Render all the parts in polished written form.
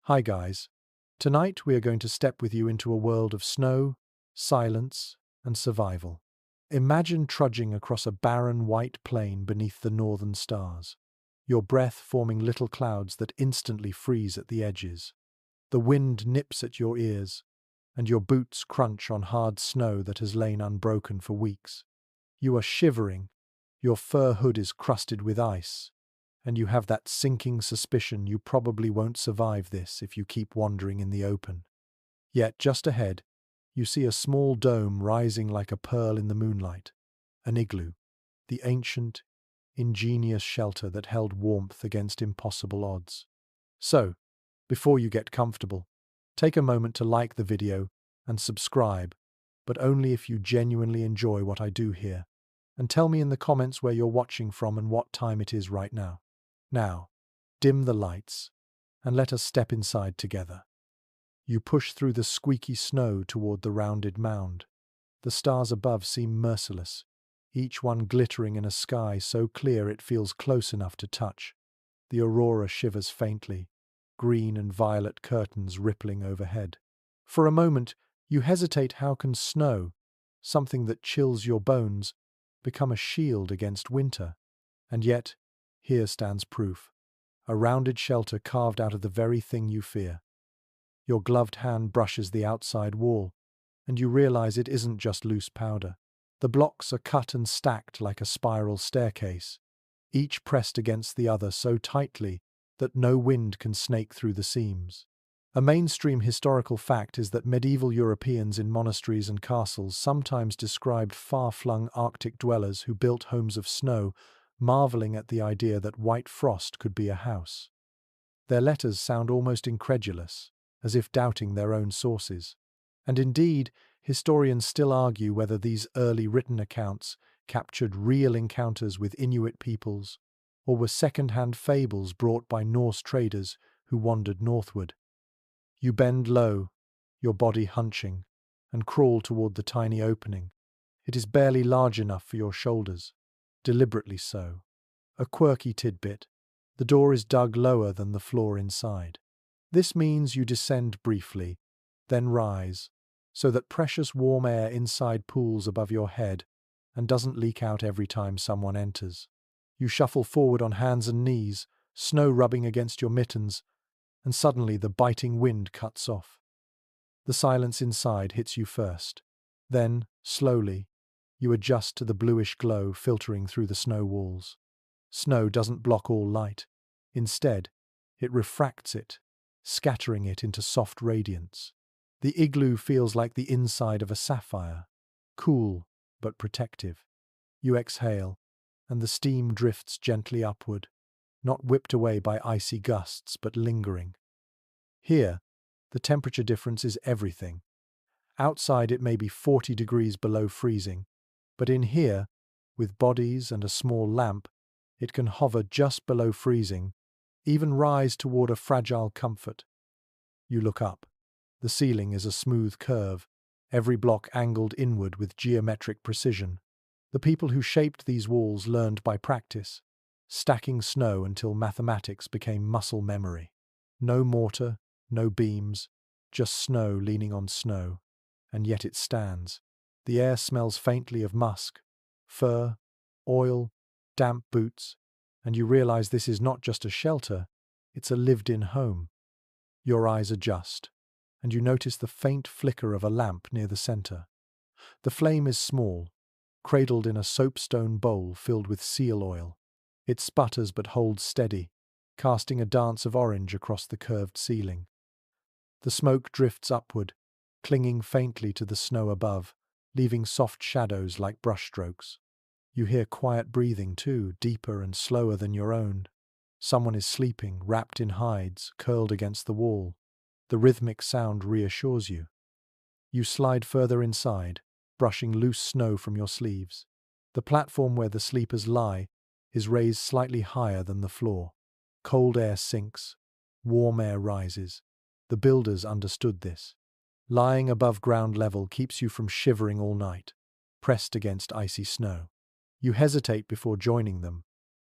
Hi guys. Tonight we are going to step with you into a world of snow, silence, and survival. Imagine trudging across a barren white plain beneath the northern stars, your breath forming little clouds that instantly freeze at the edges. The wind nips at your ears, and your boots crunch on hard snow that has lain unbroken for weeks. You are shivering, your fur hood is crusted with ice, and you have that sinking suspicion you probably won't survive this if you keep wandering in the open. Yet just ahead, you see a small dome rising like a pearl in the moonlight, an igloo, the ancient, ingenious shelter that held warmth against impossible odds. So, before you get comfortable, take a moment to like the video and subscribe, but only if you genuinely enjoy what I do here. And tell me in the comments where you're watching from and what time it is right now. Now, dim the lights, and let us step inside together. You push through the squeaky snow toward the rounded mound. The stars above seem merciless, each one glittering in a sky so clear it feels close enough to touch. The aurora shivers faintly, green and violet curtains rippling overhead. For a moment, you hesitate. How can snow, something that chills your bones, become a shield against winter? And yet, here stands proof. A rounded shelter carved out of the very thing you fear. Your gloved hand brushes the outside wall, and you realize it isn't just loose powder. The blocks are cut and stacked like a spiral staircase, each pressed against the other so tightly that no wind can snake through the seams. A mainstream historical fact is that medieval Europeans in monasteries and castles sometimes described far-flung Arctic dwellers who built homes of snow, marveling at the idea that white frost could be a house. Their letters sound almost incredulous, as if doubting their own sources. And indeed, historians still argue whether these early written accounts captured real encounters with Inuit peoples, or were second-hand fables brought by Norse traders who wandered northward. You bend low, your body hunching, and crawl toward the tiny opening. It is barely large enough for your shoulders, deliberately so. A quirky tidbit: the door is dug lower than the floor inside. This means you descend briefly, then rise, so that precious warm air inside pools above your head and doesn't leak out every time someone enters. You shuffle forward on hands and knees, snow rubbing against your mittens, and suddenly the biting wind cuts off. The silence inside hits you first. Then, slowly, you adjust to the bluish glow filtering through the snow walls. Snow doesn't block all light. Instead, it refracts it, scattering it into soft radiance. The igloo feels like the inside of a sapphire, cool but protective. You exhale, and the steam drifts gently upward, not whipped away by icy gusts but lingering. Here, the temperature difference is everything. Outside it may be 40 degrees below freezing, but in here, with bodies and a small lamp, it can hover just below freezing, even rise toward a fragile comfort. You look up. The ceiling is a smooth curve, every block angled inward with geometric precision. The people who shaped these walls learned by practice, stacking snow until mathematics became muscle memory. No mortar, no beams, just snow leaning on snow. And yet it stands. The air smells faintly of musk, fur, oil, damp boots, and you realize this is not just a shelter, it's a lived-in home. Your eyes adjust, and you notice the faint flicker of a lamp near the center. The flame is small, cradled in a soapstone bowl filled with seal oil. It sputters but holds steady, casting a dance of orange across the curved ceiling. The smoke drifts upward, clinging faintly to the snow above, leaving soft shadows like brushstrokes. You hear quiet breathing too, deeper and slower than your own. Someone is sleeping, wrapped in hides, curled against the wall. The rhythmic sound reassures you. You slide further inside, brushing loose snow from your sleeves. The platform where the sleepers lie is raised slightly higher than the floor. Cold air sinks, warm air rises. The builders understood this. Lying above ground level keeps you from shivering all night, pressed against icy snow. You hesitate before joining them,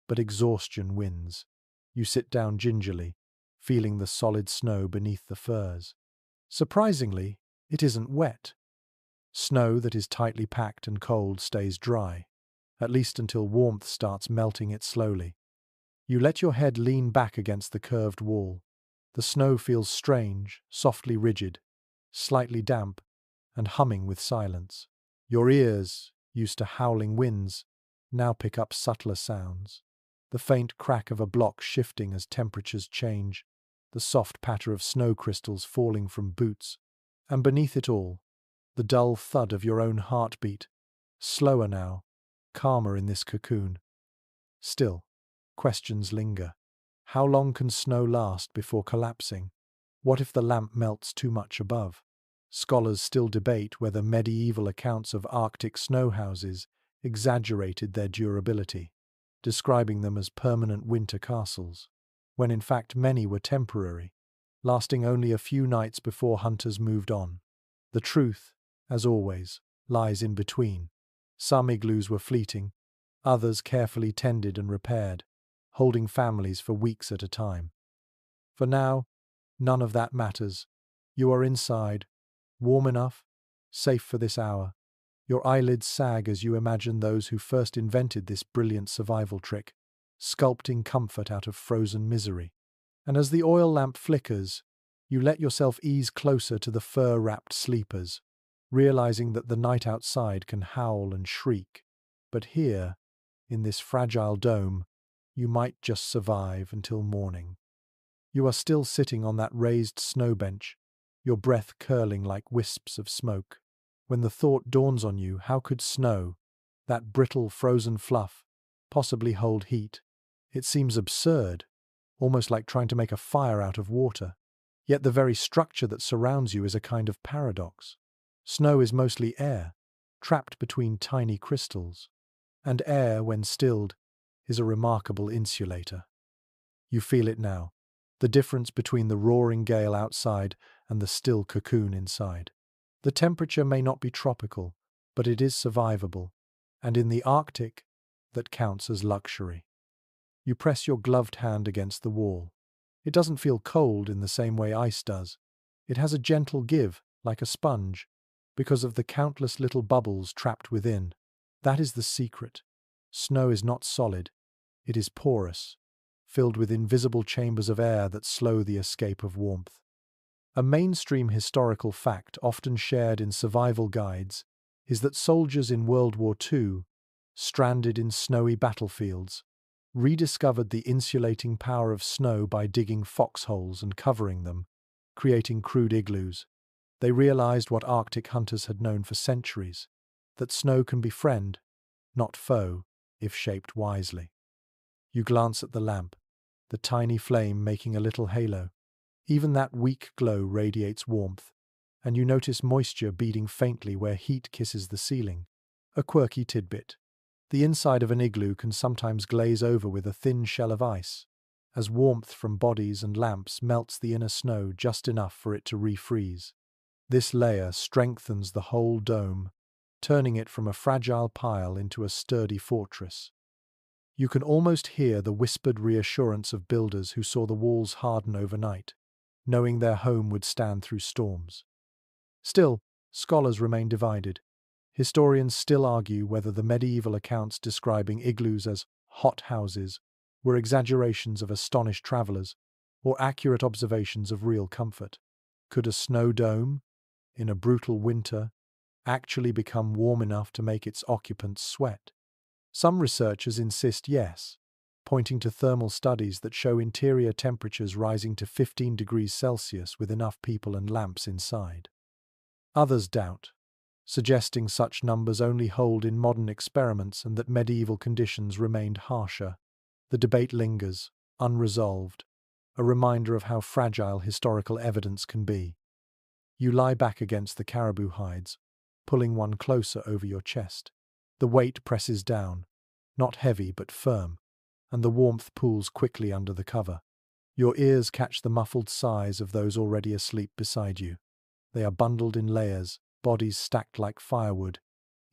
but exhaustion wins. You sit down gingerly, feeling the solid snow beneath the furs. Surprisingly, it isn't wet. Snow that is tightly packed and cold stays dry, at least until warmth starts melting it slowly. You let your head lean back against the curved wall. The snow feels strange, softly rigid, slightly damp, and humming with silence. Your ears, used to howling winds, now pick up subtler sounds. The faint crack of a block shifting as temperatures change, the soft patter of snow crystals falling from boots, and beneath it all, the dull thud of your own heartbeat, slower now, calmer in this cocoon. Still, questions linger. How long can snow last before collapsing? What if the lamp melts too much above? Scholars still debate whether medieval accounts of Arctic snow houses exaggerated their durability, describing them as permanent winter castles, when in fact many were temporary, lasting only a few nights before hunters moved on. The truth, as always, lies in between. Some igloos were fleeting, others carefully tended and repaired, holding families for weeks at a time. For now, none of that matters. You are inside, warm enough, safe for this hour. Your eyelids sag as you imagine those who first invented this brilliant survival trick, sculpting comfort out of frozen misery. And as the oil lamp flickers, you let yourself ease closer to the fur-wrapped sleepers, realizing that the night outside can howl and shriek. But here, in this fragile dome, you might just survive until morning. You are still sitting on that raised snow bench, your breath curling like wisps of smoke, when the thought dawns on you, how could snow, that brittle frozen fluff, possibly hold heat? It seems absurd, almost like trying to make a fire out of water. Yet the very structure that surrounds you is a kind of paradox. Snow is mostly air, trapped between tiny crystals, and air, when stilled, is a remarkable insulator. You feel it now, the difference between the roaring gale outside and the still cocoon inside. The temperature may not be tropical, but it is survivable, and in the Arctic, that counts as luxury. You press your gloved hand against the wall. It doesn't feel cold in the same way ice does. It has a gentle give, like a sponge, because of the countless little bubbles trapped within. That is the secret. Snow is not solid. It is porous, filled with invisible chambers of air that slow the escape of warmth. A mainstream historical fact often shared in survival guides is that soldiers in World War II, stranded in snowy battlefields, rediscovered the insulating power of snow by digging foxholes and covering them, creating crude igloos. They realized what Arctic hunters had known for centuries, that snow can be friend, not foe, if shaped wisely. You glance at the lamp, the tiny flame making a little halo. Even that weak glow radiates warmth, and you notice moisture beading faintly where heat kisses the ceiling. A quirky tidbit. The inside of an igloo can sometimes glaze over with a thin shell of ice, as warmth from bodies and lamps melts the inner snow just enough for it to refreeze. This layer strengthens the whole dome, turning it from a fragile pile into a sturdy fortress. You can almost hear the whispered reassurance of builders who saw the walls harden overnight, knowing their home would stand through storms. Still, scholars remain divided. Historians still argue whether the medieval accounts describing igloos as hot houses were exaggerations of astonished travelers or accurate observations of real comfort. Could a snow dome, in a brutal winter, actually become warm enough to make its occupants sweat? Some researchers insist yes, pointing to thermal studies that show interior temperatures rising to 15 degrees Celsius with enough people and lamps inside. Others doubt, suggesting such numbers only hold in modern experiments and that medieval conditions remained harsher. The debate lingers, unresolved, a reminder of how fragile historical evidence can be. You lie back against the caribou hides, pulling one closer over your chest. The weight presses down, not heavy but firm, and the warmth pools quickly under the cover. Your ears catch the muffled sighs of those already asleep beside you. They are bundled in layers, bodies stacked like firewood,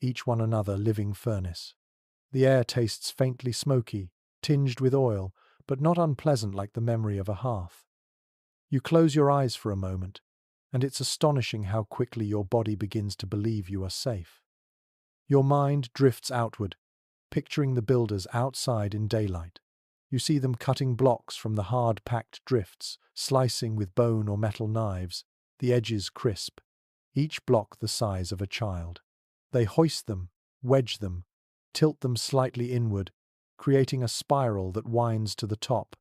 each one another living furnace. The air tastes faintly smoky, tinged with oil, but not unpleasant like the memory of a hearth. You close your eyes for a moment, and it's astonishing how quickly your body begins to believe you are safe. Your mind drifts outward, picturing the builders outside in daylight. You see them cutting blocks from the hard-packed drifts, slicing with bone or metal knives, the edges crisp, each block the size of a child. They hoist them, wedge them, tilt them slightly inward, creating a spiral that winds to the top.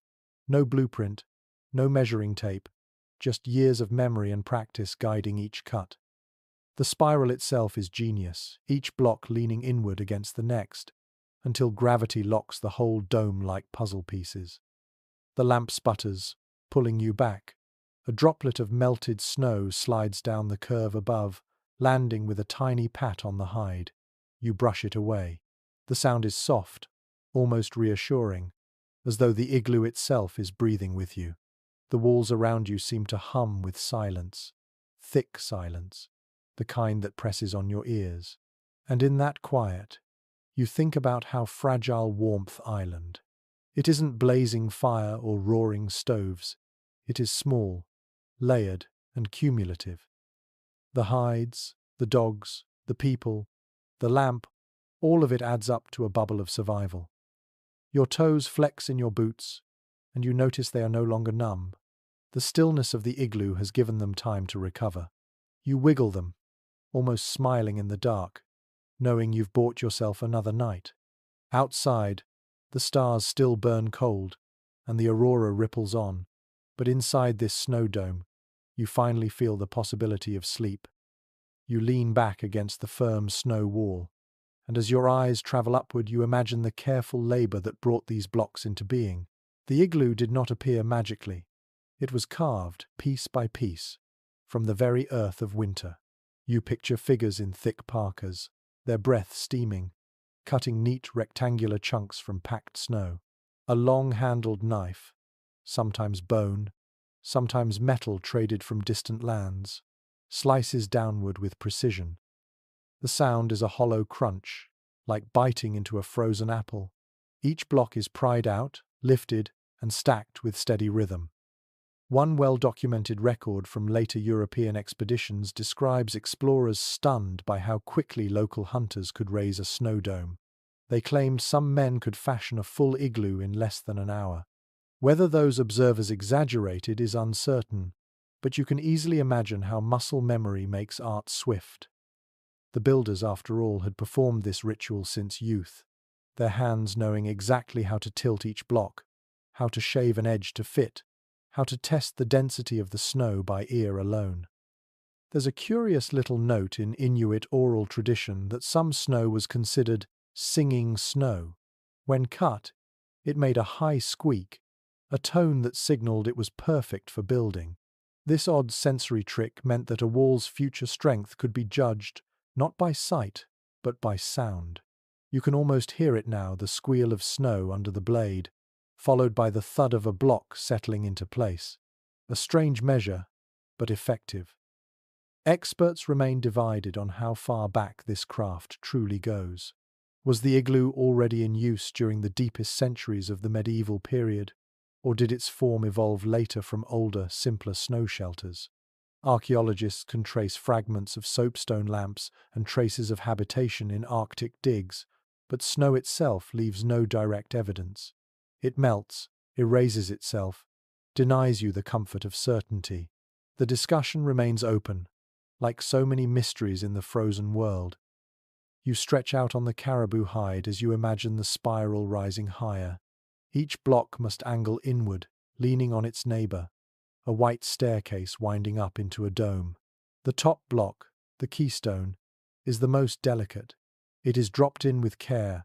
No blueprint, no measuring tape, just years of memory and practice guiding each cut. The spiral itself is genius, each block leaning inward against the next, until gravity locks the whole dome like puzzle pieces. The lamp sputters, pulling you back. A droplet of melted snow slides down the curve above, landing with a tiny pat on the hide. You brush it away. The sound is soft, almost reassuring, as though the igloo itself is breathing with you. The walls around you seem to hum with silence, thick silence, the kind that presses on your ears. And in that quiet, you think about how fragile Warmth Island. It isn't blazing fire or roaring stoves. It is small, layered, and cumulative. The hides, the dogs, the people, the lamp, all of it adds up to a bubble of survival. Your toes flex in your boots, and you notice they are no longer numb. The stillness of the igloo has given them time to recover. You wiggle them, almost smiling in the dark, knowing you've bought yourself another night. Outside, the stars still burn cold, and the aurora ripples on, but inside this snow dome, you finally feel the possibility of sleep. You lean back against the firm snow wall, and as your eyes travel upward, you imagine the careful labor that brought these blocks into being. The igloo did not appear magically. It was carved, piece by piece, from the very earth of winter. You picture figures in thick parkas, their breath steaming, cutting neat rectangular chunks from packed snow. A long-handled knife, sometimes bone, sometimes metal traded from distant lands, slices downward with precision. The sound is a hollow crunch, like biting into a frozen apple. Each block is pried out, lifted, and stacked with steady rhythm. One well-documented record from later European expeditions describes explorers stunned by how quickly local hunters could raise a snow dome. They claimed some men could fashion a full igloo in less than an hour. Whether those observers exaggerated is uncertain, but you can easily imagine how muscle memory makes art swift. The builders, after all, had performed this ritual since youth, their hands knowing exactly how to tilt each block, how to shave an edge to fit, how to test the density of the snow by ear alone. There's a curious little note in Inuit oral tradition that some snow was considered singing snow. When cut, it made a high squeak, a tone that signaled it was perfect for building. This odd sensory trick meant that a wall's future strength could be judged not by sight, but by sound. You can almost hear it now, the squeal of snow under the blade, followed by the thud of a block settling into place. A strange measure, but effective. Experts remain divided on how far back this craft truly goes. Was the igloo already in use during the deepest centuries of the medieval period, or did its form evolve later from older, simpler snow shelters? Archaeologists can trace fragments of soapstone lamps and traces of habitation in Arctic digs, but snow itself leaves no direct evidence. It melts, erases itself, denies you the comfort of certainty. The discussion remains open, like so many mysteries in the frozen world. You stretch out on the caribou hide as you imagine the spiral rising higher. Each block must angle inward, leaning on its neighbor, a white staircase winding up into a dome. The top block, the keystone, is the most delicate. It is dropped in with care,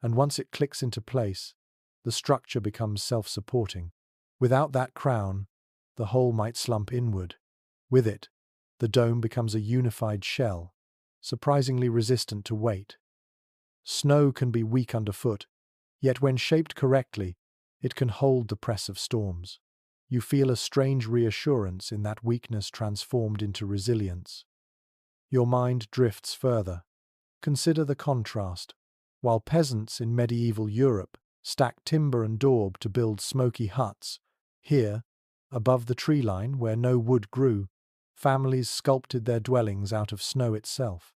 and once it clicks into place, the structure becomes self-supporting. Without that crown, the whole might slump inward. With it, the dome becomes a unified shell, surprisingly resistant to weight. Snow can be weak underfoot, yet when shaped correctly, it can hold the press of storms. You feel a strange reassurance in that weakness transformed into resilience. Your mind drifts further. Consider the contrast. While peasants in medieval Europe stacked timber and daub to build smoky huts, here, Above the tree line, where no wood grew, families sculpted their dwellings out of snow itself.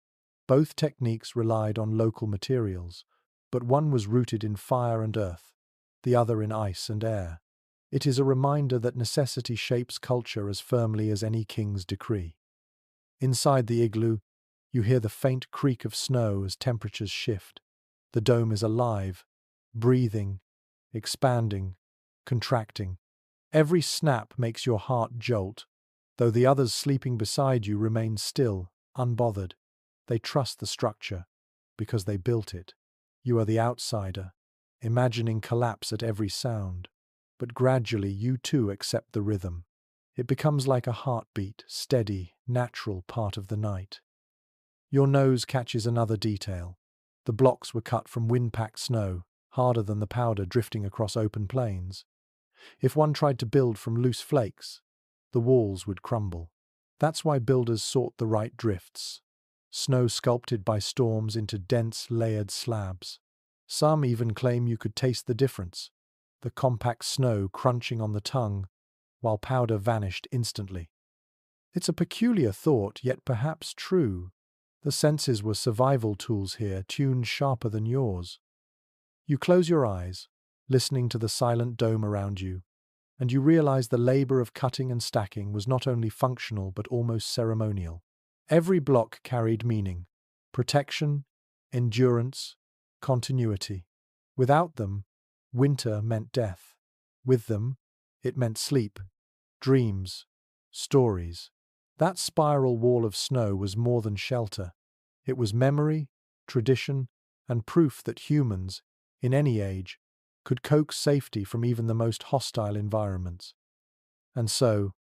Both techniques relied on local materials, but one was rooted in fire and earth, the other in ice and air. It is a reminder that necessity shapes culture as firmly as any king's decree. Inside the igloo, you hear the faint creak of snow as temperatures shift. The dome is alive, breathing, expanding, contracting. Every snap makes your heart jolt, though the others sleeping beside you remain still, unbothered. They trust the structure because they built it. You are the outsider, imagining collapse at every sound. But gradually you too accept the rhythm. It becomes like a heartbeat, steady, natural part of the night. Your nose catches another detail. The blocks were cut from wind-packed snow, harder than the powder drifting across open plains. If one tried to build from loose flakes, the walls would crumble. That's why builders sought the right drifts. Snow sculpted by storms into dense, layered slabs. Some even claim you could taste the difference, the compact snow crunching on the tongue, while powder vanished instantly. It's a peculiar thought, yet perhaps true. The senses were survival tools here, tuned sharper than yours. You close your eyes, listening to the silent dome around you, and you realize the labor of cutting and stacking was not only functional but almost ceremonial. Every block carried meaning: protection, endurance, continuity. Without them, winter meant death. With them, it meant sleep, dreams, stories. That spiral wall of snow was more than shelter. It was memory, tradition, and proof that humans, in any age, could coax safety from even the most hostile environments. And so,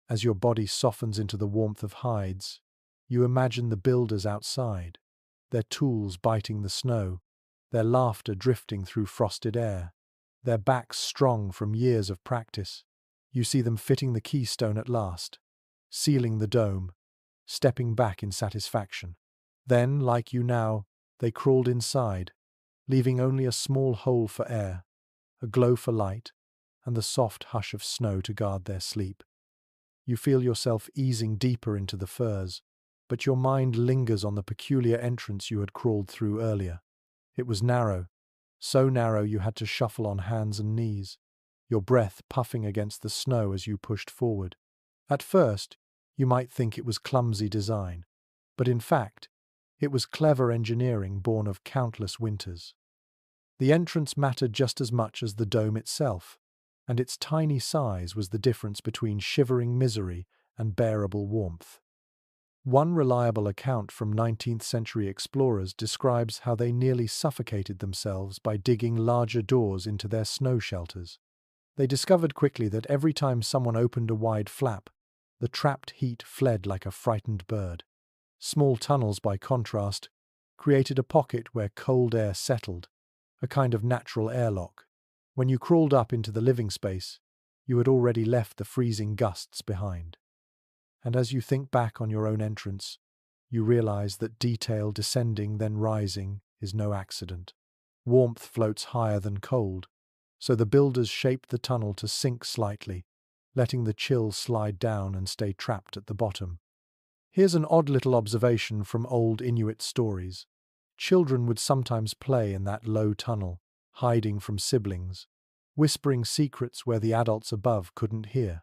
as your body softens into the warmth of hides, you imagine the builders outside, their tools biting the snow, their laughter drifting through frosted air, their backs strong from years of practice. You see them fitting the keystone at last, sealing the dome, stepping back in satisfaction. Then, like you now, they crawled inside, leaving only a small hole for air, a glow for light, and the soft hush of snow to guard their sleep. You feel yourself easing deeper into the furs, but your mind lingers on the peculiar entrance you had crawled through earlier. It was narrow, so narrow you had to shuffle on hands and knees, your breath puffing against the snow as you pushed forward. At first, you might think it was clumsy design, but in fact, it was clever engineering born of countless winters. The entrance mattered just as much as the dome itself, and its tiny size was the difference between shivering misery and bearable warmth. One reliable account from 19th-century explorers describes how they nearly suffocated themselves by digging larger doors into their snow shelters. They discovered quickly that every time someone opened a wide flap, the trapped heat fled like a frightened bird. Small tunnels, by contrast, created a pocket where cold air settled, a kind of natural airlock. When you crawled up into the living space, you had already left the freezing gusts behind. And as you think back on your own entrance, you realize that detail descending then rising is no accident. Warmth floats higher than cold, so the builders shaped the tunnel to sink slightly, letting the chill slide down and stay trapped at the bottom. Here's an odd little observation from old Inuit stories. Children would sometimes play in that low tunnel, hiding from siblings, whispering secrets where the adults above couldn't hear.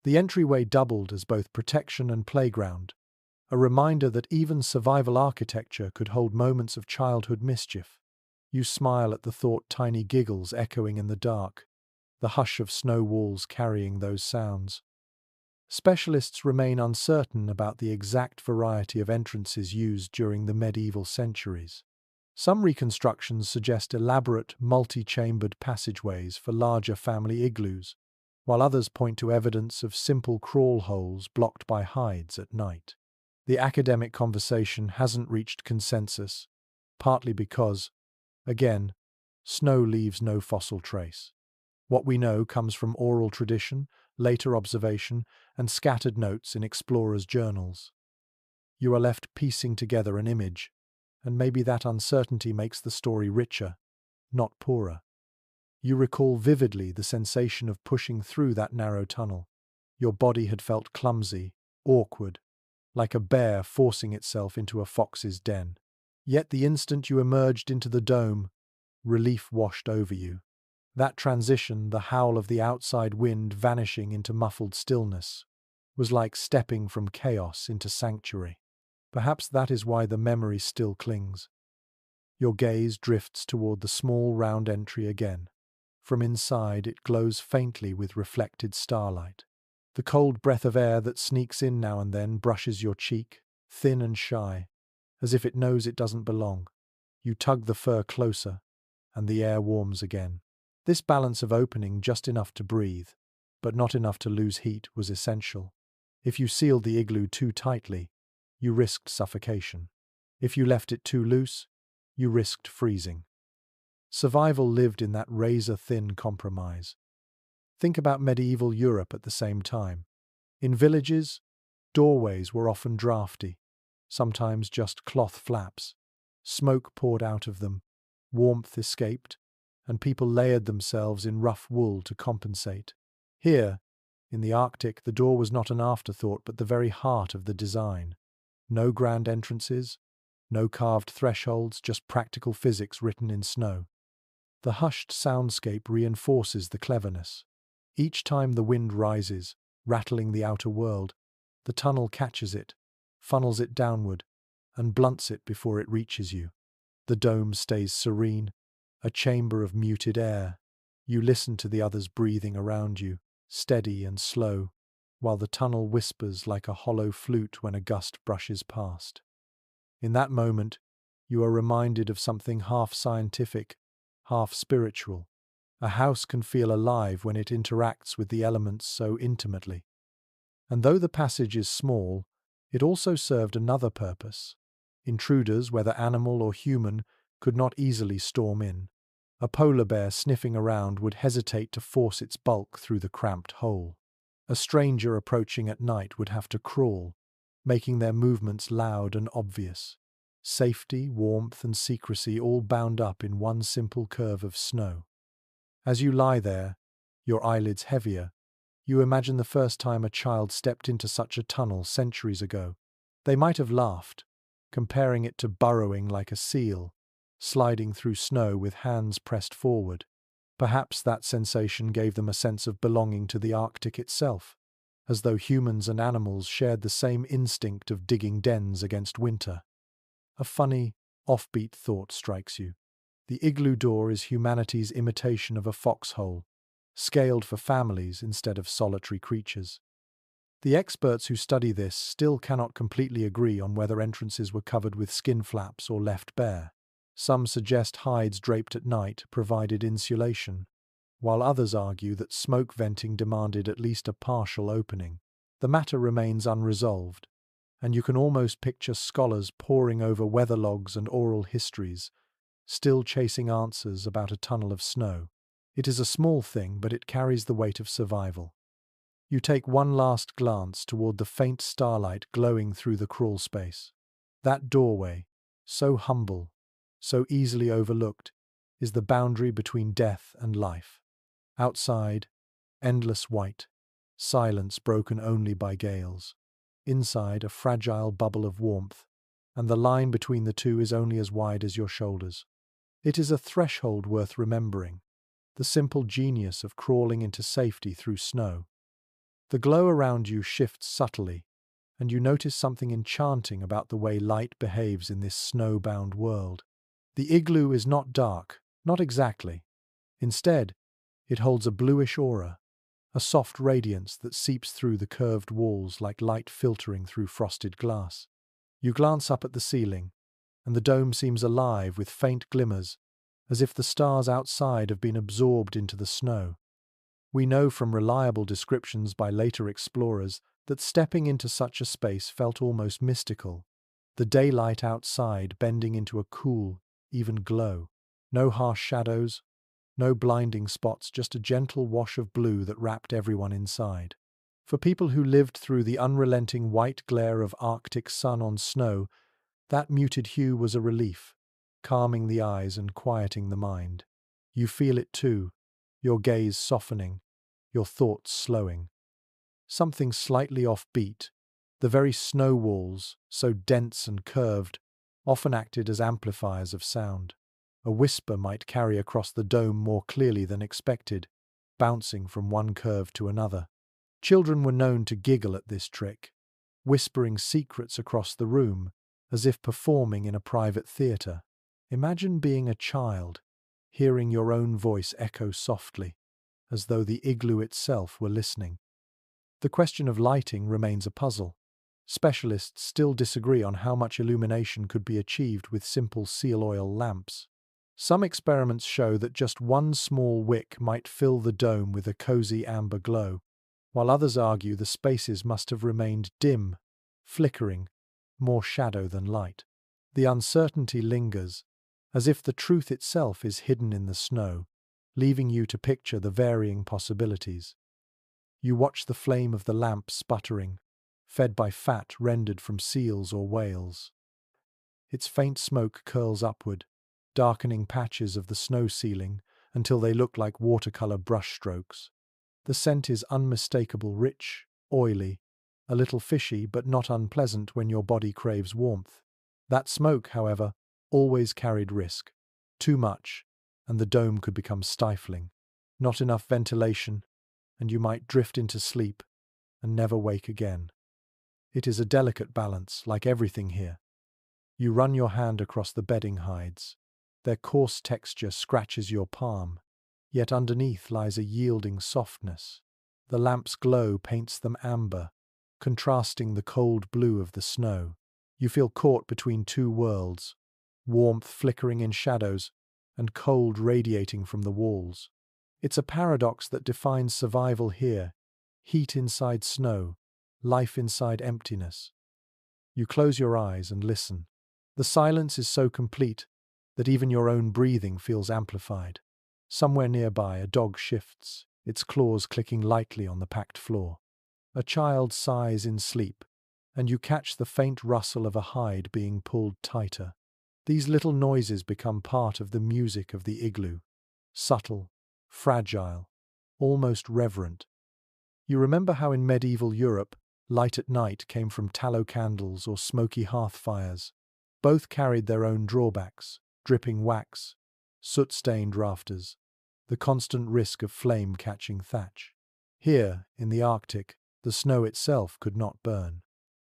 The entryway doubled as both protection and playground, a reminder that even survival architecture could hold moments of childhood mischief. You smile at the thought, tiny giggles echoing in the dark, the hush of snow walls carrying those sounds. Specialists remain uncertain about the exact variety of entrances used during the medieval centuries. Some reconstructions suggest elaborate, multi-chambered passageways for larger family igloos, while others point to evidence of simple crawl holes blocked by hides at night. The academic conversation hasn't reached consensus, partly because, again, snow leaves no fossil trace. What we know comes from oral tradition, later observation, and scattered notes in explorers' journals. You are left piecing together an image, and maybe that uncertainty makes the story richer, not poorer. You recall vividly the sensation of pushing through that narrow tunnel, Your body had felt clumsy, awkward, like a bear forcing itself into a fox's den. Yet the instant you emerged into the dome, relief washed over you. That transition, the howl of the outside wind vanishing into muffled stillness, was like stepping from chaos into sanctuary. Perhaps that is why the memory still clings. Your gaze drifts toward the small round entry again. From inside it glows faintly with reflected starlight. The cold breath of air that sneaks in now and then brushes your cheek, thin and shy, as if it knows it doesn't belong. You tug the fur closer, and the air warms again. This balance of opening just enough to breathe, but not enough to lose heat, was essential. If you sealed the igloo too tightly, you risked suffocation. If you left it too loose, you risked freezing. Survival lived in that razor-thin compromise. Think about medieval Europe at the same time. In villages, doorways were often drafty, sometimes just cloth flaps. Smoke poured out of them, warmth escaped, and people layered themselves in rough wool to compensate. Here, in the Arctic, the door was not an afterthought but the very heart of the design. No grand entrances, no carved thresholds, just practical physics written in snow. The hushed soundscape reinforces the cleverness. Each time the wind rises, rattling the outer world, the tunnel catches it, funnels it downward, and blunts it before it reaches you. The dome stays serene, a chamber of muted air. You listen to the others breathing around you, steady and slow, while the tunnel whispers like a hollow flute when a gust brushes past. In that moment, you are reminded of something half scientific, half spiritual. A house can feel alive when it interacts with the elements so intimately. And though the passage is small, it also served another purpose. Intruders, whether animal or human, could not easily storm in. A polar bear sniffing around would hesitate to force its bulk through the cramped hole. A stranger approaching at night would have to crawl, making their movements loud and obvious. Safety, warmth, and secrecy all bound up in one simple curve of snow. As you lie there, your eyelids heavier, you imagine the first time a child stepped into such a tunnel centuries ago. They might have laughed, comparing it to burrowing like a seal, sliding through snow with hands pressed forward. Perhaps that sensation gave them a sense of belonging to the Arctic itself, as though humans and animals shared the same instinct of digging dens against winter. A funny, offbeat thought strikes you. The igloo door is humanity's imitation of a foxhole, scaled for families instead of solitary creatures. The experts who study this still cannot completely agree on whether entrances were covered with skin flaps or left bare. Some suggest hides draped at night provided insulation, while others argue that smoke venting demanded at least a partial opening. The matter remains unresolved, and you can almost picture scholars poring over weather logs and oral histories, still chasing answers about a tunnel of snow. It is a small thing, but it carries the weight of survival. You take one last glance toward the faint starlight glowing through the crawl space. That doorway, so humble, so easily overlooked, is the boundary between death and life. Outside, endless white, silence broken only by gales. Inside, a fragile bubble of warmth, and the line between the two is only as wide as your shoulders. It is a threshold worth remembering, the simple genius of crawling into safety through snow. The glow around you shifts subtly, and you notice something enchanting about the way light behaves in this snow-bound world. The igloo is not dark, not exactly. Instead, it holds a bluish aura, a soft radiance that seeps through the curved walls like light filtering through frosted glass. You glance up at the ceiling, and the dome seems alive with faint glimmers, as if the stars outside have been absorbed into the snow. We know from reliable descriptions by later explorers that stepping into such a space felt almost mystical, the daylight outside bending into a cool, even glow. No harsh shadows, no blinding spots, just a gentle wash of blue that wrapped everyone inside. For people who lived through the unrelenting white glare of Arctic sun on snow, that muted hue was a relief, calming the eyes and quieting the mind. You feel it too, your gaze softening, your thoughts slowing. something slightly offbeat. The very snow walls, so dense and curved, often acted as amplifiers of sound. A whisper might carry across the dome more clearly than expected, bouncing from one curve to another. Children were known to giggle at this trick, whispering secrets across the room, as if performing in a private theatre. Imagine being a child, hearing your own voice echo softly, as though the igloo itself were listening. The question of lighting remains a puzzle. Specialists still disagree on how much illumination could be achieved with simple seal oil lamps. Some experiments show that just one small wick might fill the dome with a cozy amber glow, while others argue the spaces must have remained dim, flickering, more shadow than light. The uncertainty lingers, as if the truth itself is hidden in the snow, leaving you to picture the varying possibilities. You watch the flame of the lamp sputtering, fed by fat rendered from seals or whales. Its faint smoke curls upward, darkening patches of the snow ceiling until they look like watercolor brushstrokes. The scent is unmistakable, rich, oily, a little fishy but not unpleasant when your body craves warmth. That smoke, however, always carried risk. Too much, and the dome could become stifling. Not enough ventilation, and you might drift into sleep and never wake again. It is a delicate balance, like everything here. You run your hand across the bedding hides. Their coarse texture scratches your palm, yet underneath lies a yielding softness. The lamp's glow paints them amber, contrasting the cold blue of the snow. You feel caught between two worlds, warmth flickering in shadows and cold radiating from the walls. It's a paradox that defines survival here: heat inside snow, life inside emptiness. You close your eyes and listen. The silence is so complete that even your own breathing feels amplified. Somewhere nearby, a dog shifts, its claws clicking lightly on the packed floor. A child sighs in sleep, and you catch the faint rustle of a hide being pulled tighter. These little noises become part of the music of the igloo, subtle, fragile, almost reverent. You remember how in medieval Europe, light at night came from tallow candles or smoky hearth fires. Both carried their own drawbacks: dripping wax, soot-stained rafters, the constant risk of flame-catching thatch. Here, in the Arctic, the snow itself could not burn.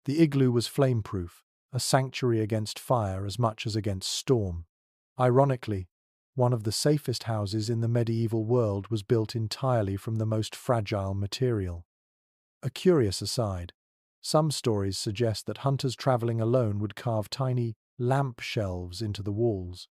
The igloo was flame-proof, a sanctuary against fire as much as against storm. Ironically, one of the safest houses in the medieval world was built entirely from the most fragile material. A curious aside: some stories suggest that hunters traveling alone would carve tiny lamp shelves into the walls,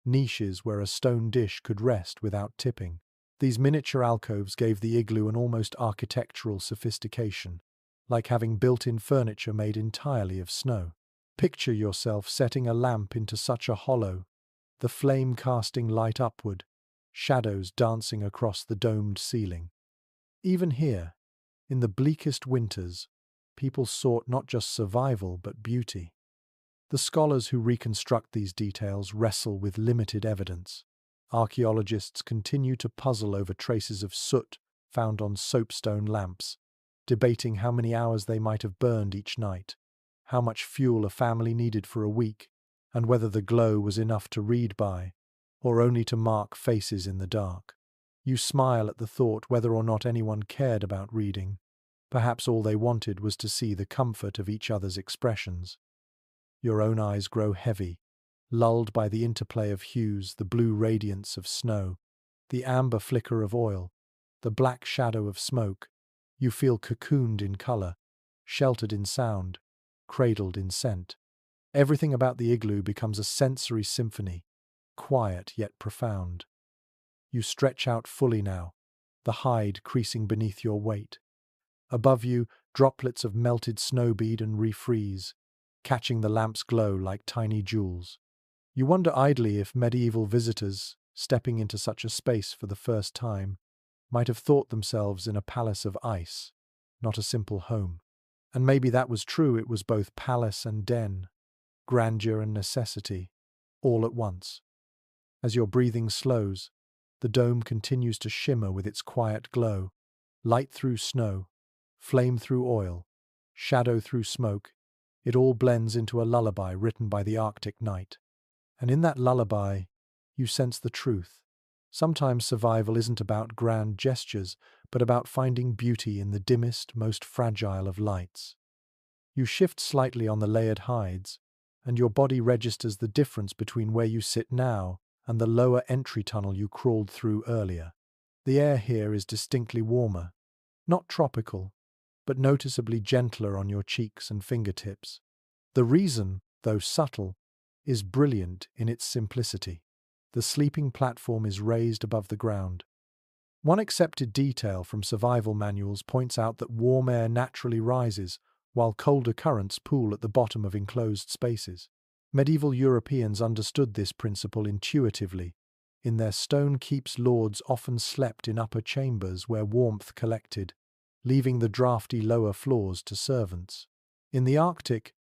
niches where a stone dish could rest without tipping. These miniature alcoves gave the igloo an almost architectural sophistication, like having built-in furniture made entirely of snow. Picture yourself setting a lamp into such a hollow, the flame casting light upward, shadows dancing across the domed ceiling. Even here, in the bleakest winters, people sought not just survival but beauty. The scholars who reconstruct these details wrestle with limited evidence. Archaeologists continue to puzzle over traces of soot found on soapstone lamps, debating how many hours they might have burned each night, how much fuel a family needed for a week, and whether the glow was enough to read by, or only to mark faces in the dark. You smile at the thought whether or not anyone cared about reading. Perhaps all they wanted was to see the comfort of each other's expressions. Your own eyes grow heavy, lulled by the interplay of hues, the blue radiance of snow, the amber flicker of oil, the black shadow of smoke. You feel cocooned in color, sheltered in sound, cradled in scent. Everything about the igloo becomes a sensory symphony, quiet yet profound. You stretch out fully now, the hide creasing beneath your weight. Above you, droplets of melted snow bead and refreeze, catching the lamp's glow like tiny jewels. You wonder idly if medieval visitors, stepping into such a space for the first time, might have thought themselves in a palace of ice, not a simple home. And maybe that was true. It was both palace and den, grandeur and necessity, all at once. As your breathing slows, the dome continues to shimmer with its quiet glow, light through snow, flame through oil, shadow through smoke, it all blends into a lullaby written by the Arctic night. And in that lullaby, you sense the truth. Sometimes survival isn't about grand gestures, but about finding beauty in the dimmest, most fragile of lights. You shift slightly on the layered hides, and your body registers the difference between where you sit now and the lower entry tunnel you crawled through earlier. The air here is distinctly warmer, not tropical, but noticeably gentler on your cheeks and fingertips. The reason, though subtle, is brilliant in its simplicity. The sleeping platform is raised above the ground. One accepted detail from survival manuals points out that warm air naturally rises, while colder currents pool at the bottom of enclosed spaces. Medieval Europeans understood this principle intuitively. In their stone keeps, lords often slept in upper chambers where warmth collected, leaving the drafty lower floors to servants. In the Arctic,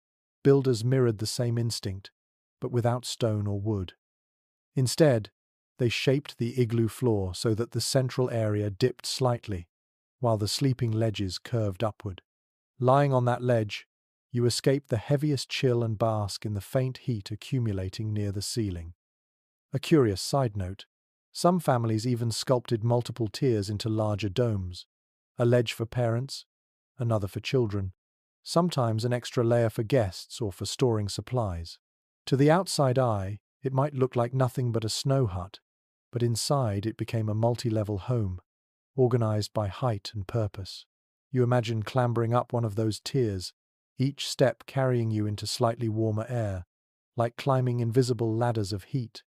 builders mirrored the same instinct, but without stone or wood. Instead, they shaped the igloo floor so that the central area dipped slightly, while the sleeping ledges curved upward. Lying on that ledge, you escape the heaviest chill and bask in the faint heat accumulating near the ceiling. A curious side note, some families even sculpted multiple tiers into larger domes, a ledge for parents, another for children, sometimes an extra layer for guests or for storing supplies. To the outside eye, it might look like nothing but a snow hut, but inside it became a multi-level home, organized by height and purpose. You imagine clambering up one of those tiers, each step carrying you into slightly warmer air, like climbing invisible ladders of heat.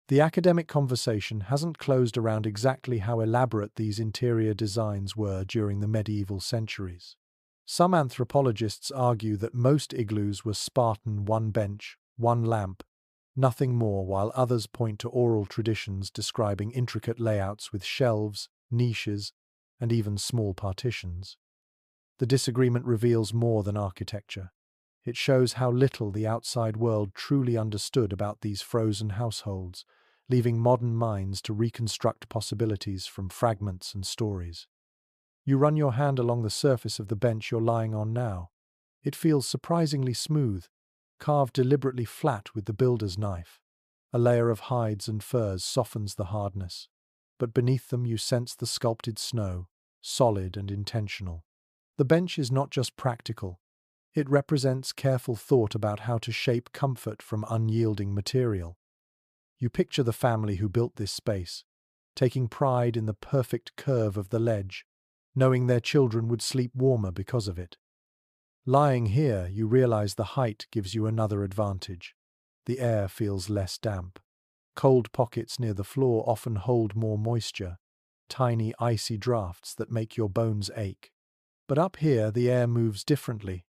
The academic conversation hasn't closed around exactly how elaborate these interior designs were during the medieval centuries. Some anthropologists argue that most igloos were Spartan: one bench, one lamp, nothing more, while others point to oral traditions describing intricate layouts with shelves, niches, and even small partitions. The disagreement reveals more than architecture. It shows how little the outside world truly understood about these frozen households, leaving modern minds to reconstruct possibilities from fragments and stories. You run your hand along the surface of the bench you're lying on now. It feels surprisingly smooth, carved deliberately flat with the builder's knife. A layer of hides and furs softens the hardness, but beneath them you sense the sculpted snow, solid and intentional. The bench is not just practical. It represents careful thought about how to shape comfort from unyielding material. You picture the family who built this space, taking pride in the perfect curve of the ledge, knowing their children would sleep warmer because of it. Lying here, you realize the height gives you another advantage. The air feels less damp. Cold pockets near the floor often hold more moisture, tiny icy drafts that make your bones ache. But up here, the air moves differently,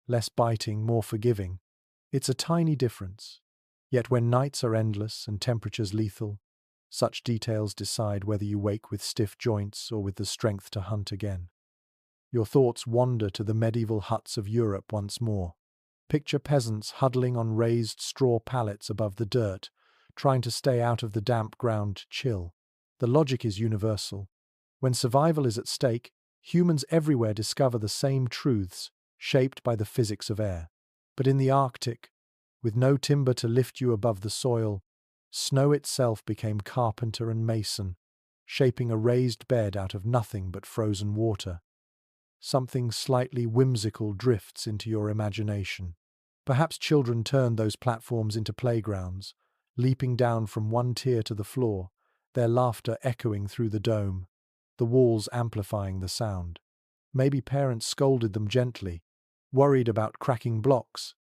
less biting, more forgiving. It's a tiny difference. Yet when nights are endless and temperatures lethal, such details decide whether you wake with stiff joints or with the strength to hunt again. Your thoughts wander to the medieval huts of Europe once more. Picture peasants huddling on raised straw pallets above the dirt, trying to stay out of the damp ground chill. The logic is universal. When survival is at stake, humans everywhere discover the same truths, shaped by the physics of air. But in the Arctic, with no timber to lift you above the soil, snow itself became carpenter and mason, shaping a raised bed out of nothing but frozen water. Something slightly whimsical drifts into your imagination. Perhaps children turned those platforms into playgrounds, leaping down from one tier to the floor, their laughter echoing through the dome, the walls amplifying the sound. Maybe parents scolded them gently, worried about cracking blocks,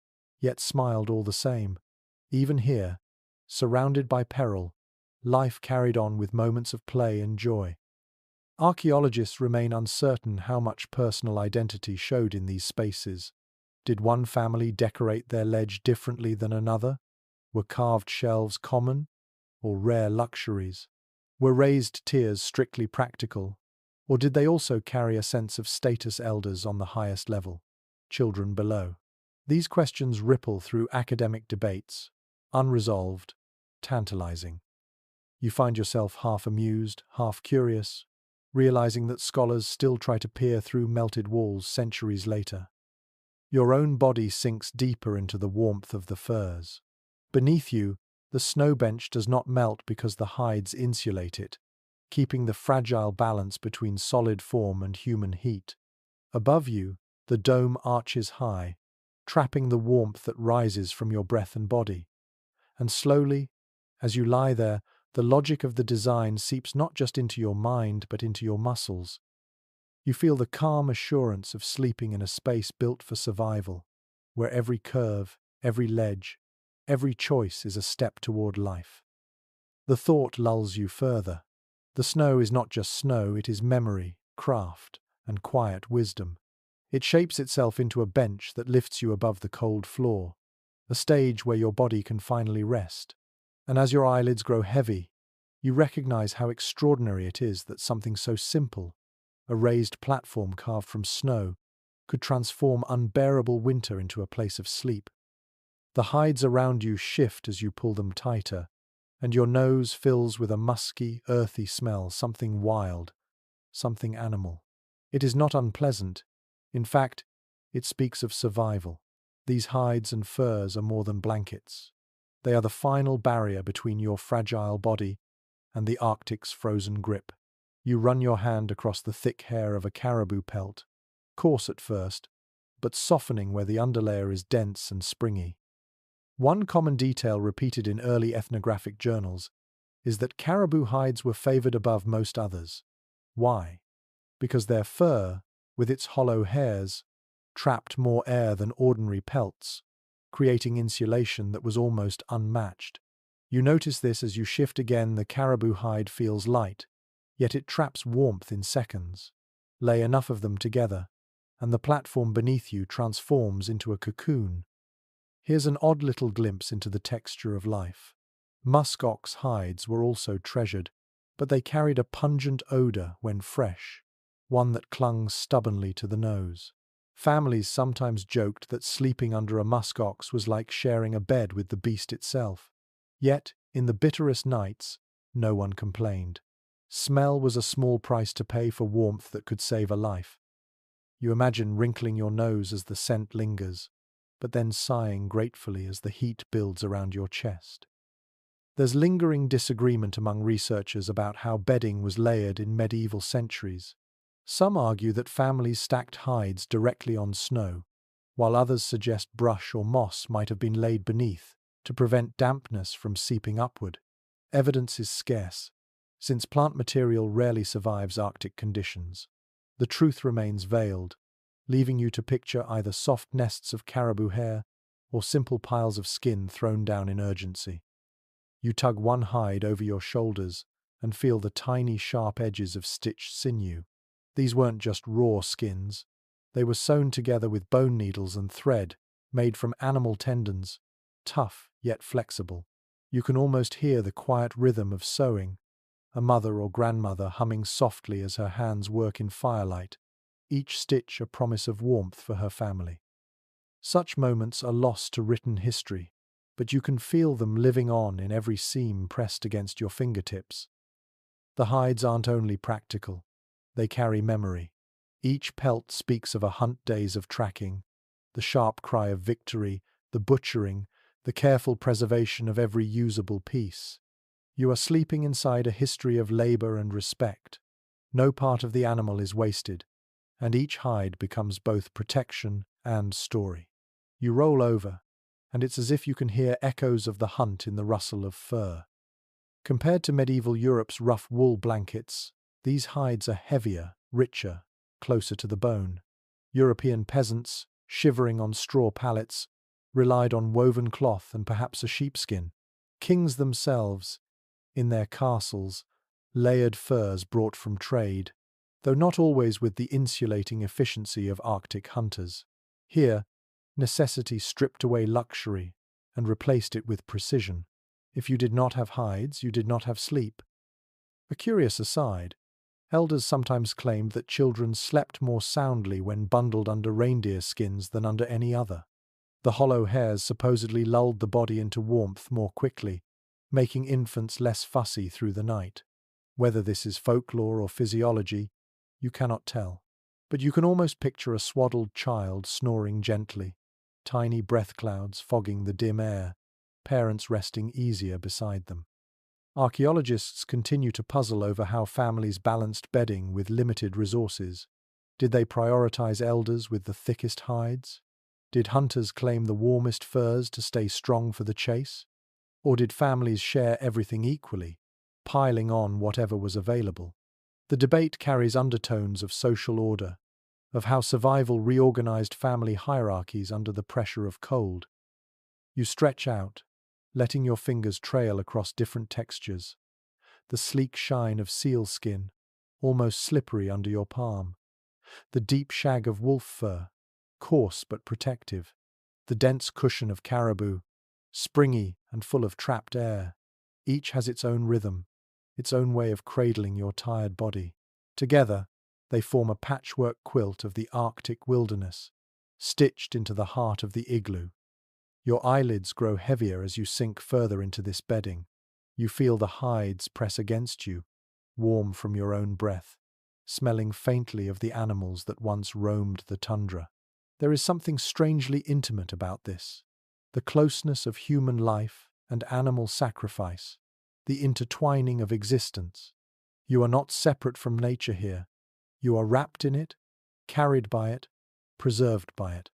yet smiled all the same. Even here, surrounded by peril, life carried on with moments of play and joy. Archaeologists remain uncertain how much personal identity showed in these spaces. Did one family decorate their ledge differently than another? Were carved shelves common, or rare luxuries? Were raised tiers strictly practical, or did they also carry a sense of status, elders on the highest level, children below? These questions ripple through academic debates, unresolved, tantalizing. You find yourself half amused, half curious, realizing that scholars still try to peer through melted walls centuries later. Your own body sinks deeper into the warmth of the furs. Beneath you, the snow bench does not melt because the hides insulate it, keeping the fragile balance between solid form and human heat. Above you, the dome arches high, trapping the warmth that rises from your breath and body. And slowly, as you lie there, the logic of the design seeps not just into your mind but into your muscles. You feel the calm assurance of sleeping in a space built for survival, where every curve, every ledge, every choice is a step toward life. The thought lulls you further. The snow is not just snow, it is memory, craft, and quiet wisdom. It shapes itself into a bench that lifts you above the cold floor, a stage where your body can finally rest. And as your eyelids grow heavy, you recognize how extraordinary it is that something so simple, a raised platform carved from snow, could transform unbearable winter into a place of sleep. The hides around you shift as you pull them tighter, and your nose fills with a musky, earthy smell, something wild, something animal. It is not unpleasant. In fact, it speaks of survival. These hides and furs are more than blankets. They are the final barrier between your fragile body and the Arctic's frozen grip. You run your hand across the thick hair of a caribou pelt, coarse at first, but softening where the underlayer is dense and springy. One common detail repeated in early ethnographic journals is that caribou hides were favored above most others. Why? Because their fur, with its hollow hairs, trapped more air than ordinary pelts, creating insulation that was almost unmatched. You notice this as you shift again. The caribou hide feels light, yet it traps warmth in seconds. Lay enough of them together, and the platform beneath you transforms into a cocoon. Here's an odd little glimpse into the texture of life. Musk ox hides were also treasured, but they carried a pungent odor when fresh, one that clung stubbornly to the nose. Families sometimes joked that sleeping under a musk ox was like sharing a bed with the beast itself. Yet, in the bitterest nights, no one complained. Smell was a small price to pay for warmth that could save a life. You imagine wrinkling your nose as the scent lingers, but then sighing gratefully as the heat builds around your chest. There's lingering disagreement among researchers about how bedding was layered in medieval centuries. Some argue that families stacked hides directly on snow, while others suggest brush or moss might have been laid beneath to prevent dampness from seeping upward. Evidence is scarce, since plant material rarely survives Arctic conditions. The truth remains veiled, leaving you to picture either soft nests of caribou hair or simple piles of skin thrown down in urgency. You tug one hide over your shoulders and feel the tiny sharp edges of stitched sinew. These weren't just raw skins. They were sewn together with bone needles and thread, made from animal tendons, tough yet flexible. You can almost hear the quiet rhythm of sewing, a mother or grandmother humming softly as her hands work in firelight, each stitch a promise of warmth for her family. Such moments are lost to written history, but you can feel them living on in every seam pressed against your fingertips. The hides aren't only practical, they carry memory. Each pelt speaks of a hunt days of tracking, the sharp cry of victory, the butchering, the careful preservation of every usable piece. You are sleeping inside a history of labor and respect. No part of the animal is wasted, and each hide becomes both protection and story. You roll over, and it's as if you can hear echoes of the hunt in the rustle of fur. Compared to medieval Europe's rough wool blankets, these hides are heavier, richer, closer to the bone. European peasants, shivering on straw pallets, relied on woven cloth and perhaps a sheepskin. Kings themselves, in their castles, layered furs brought from trade, though not always with the insulating efficiency of Arctic hunters. Here, necessity stripped away luxury and replaced it with precision. If you did not have hides, you did not have sleep. A curious aside, elders sometimes claimed that children slept more soundly when bundled under reindeer skins than under any other. The hollow hairs supposedly lulled the body into warmth more quickly, making infants less fussy through the night. Whether this is folklore or physiology, you cannot tell. But you can almost picture a swaddled child snoring gently, tiny breath clouds fogging the dim air, parents resting easier beside them. Archaeologists continue to puzzle over how families balanced bedding with limited resources. Did they prioritize elders with the thickest hides? Did hunters claim the warmest furs to stay strong for the chase? Or did families share everything equally, piling on whatever was available? The debate carries undertones of social order, of how survival reorganized family hierarchies under the pressure of cold. You stretch out, letting your fingers trail across different textures, the sleek shine of seal skin, almost slippery under your palm, the deep shag of wolf fur, coarse but protective, the dense cushion of caribou, springy and full of trapped air. Each has its own rhythm, its own way of cradling your tired body. Together, they form a patchwork quilt of the Arctic wilderness, stitched into the heart of the igloo. Your eyelids grow heavier as you sink further into this bedding. You feel the hides press against you, warm from your own breath, smelling faintly of the animals that once roamed the tundra. There is something strangely intimate about this, the closeness of human life and animal sacrifice, the intertwining of existence. You are not separate from nature here. You are wrapped in it, carried by it, preserved by it.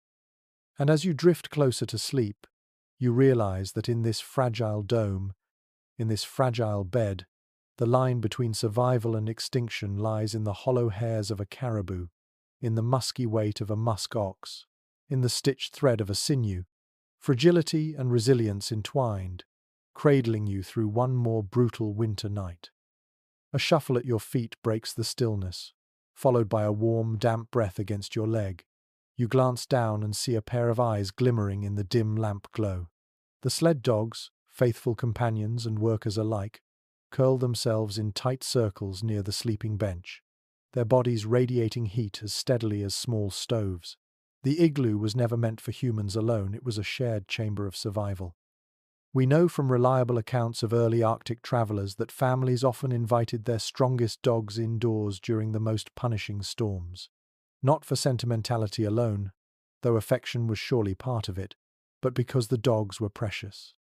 And as you drift closer to sleep, you realize that in this fragile dome, in this fragile bed, the line between survival and extinction lies in the hollow hairs of a caribou, in the musky weight of a musk ox, in the stitched thread of a sinew, fragility and resilience entwined, cradling you through one more brutal winter night. A shuffle at your feet breaks the stillness, followed by a warm, damp breath against your leg. You glance down and see a pair of eyes glimmering in the dim lamp glow. The sled dogs, faithful companions and workers alike, curl themselves in tight circles near the sleeping bench, their bodies radiating heat as steadily as small stoves. The igloo was never meant for humans alone, it was a shared chamber of survival. We know from reliable accounts of early Arctic travelers that families often invited their strongest dogs indoors during the most punishing storms. Not for sentimentality alone, though affection was surely part of it, but because the dogs were precious.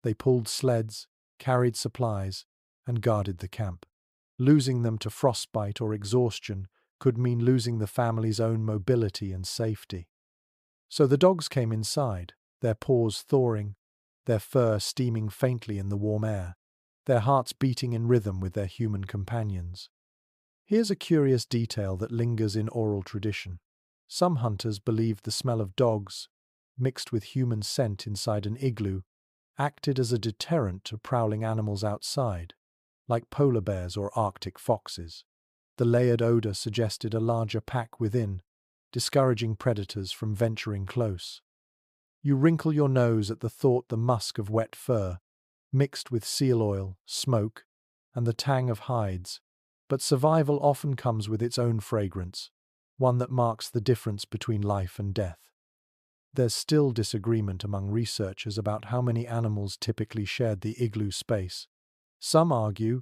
They pulled sleds, carried supplies, and guarded the camp. Losing them to frostbite or exhaustion could mean losing the family's own mobility and safety. So the dogs came inside, their paws thawing, their fur steaming faintly in the warm air, their hearts beating in rhythm with their human companions. Here's a curious detail that lingers in oral tradition. Some hunters believed the smell of dogs, mixed with human scent inside an igloo, acted as a deterrent to prowling animals outside, like polar bears or Arctic foxes. The layered odor suggested a larger pack within, discouraging predators from venturing close. You wrinkle your nose at the thought the musk of wet fur, mixed with seal oil, smoke, and the tang of hides, but survival often comes with its own fragrance, one that marks the difference between life and death. There's still disagreement among researchers about how many animals typically shared the igloo space. Some argue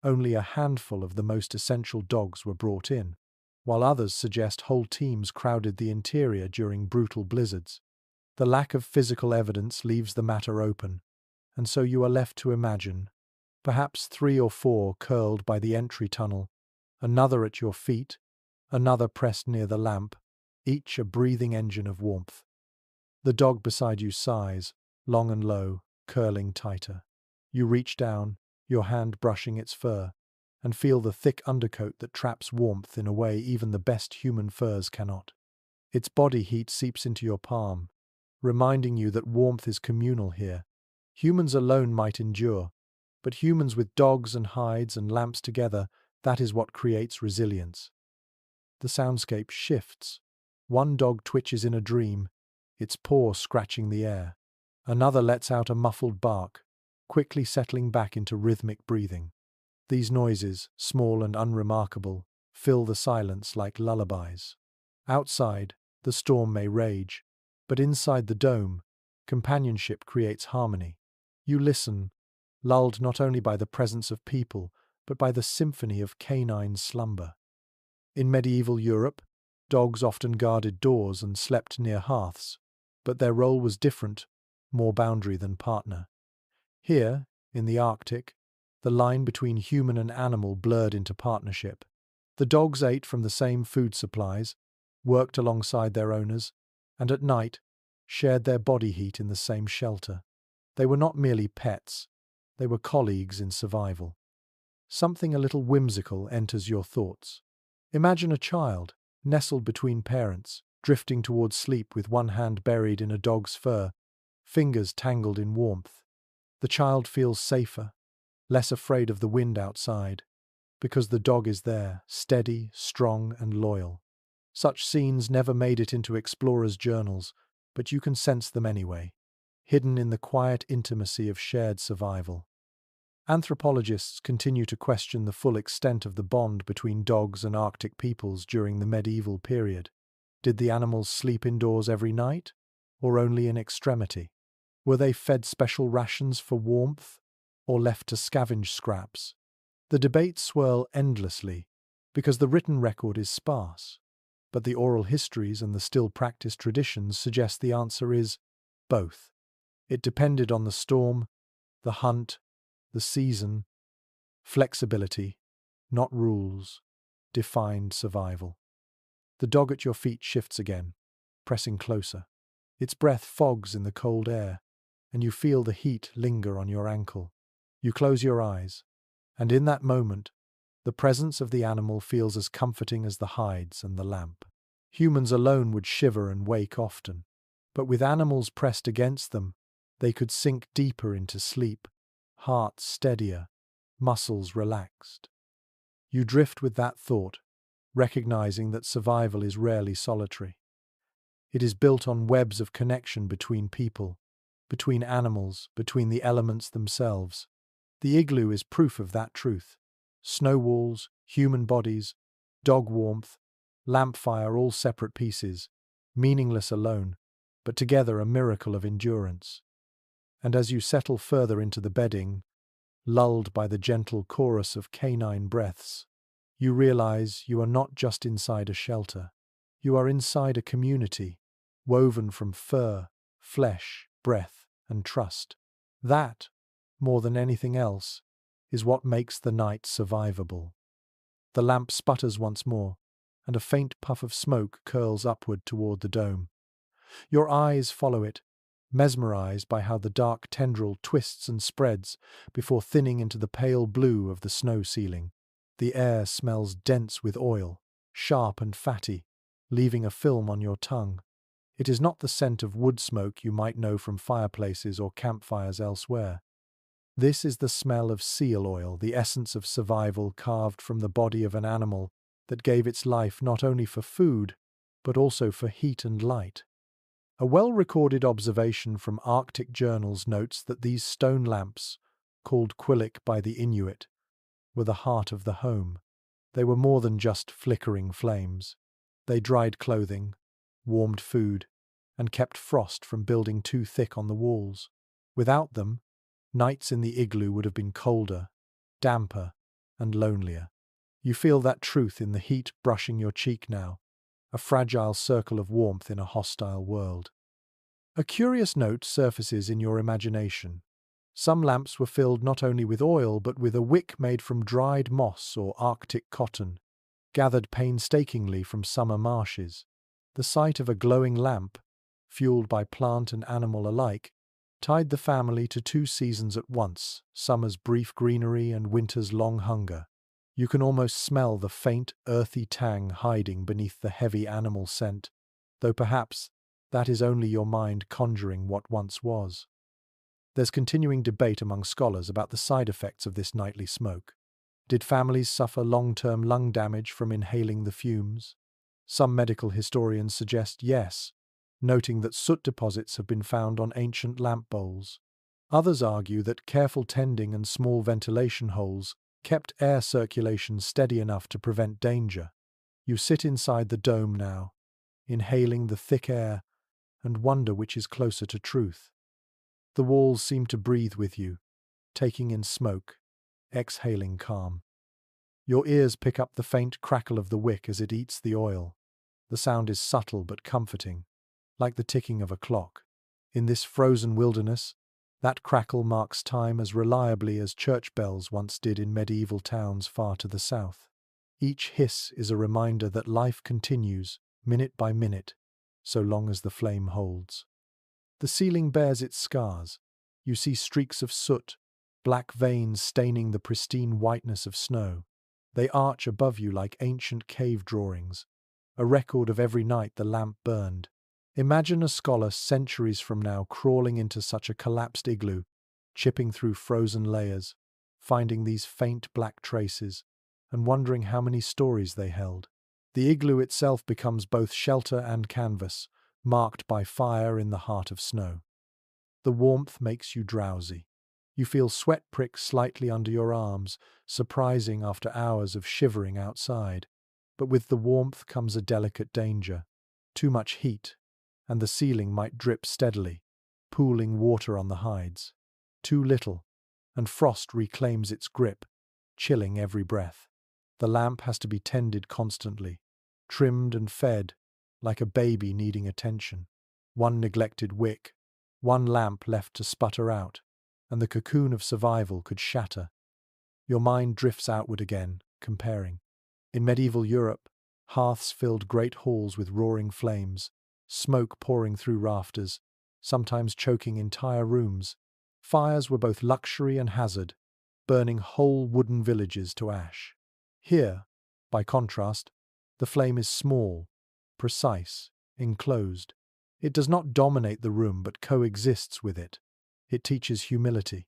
only a handful of the most essential dogs were brought in, while others suggest whole teams crowded the interior during brutal blizzards. The lack of physical evidence leaves the matter open, and so you are left to imagine. Perhaps 3 or 4 curled by the entry tunnel, another at your feet, another pressed near the lamp, each a breathing engine of warmth. The dog beside you sighs, long and low, curling tighter. You reach down, your hand brushing its fur, and feel the thick undercoat that traps warmth in a way even the best human furs cannot. Its body heat seeps into your palm, reminding you that warmth is communal here. Humans alone might endure, but humans with dogs and hides and lamps together, that is what creates resilience. The soundscape shifts. One dog twitches in a dream, its paw scratching the air. Another lets out a muffled bark, quickly settling back into rhythmic breathing. These noises, small and unremarkable, fill the silence like lullabies. Outside, the storm may rage, but inside the dome, companionship creates harmony. You listen, lulled not only by the presence of people, but by the symphony of canine slumber. In medieval Europe, dogs often guarded doors and slept near hearths, but their role was different, more boundary than partner. Here, in the Arctic, the line between human and animal blurred into partnership. The dogs ate from the same food supplies, worked alongside their owners, and at night shared their body heat in the same shelter. They were not merely pets, they were colleagues in survival. Something a little whimsical enters your thoughts. Imagine a child, nestled between parents, drifting towards sleep with one hand buried in a dog's fur, fingers tangled in warmth. The child feels safer, less afraid of the wind outside, because the dog is there, steady, strong, and loyal. Such scenes never made it into explorers' journals, but you can sense them anyway, hidden in the quiet intimacy of shared survival. Anthropologists continue to question the full extent of the bond between dogs and Arctic peoples during the medieval period. Did the animals sleep indoors every night, or only in extremity? Were they fed special rations for warmth, or left to scavenge scraps? The debates swirl endlessly, because the written record is sparse, but the oral histories and the still practiced traditions suggest the answer is both. It depended on the storm, the hunt, the season. Flexibility, not rules, defined survival. The dog at your feet shifts again, pressing closer. Its breath fogs in the cold air, and you feel the heat linger on your ankle. You close your eyes, and in that moment, the presence of the animal feels as comforting as the hides and the lamp. Humans alone would shiver and wake often, but with animals pressed against them, they could sink deeper into sleep, hearts steadier, muscles relaxed. You drift with that thought, recognizing that survival is rarely solitary. It is built on webs of connection between people, between animals, between the elements themselves. The igloo is proof of that truth. Snow walls, human bodies, dog warmth, lamp fire, all separate pieces, meaningless alone, but together a miracle of endurance. And as you settle further into the bedding, lulled by the gentle chorus of canine breaths, you realize you are not just inside a shelter. You are inside a community, woven from fur, flesh, breath, and trust. That, more than anything else, is what makes the night survivable. The lamp sputters once more, and a faint puff of smoke curls upward toward the dome. Your eyes follow it, mesmerized by how the dark tendril twists and spreads before thinning into the pale blue of the snow ceiling. The air smells dense with oil, sharp and fatty, leaving a film on your tongue. It is not the scent of wood smoke you might know from fireplaces or campfires elsewhere. This is the smell of seal oil, the essence of survival carved from the body of an animal that gave its life not only for food, but also for heat and light. A well-recorded observation from Arctic journals notes that these stone lamps, called quillik by the Inuit, were the heart of the home. They were more than just flickering flames. They dried clothing, warmed food, and kept frost from building too thick on the walls. Without them, nights in the igloo would have been colder, damper, and lonelier. You feel that truth in the heat brushing your cheek now, a fragile circle of warmth in a hostile world. A curious note surfaces in your imagination. Some lamps were filled not only with oil but with a wick made from dried moss or Arctic cotton, gathered painstakingly from summer marshes. The sight of a glowing lamp, fueled by plant and animal alike, tied the family to two seasons at once, summer's brief greenery and winter's long hunger. You can almost smell the faint, earthy tang hiding beneath the heavy animal scent, though perhaps that is only your mind conjuring what once was. There's continuing debate among scholars about the side effects of this nightly smoke. Did families suffer long-term lung damage from inhaling the fumes? Some medical historians suggest yes, noting that soot deposits have been found on ancient lamp bowls. Others argue that careful tending and small ventilation holes kept air circulation steady enough to prevent danger. You sit inside the dome now, inhaling the thick air, and wonder which is closer to truth. The walls seem to breathe with you, taking in smoke, exhaling calm. Your ears pick up the faint crackle of the wick as it eats the oil. The sound is subtle but comforting, like the ticking of a clock. In this frozen wilderness, that crackle marks time as reliably as church bells once did in medieval towns far to the south. Each hiss is a reminder that life continues, minute by minute, so long as the flame holds. The ceiling bears its scars. You see streaks of soot, black veins staining the pristine whiteness of snow. They arch above you like ancient cave drawings, a record of every night the lamp burned. Imagine a scholar centuries from now crawling into such a collapsed igloo, chipping through frozen layers, finding these faint black traces, and wondering how many stories they held. The igloo itself becomes both shelter and canvas, marked by fire in the heart of snow. The warmth makes you drowsy. You feel sweat pricks slightly under your arms, surprising after hours of shivering outside. But with the warmth comes a delicate danger. Too much heat, and the ceiling might drip steadily, pooling water on the hides. Too little, and frost reclaims its grip, chilling every breath. The lamp has to be tended constantly, trimmed and fed, like a baby needing attention. One neglected wick, one lamp left to sputter out, and the cocoon of survival could shatter. Your mind drifts outward again, comparing. In medieval Europe, hearths filled great halls with roaring flames, smoke pouring through rafters, sometimes choking entire rooms. Fires were both luxury and hazard, burning whole wooden villages to ash. Here, by contrast, the flame is small, precise, enclosed. It does not dominate the room but coexists with it. It teaches humility.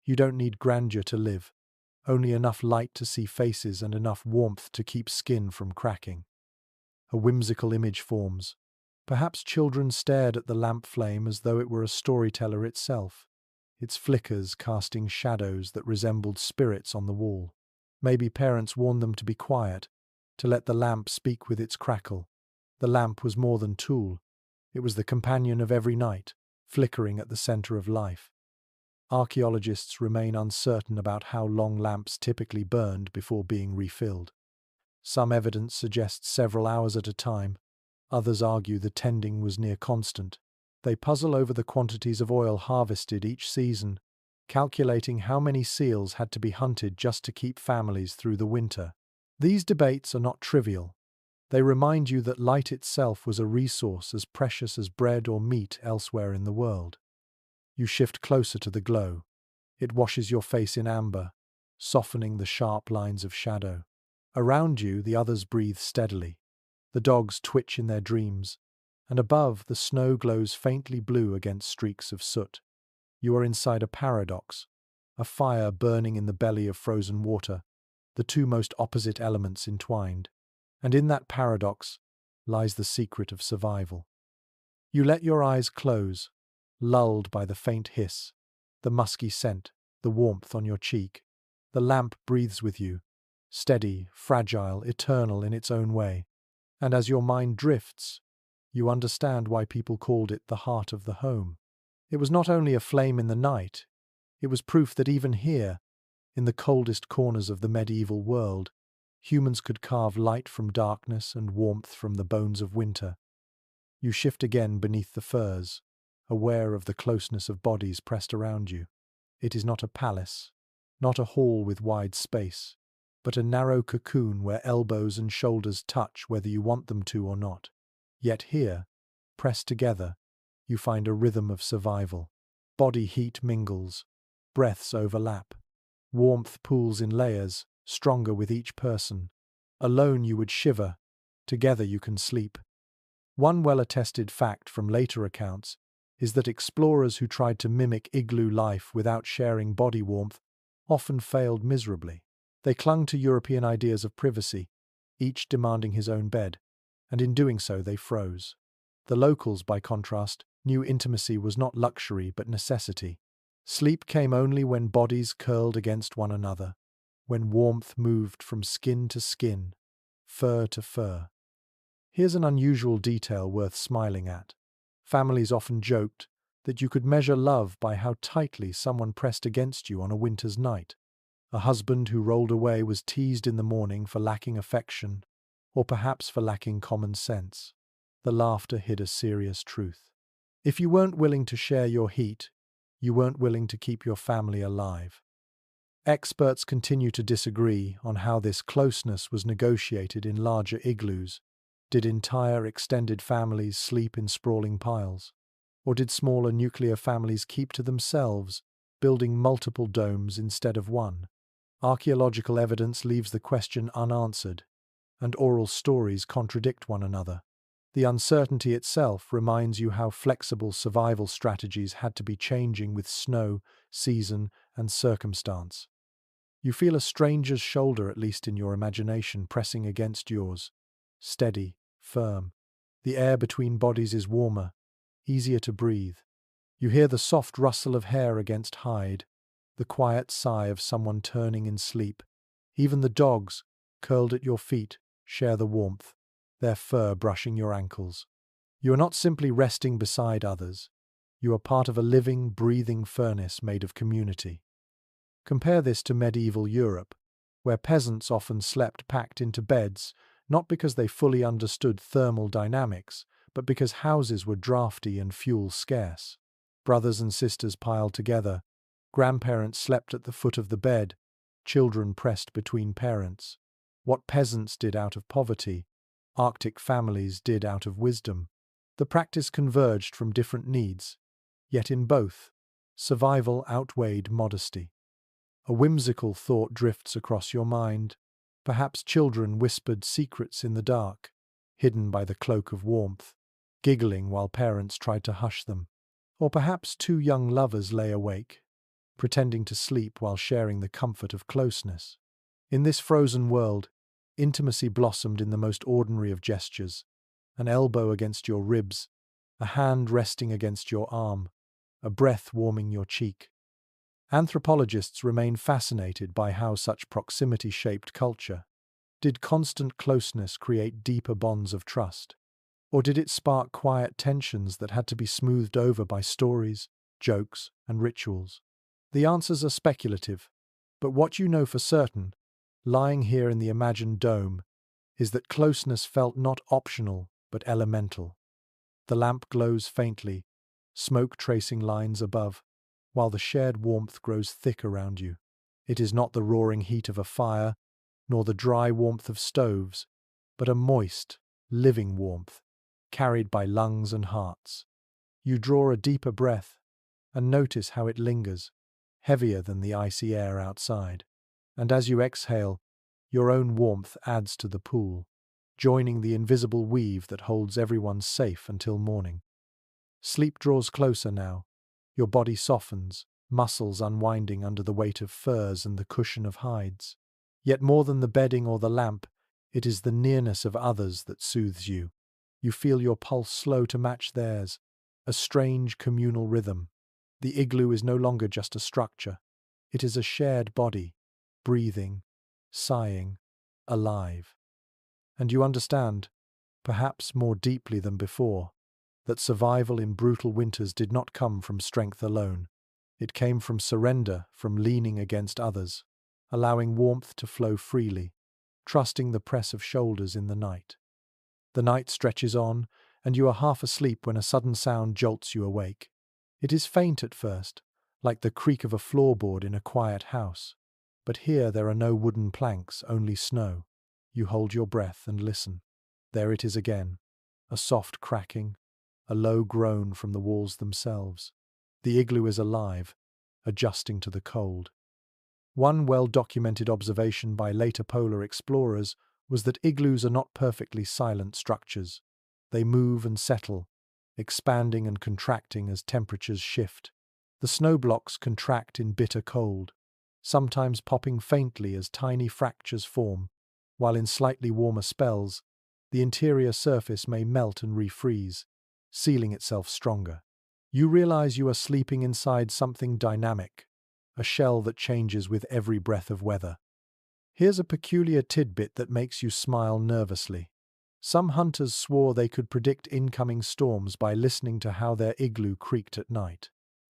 You don't need grandeur to live, only enough light to see faces and enough warmth to keep skin from cracking. A whimsical image forms. Perhaps children stared at the lamp flame as though it were a storyteller itself, its flickers casting shadows that resembled spirits on the wall. Maybe parents warned them to be quiet, to let the lamp speak with its crackle. The lamp was more than tool. It was the companion of every night, flickering at the center of life. Archaeologists remain uncertain about how long lamps typically burned before being refilled. Some evidence suggests several hours at a time. Others argue the tending was near constant. They puzzle over the quantities of oil harvested each season, calculating how many seals had to be hunted just to keep families through the winter. These debates are not trivial. They remind you that light itself was a resource as precious as bread or meat elsewhere in the world. You shift closer to the glow. It washes your face in amber, softening the sharp lines of shadow. Around you, the others breathe steadily. The dogs twitch in their dreams, and above, the snow glows faintly blue against streaks of soot. You are inside a paradox, a fire burning in the belly of frozen water, the two most opposite elements entwined. And in that paradox lies the secret of survival. You let your eyes close, lulled by the faint hiss, the musky scent, the warmth on your cheek. The lamp breathes with you, steady, fragile, eternal in its own way. And as your mind drifts, you understand why people called it the heart of the home. It was not only a flame in the night, it was proof that even here, in the coldest corners of the medieval world, humans could carve light from darkness and warmth from the bones of winter. You shift again beneath the furs, aware of the closeness of bodies pressed around you. It is not a palace, not a hall with wide space, but a narrow cocoon where elbows and shoulders touch whether you want them to or not. Yet here, pressed together, you find a rhythm of survival. Body heat mingles, breaths overlap, warmth pools in layers, stronger with each person. Alone you would shiver, together you can sleep. One well-attested fact from later accounts is that explorers who tried to mimic igloo life without sharing body warmth often failed miserably. They clung to European ideas of privacy, each demanding his own bed, and in doing so they froze. The locals, by contrast, knew intimacy was not luxury but necessity. Sleep came only when bodies curled against one another, when warmth moved from skin to skin, fur to fur. Here's an unusual detail worth smiling at. Families often joked that you could measure love by how tightly someone pressed against you on a winter's night. A husband who rolled away was teased in the morning for lacking affection, or perhaps for lacking common sense. The laughter hid a serious truth. If you weren't willing to share your heat, you weren't willing to keep your family alive. Experts continue to disagree on how this closeness was negotiated in larger igloos. Did entire extended families sleep in sprawling piles? Or did smaller nuclear families keep to themselves, building multiple domes instead of one? Archaeological evidence leaves the question unanswered, and oral stories contradict one another. The uncertainty itself reminds you how flexible survival strategies had to be changing with snow, season, and circumstance. You feel a stranger's shoulder, at least in your imagination, pressing against yours. Steady, firm. The air between bodies is warmer, easier to breathe. You hear the soft rustle of hair against hide, the quiet sigh of someone turning in sleep. Even the dogs, curled at your feet, share the warmth, their fur brushing your ankles. You are not simply resting beside others. You are part of a living, breathing furnace made of community. Compare this to medieval Europe, where peasants often slept packed into beds, not because they fully understood thermal dynamics, but because houses were drafty and fuel scarce. Brothers and sisters piled together, grandparents slept at the foot of the bed, children pressed between parents. What peasants did out of poverty, Arctic families did out of wisdom. The practice converged from different needs, yet in both, survival outweighed modesty. A whimsical thought drifts across your mind. Perhaps children whispered secrets in the dark, hidden by the cloak of warmth, giggling while parents tried to hush them. Or perhaps two young lovers lay awake, pretending to sleep while sharing the comfort of closeness. In this frozen world, intimacy blossomed in the most ordinary of gestures: an elbow against your ribs, a hand resting against your arm, a breath warming your cheek. Anthropologists remain fascinated by how such proximity shaped culture. Did constant closeness create deeper bonds of trust? Or did it spark quiet tensions that had to be smoothed over by stories, jokes, and rituals? The answers are speculative, but what you know for certain, lying here in the imagined dome, is that closeness felt not optional but elemental. The lamp glows faintly, smoke tracing lines above, while the shared warmth grows thick around you. It is not the roaring heat of a fire, nor the dry warmth of stoves, but a moist, living warmth, carried by lungs and hearts. You draw a deeper breath, and notice how it lingers, heavier than the icy air outside. And as you exhale, your own warmth adds to the pool, joining the invisible weave that holds everyone safe until morning. Sleep draws closer now. Your body softens, muscles unwinding under the weight of furs and the cushion of hides. Yet more than the bedding or the lamp, it is the nearness of others that soothes you. You feel your pulse slow to match theirs, a strange communal rhythm. The igloo is no longer just a structure. It is a shared body, breathing, sighing, alive. And you understand, perhaps more deeply than before, that survival in brutal winters did not come from strength alone. It came from surrender, from leaning against others, allowing warmth to flow freely, trusting the press of shoulders in the night. The night stretches on, and you are half asleep when a sudden sound jolts you awake. It is faint at first, like the creak of a floorboard in a quiet house. But here there are no wooden planks, only snow. You hold your breath and listen. There it is again, a soft cracking, a low groan from the walls themselves. The igloo is alive, adjusting to the cold. One well-documented observation by later polar explorers was that igloos are not perfectly silent structures. They move and settle, expanding and contracting as temperatures shift. The snow blocks contract in bitter cold, sometimes popping faintly as tiny fractures form, while in slightly warmer spells, the interior surface may melt and refreeze, sealing itself stronger. You realize you are sleeping inside something dynamic, a shell that changes with every breath of weather. Here's a peculiar tidbit that makes you smile nervously. Some hunters swore they could predict incoming storms by listening to how their igloo creaked at night.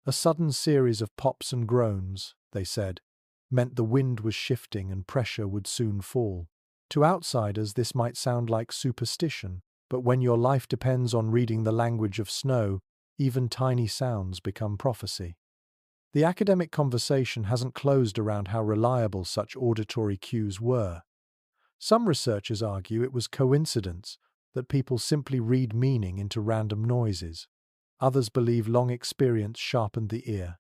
A sudden series of pops and groans, they said, meant the wind was shifting and pressure would soon fall. To outsiders, this might sound like superstition, but when your life depends on reading the language of snow, even tiny sounds become prophecy. The academic conversation hasn't closed around how reliable such auditory cues were. Some researchers argue it was coincidence, that people simply read meaning into random noises. Others believe long experience sharpened the ear,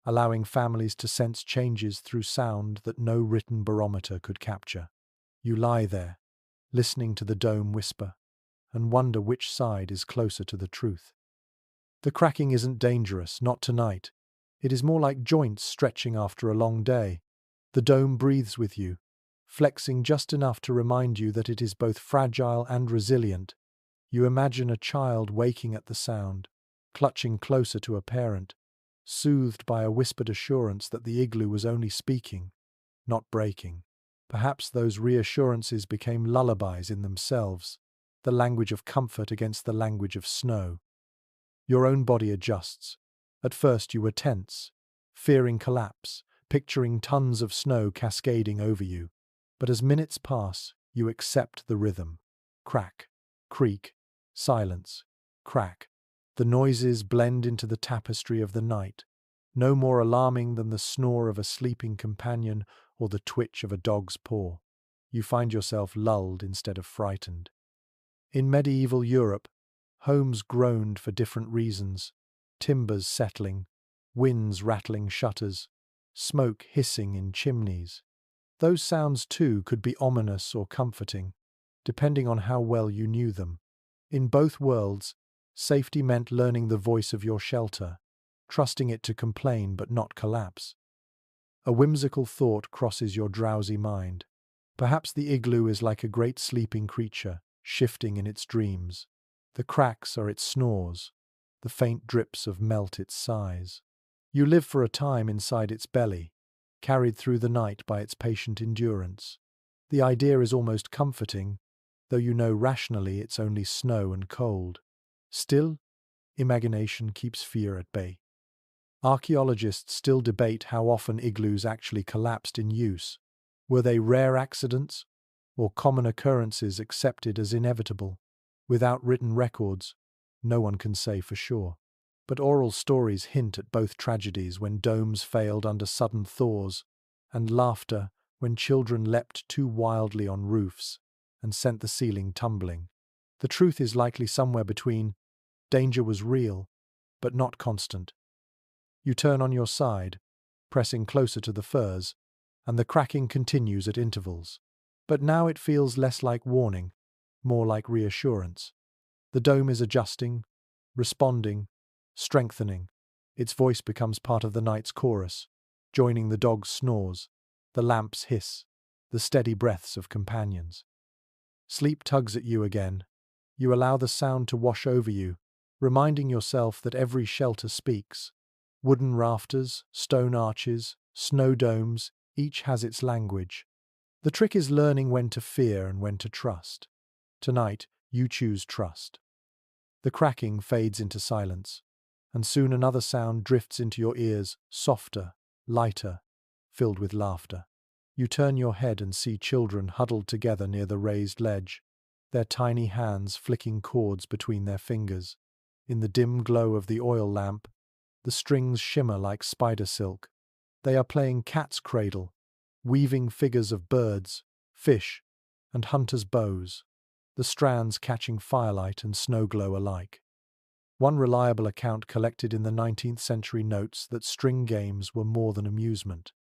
allowing families to sense changes through sound that no written barometer could capture. You lie there, listening to the dome whisper, and wonder which side is closer to the truth. The cracking isn't dangerous, not tonight. It is more like joints stretching after a long day. The dome breathes with you, flexing just enough to remind you that it is both fragile and resilient. You imagine a child waking at the sound, clutching closer to a parent, soothed by a whispered assurance that the igloo was only speaking, not breaking. Perhaps those reassurances became lullabies in themselves, the language of comfort against the language of snow. Your own body adjusts. At first you were tense, fearing collapse, picturing tons of snow cascading over you. But as minutes pass, you accept the rhythm. Crack, creak, silence, crack. The noises blend into the tapestry of the night, no more alarming than the snore of a sleeping companion or the twitch of a dog's paw. You find yourself lulled instead of frightened. In medieval Europe, homes groaned for different reasons: timbers settling, winds rattling shutters, smoke hissing in chimneys. Those sounds, too, could be ominous or comforting, depending on how well you knew them. In both worlds, safety meant learning the voice of your shelter, trusting it to complain but not collapse. A whimsical thought crosses your drowsy mind. Perhaps the igloo is like a great sleeping creature, shifting in its dreams. The cracks are its snores, the faint drips of melt its sighs. You live for a time inside its belly, carried through the night by its patient endurance. The idea is almost comforting, though you know rationally it's only snow and cold. Still, imagination keeps fear at bay. Archaeologists still debate how often igloos actually collapsed in use. Were they rare accidents, or common occurrences accepted as inevitable? Without written records, no one can say for sure. But oral stories hint at both tragedies: when domes failed under sudden thaws, and laughter when children leapt too wildly on roofs and sent the ceiling tumbling. The truth is likely somewhere between. Danger was real, but not constant. You turn on your side, pressing closer to the furs, and the cracking continues at intervals. But now it feels less like warning, more like reassurance. The dome is adjusting, responding, strengthening. Its voice becomes part of the night's chorus, joining the dog's snores, the lamp's hiss, the steady breaths of companions. Sleep tugs at you again. You allow the sound to wash over you, reminding yourself that every shelter speaks. Wooden rafters, stone arches, snow domes, each has its language. The trick is learning when to fear and when to trust. Tonight, you choose trust. The cracking fades into silence, and soon another sound drifts into your ears, softer, lighter, filled with laughter. You turn your head and see children huddled together near the raised ledge, their tiny hands flicking chords between their fingers. In the dim glow of the oil lamp, the strings shimmer like spider silk. They are playing cat's cradle, weaving figures of birds, fish, and hunters' bows, the strands catching firelight and snow-glow alike. One reliable account collected in the 19th century notes that string games were more than amusement.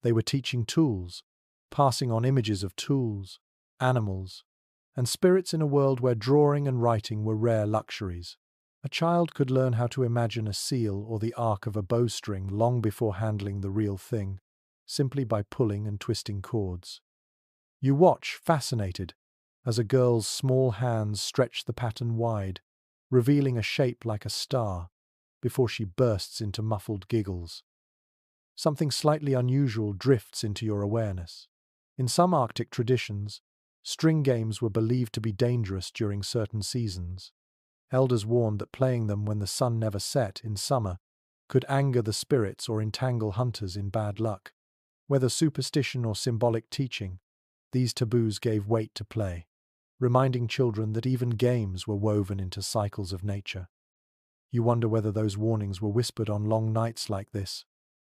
They were teaching tools, passing on images of tools, animals, and spirits in a world where drawing and writing were rare luxuries. A child could learn how to imagine a seal or the arc of a bowstring long before handling the real thing, simply by pulling and twisting cords. You watch, fascinated, as a girl's small hands stretch the pattern wide, revealing a shape like a star, before she bursts into muffled giggles. Something slightly unusual drifts into your awareness. In some Arctic traditions, string games were believed to be dangerous during certain seasons. Elders warned that playing them when the sun never set in summer could anger the spirits or entangle hunters in bad luck. Whether superstition or symbolic teaching, these taboos gave weight to play, reminding children that even games were woven into cycles of nature. You wonder whether those warnings were whispered on long nights like this,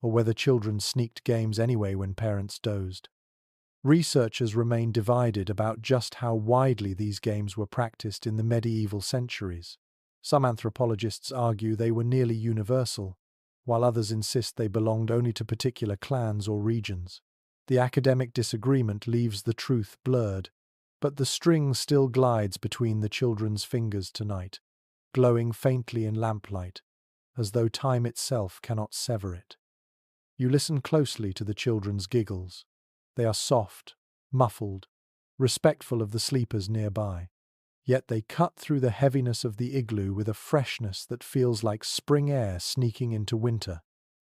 or whether children sneaked games anyway when parents dozed. Researchers remain divided about just how widely these games were practiced in the medieval centuries. Some anthropologists argue they were nearly universal, while others insist they belonged only to particular clans or regions. The academic disagreement leaves the truth blurred, but the string still glides between the children's fingers tonight, glowing faintly in lamplight, as though time itself cannot sever it. You listen closely to the children's giggles. They are soft, muffled, respectful of the sleepers nearby. Yet they cut through the heaviness of the igloo with a freshness that feels like spring air sneaking into winter.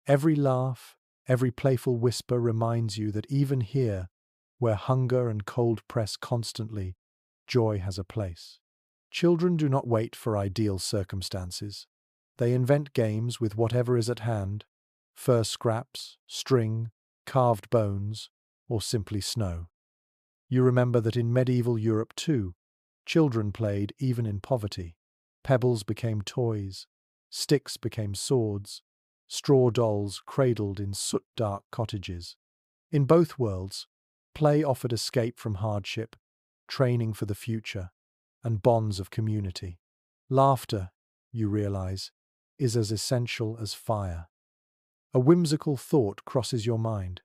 Every laugh, every playful whisper reminds you that even here, where hunger and cold press constantly, joy has a place. Children do not wait for ideal circumstances. They invent games with whatever is at hand: fur scraps, string, carved bones, or simply snow. You remember that in medieval Europe too, children played even in poverty. Pebbles became toys, sticks became swords, straw dolls cradled in soot-dark cottages. In both worlds, play offered escape from hardship, training for the future, and bonds of community. Laughter, you realize, is as essential as fire. A whimsical thought crosses your mind.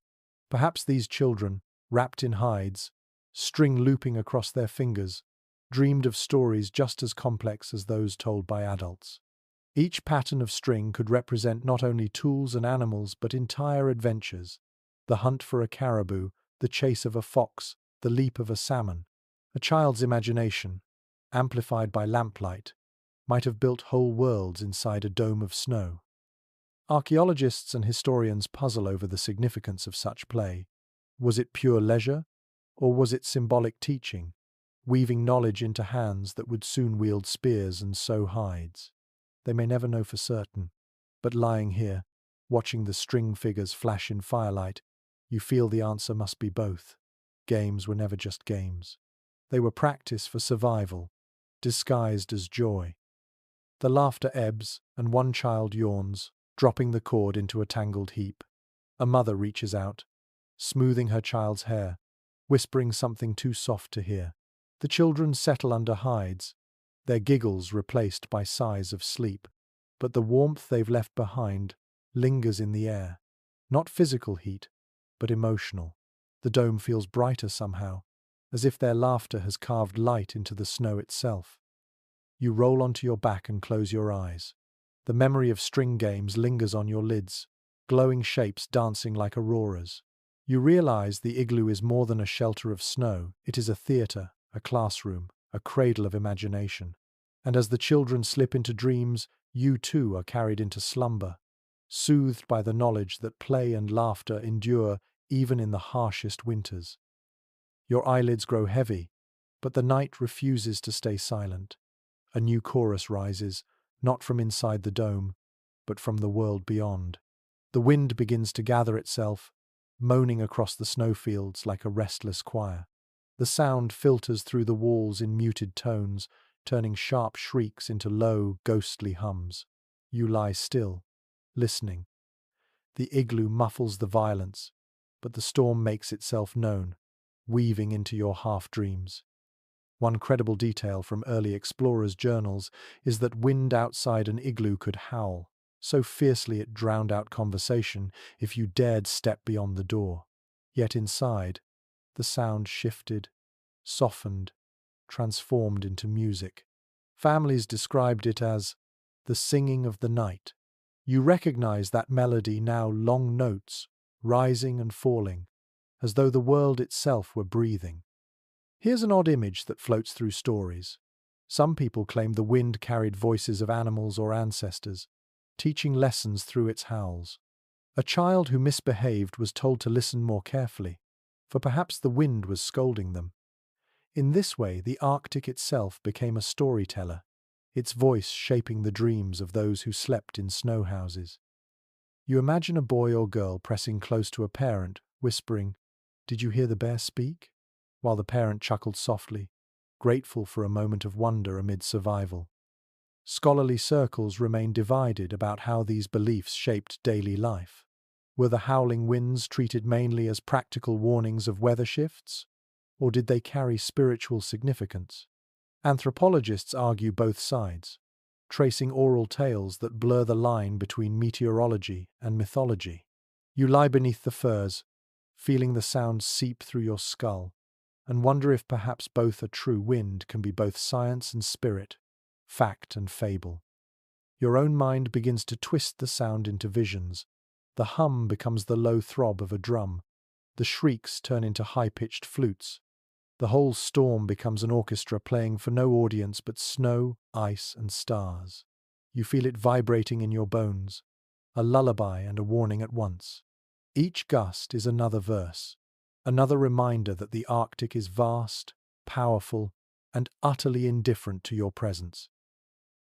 Perhaps these children, wrapped in hides, string looping across their fingers, dreamed of stories just as complex as those told by adults. Each pattern of string could represent not only tools and animals but entire adventures: the hunt for a caribou, the chase of a fox, the leap of a salmon. A child's imagination, amplified by lamplight, might have built whole worlds inside a dome of snow. Archaeologists and historians puzzle over the significance of such play. Was it pure leisure, or was it symbolic teaching, weaving knowledge into hands that would soon wield spears and sew hides? They may never know for certain, but lying here, watching the string figures flash in firelight, you feel the answer must be both. Games were never just games. They were practice for survival, disguised as joy. The laughter ebbs, and one child yawns, dropping the cord into a tangled heap. A mother reaches out, smoothing her child's hair, whispering something too soft to hear. The children settle under hides, their giggles replaced by sighs of sleep. But the warmth they've left behind lingers in the air. Not physical heat, but emotional. The dome feels brighter somehow, as if their laughter has carved light into the snow itself. You roll onto your back and close your eyes. The memory of string games lingers on your lids, glowing shapes dancing like auroras. You realize the igloo is more than a shelter of snow. It is a theater, a classroom, a cradle of imagination. And as the children slip into dreams, you too are carried into slumber, soothed by the knowledge that play and laughter endure even in the harshest winters. Your eyelids grow heavy, but the night refuses to stay silent. A new chorus rises, not from inside the dome, but from the world beyond. The wind begins to gather itself, moaning across the snowfields like a restless choir. The sound filters through the walls in muted tones, turning sharp shrieks into low, ghostly hums. You lie still, listening. The igloo muffles the violence, but the storm makes itself known, weaving into your half-dreams. One credible detail from early explorers' journals is that wind outside an igloo could howl, so fiercely it drowned out conversation if you dared step beyond the door. Yet inside, the sound shifted, softened, transformed into music. Families described it as the singing of the night. You recognize that melody now: long notes, rising and falling, as though the world itself were breathing. Here's an odd image that floats through stories. Some people claim the wind carried voices of animals or ancestors, teaching lessons through its howls. A child who misbehaved was told to listen more carefully, for perhaps the wind was scolding them. In this way, the Arctic itself became a storyteller, its voice shaping the dreams of those who slept in snow houses. You imagine a boy or girl pressing close to a parent, whispering, "Did you hear the bear speak?" while the parent chuckled softly, grateful for a moment of wonder amid survival. Scholarly circles remain divided about how these beliefs shaped daily life. Were the howling winds treated mainly as practical warnings of weather shifts, or did they carry spiritual significance? Anthropologists argue both sides, tracing oral tales that blur the line between meteorology and mythology. You lie beneath the firs, feeling the sound seep through your skull, and wonder if perhaps both a true wind can be both science and spirit, fact and fable. Your own mind begins to twist the sound into visions. The hum becomes the low throb of a drum. The shrieks turn into high-pitched flutes. The whole storm becomes an orchestra playing for no audience but snow, ice, and stars. You feel it vibrating in your bones, a lullaby and a warning at once. Each gust is another verse, another reminder that the Arctic is vast, powerful, and utterly indifferent to your presence.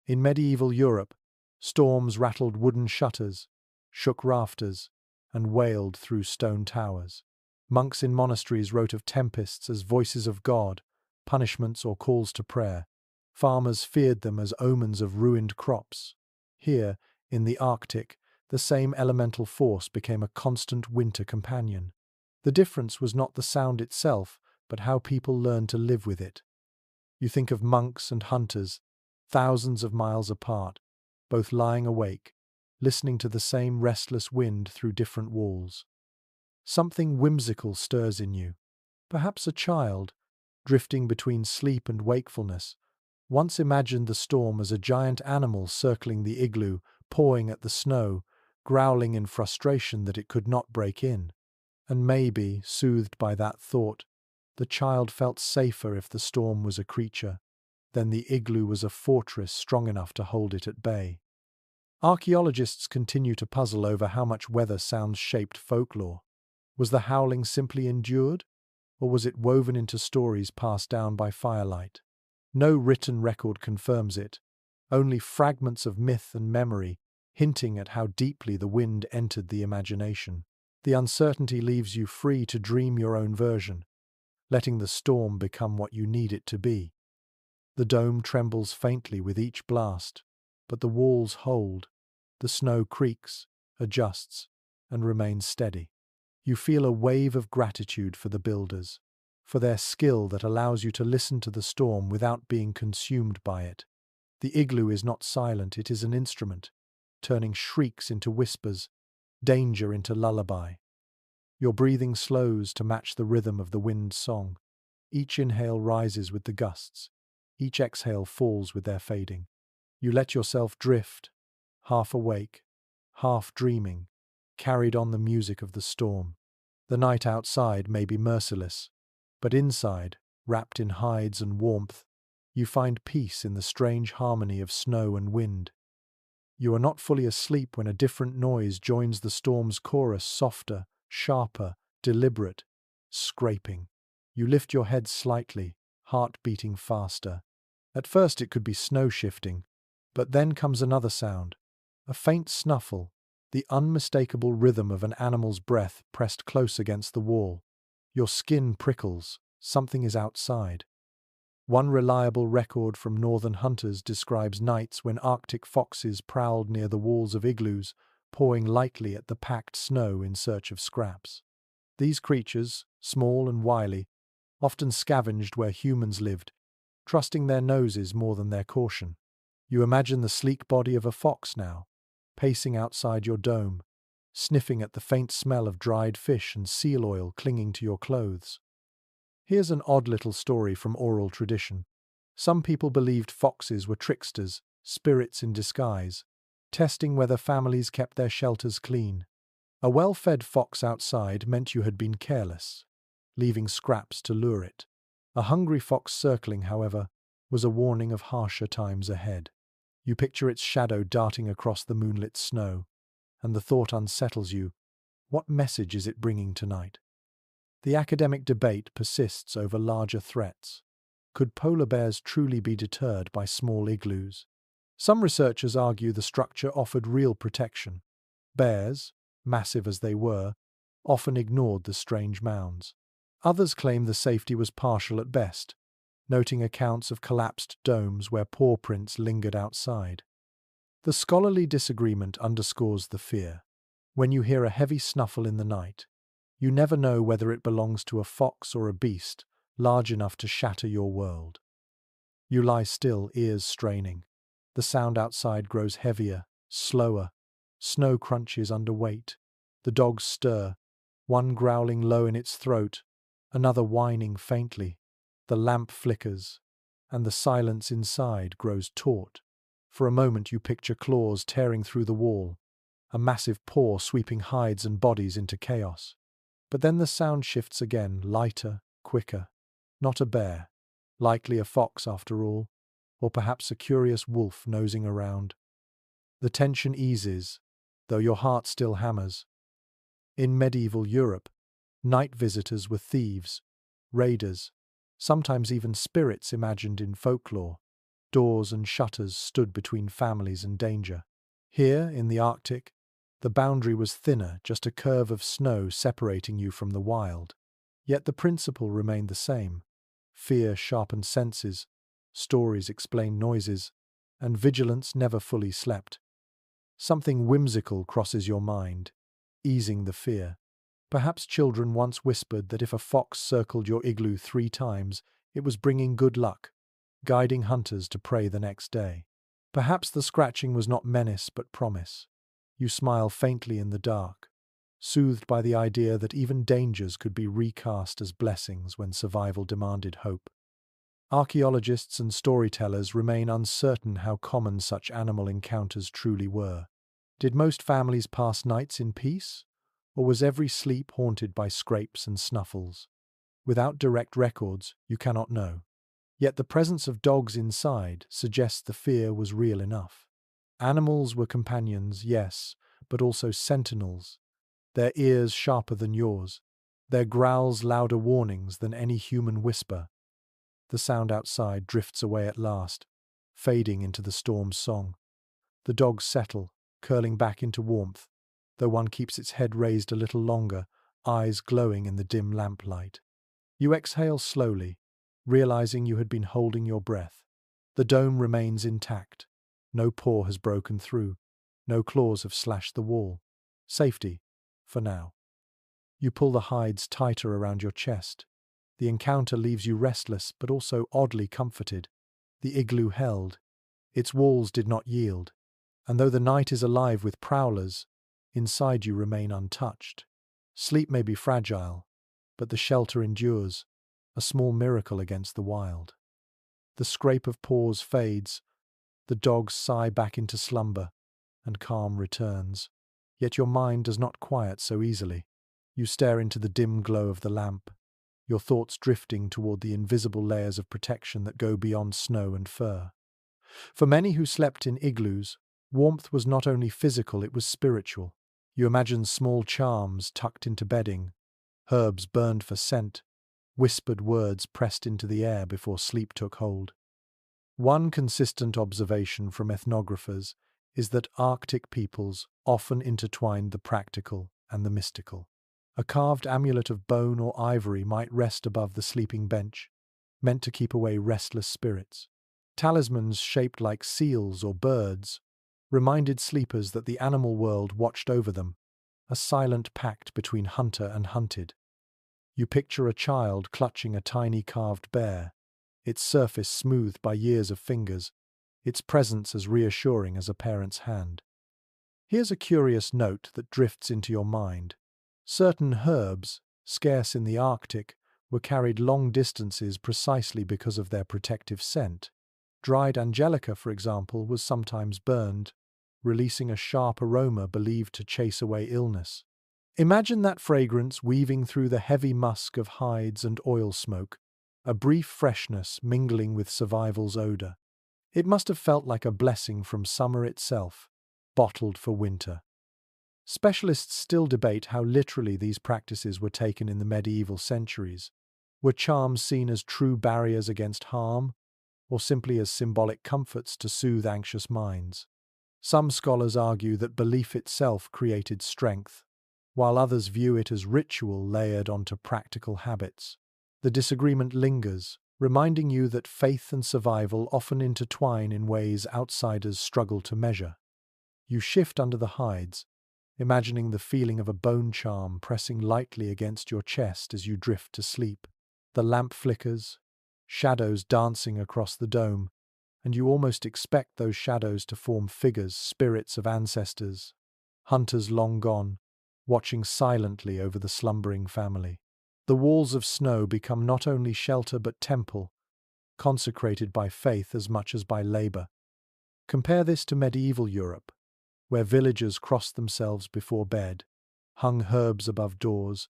In medieval Europe, storms rattled wooden shutters, shook rafters, and wailed through stone towers. Monks in monasteries wrote of tempests as voices of God, punishments or calls to prayer. Farmers feared them as omens of ruined crops. Here, in the Arctic, the same elemental force became a constant winter companion. The difference was not the sound itself, but how people learned to live with it. You think of monks and hunters, thousands of miles apart, both lying awake, listening to the same restless wind through different walls. Something whimsical stirs in you. Perhaps a child, drifting between sleep and wakefulness, once imagined the storm as a giant animal circling the igloo, pawing at the snow, growling in frustration that it could not break in. And maybe, soothed by that thought, the child felt safer if the storm was a creature, then the igloo was a fortress strong enough to hold it at bay. Archaeologists continue to puzzle over how much weather sounds shaped folklore. Was the howling simply endured, or was it woven into stories passed down by firelight? No written record confirms it, only fragments of myth and memory hinting at how deeply the wind entered the imagination. The uncertainty leaves you free to dream your own version, letting the storm become what you need it to be. The dome trembles faintly with each blast, but the walls hold. The snow creaks, adjusts, and remains steady. You feel a wave of gratitude for the builders, for their skill that allows you to listen to the storm without being consumed by it. The igloo is not silent, it is an instrument, turning shrieks into whispers, danger into lullaby. Your breathing slows to match the rhythm of the wind's song. Each inhale rises with the gusts. Each exhale falls with their fading. You let yourself drift, half awake, half dreaming, carried on the music of the storm. The night outside may be merciless, but inside, wrapped in hides and warmth, you find peace in the strange harmony of snow and wind. You are not fully asleep when a different noise joins the storm's chorus, softer, sharper, deliberate, scraping. You lift your head slightly, heart beating faster. At first it could be snow shifting, but then comes another sound, a faint snuffle, the unmistakable rhythm of an animal's breath pressed close against the wall. Your skin prickles, something is outside. One reliable record from northern hunters describes nights when Arctic foxes prowled near the walls of igloos, pawing lightly at the packed snow in search of scraps. These creatures, small and wily, often scavenged where humans lived, trusting their noses more than their caution. You imagine the sleek body of a fox now, pacing outside your dome, sniffing at the faint smell of dried fish and seal oil clinging to your clothes. Here's an odd little story from oral tradition. Some people believed foxes were tricksters, spirits in disguise, testing whether families kept their shelters clean. A well-fed fox outside meant you had been careless, leaving scraps to lure it. A hungry fox circling, however, was a warning of harsher times ahead. You picture its shadow darting across the moonlit snow, and the thought unsettles you. What message is it bringing tonight? The academic debate persists over larger threats. Could polar bears truly be deterred by small igloos? Some researchers argue the structure offered real protection. Bears, massive as they were, often ignored the strange mounds. Others claim the safety was partial at best, noting accounts of collapsed domes where paw prints lingered outside. The scholarly disagreement underscores the fear. When you hear a heavy snuffle in the night, you never know whether it belongs to a fox or a beast large enough to shatter your world. You lie still, ears straining. The sound outside grows heavier, slower. Snow crunches under weight. The dogs stir, one growling low in its throat, another whining faintly. The lamp flickers, and the silence inside grows taut. For a moment you picture claws tearing through the wall, a massive paw sweeping hides and bodies into chaos. But then the sound shifts again, lighter, quicker. Not a bear, likely a fox after all, or perhaps a curious wolf nosing around. The tension eases, though your heart still hammers. In medieval Europe, night visitors were thieves, raiders, sometimes even spirits imagined in folklore. Doors and shutters stood between families and danger. Here, in the Arctic, the boundary was thinner, just a curve of snow separating you from the wild. Yet the principle remained the same. Fear sharpened senses, stories explained noises, and vigilance never fully slept. Something whimsical crosses your mind, easing the fear. Perhaps children once whispered that if a fox circled your igloo 3 times, it was bringing good luck, guiding hunters to prey the next day. Perhaps the scratching was not menace but promise. You smile faintly in the dark, soothed by the idea that even dangers could be recast as blessings when survival demanded hope. Archaeologists and storytellers remain uncertain how common such animal encounters truly were. Did most families pass nights in peace, or was every sleep haunted by scrapes and snuffles? Without direct records, you cannot know. Yet the presence of dogs inside suggests the fear was real enough. Animals were companions, yes, but also sentinels, their ears sharper than yours, their growls louder warnings than any human whisper. The sound outside drifts away at last, fading into the storm's song. The dogs settle, curling back into warmth, though one keeps its head raised a little longer, eyes glowing in the dim lamplight. You exhale slowly, realizing you had been holding your breath. The dome remains intact. No paw has broken through. No claws have slashed the wall. Safety, for now. You pull the hides tighter around your chest. The encounter leaves you restless but also oddly comforted. The igloo held. Its walls did not yield. And though the night is alive with prowlers, inside you remain untouched. Sleep may be fragile, but the shelter endures, a small miracle against the wild. The scrape of paws fades, the dogs sigh back into slumber, and calm returns. Yet your mind does not quiet so easily. You stare into the dim glow of the lamp, your thoughts drifting toward the invisible layers of protection that go beyond snow and fur. For many who slept in igloos, warmth was not only physical, it was spiritual. You imagine small charms tucked into bedding, herbs burned for scent, whispered words pressed into the air before sleep took hold. One consistent observation from ethnographers is that Arctic peoples often intertwined the practical and the mystical. A carved amulet of bone or ivory might rest above the sleeping bench, meant to keep away restless spirits. Talismans shaped like seals or birds reminded sleepers that the animal world watched over them, a silent pact between hunter and hunted. You picture a child clutching a tiny carved bear, its surface smoothed by years of fingers, its presence as reassuring as a parent's hand. Here's a curious note that drifts into your mind. Certain herbs, scarce in the Arctic, were carried long distances precisely because of their protective scent. Dried angelica, for example, was sometimes burned, releasing a sharp aroma believed to chase away illness. Imagine that fragrance weaving through the heavy musk of hides and oil smoke, a brief freshness mingling with survival's odor. It must have felt like a blessing from summer itself, bottled for winter. Specialists still debate how literally these practices were taken in the medieval centuries. Were charms seen as true barriers against harm, or simply as symbolic comforts to soothe anxious minds? Some scholars argue that belief itself created strength, while others view it as ritual layered onto practical habits. The disagreement lingers, reminding you that faith and survival often intertwine in ways outsiders struggle to measure. You shift under the hides, imagining the feeling of a bone charm pressing lightly against your chest as you drift to sleep. The lamp flickers, shadows dancing across the dome, and you almost expect those shadows to form figures, spirits of ancestors, hunters long gone, watching silently over the slumbering family. The walls of snow become not only shelter but temple, consecrated by faith as much as by labor. Compare this to medieval Europe, where villagers crossed themselves before bed, hung herbs above doors,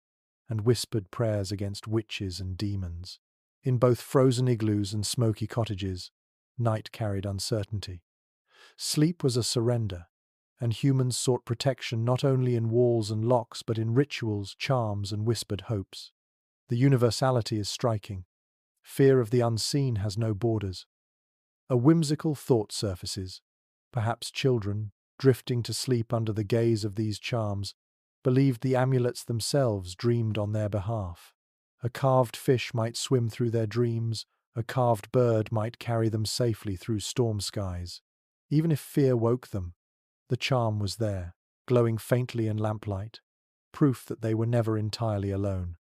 and whispered prayers against witches and demons. In both frozen igloos and smoky cottages, night carried uncertainty. Sleep was a surrender, and humans sought protection not only in walls and locks but in rituals, charms, and whispered hopes. The universality is striking. Fear of the unseen has no borders. A whimsical thought surfaces. Perhaps children, drifting to sleep under the gaze of these charms, believed the amulets themselves dreamed on their behalf. A carved fish might swim through their dreams, a carved bird might carry them safely through storm skies. Even if fear woke them, the charm was there, glowing faintly in lamplight, proof that they were never entirely alone.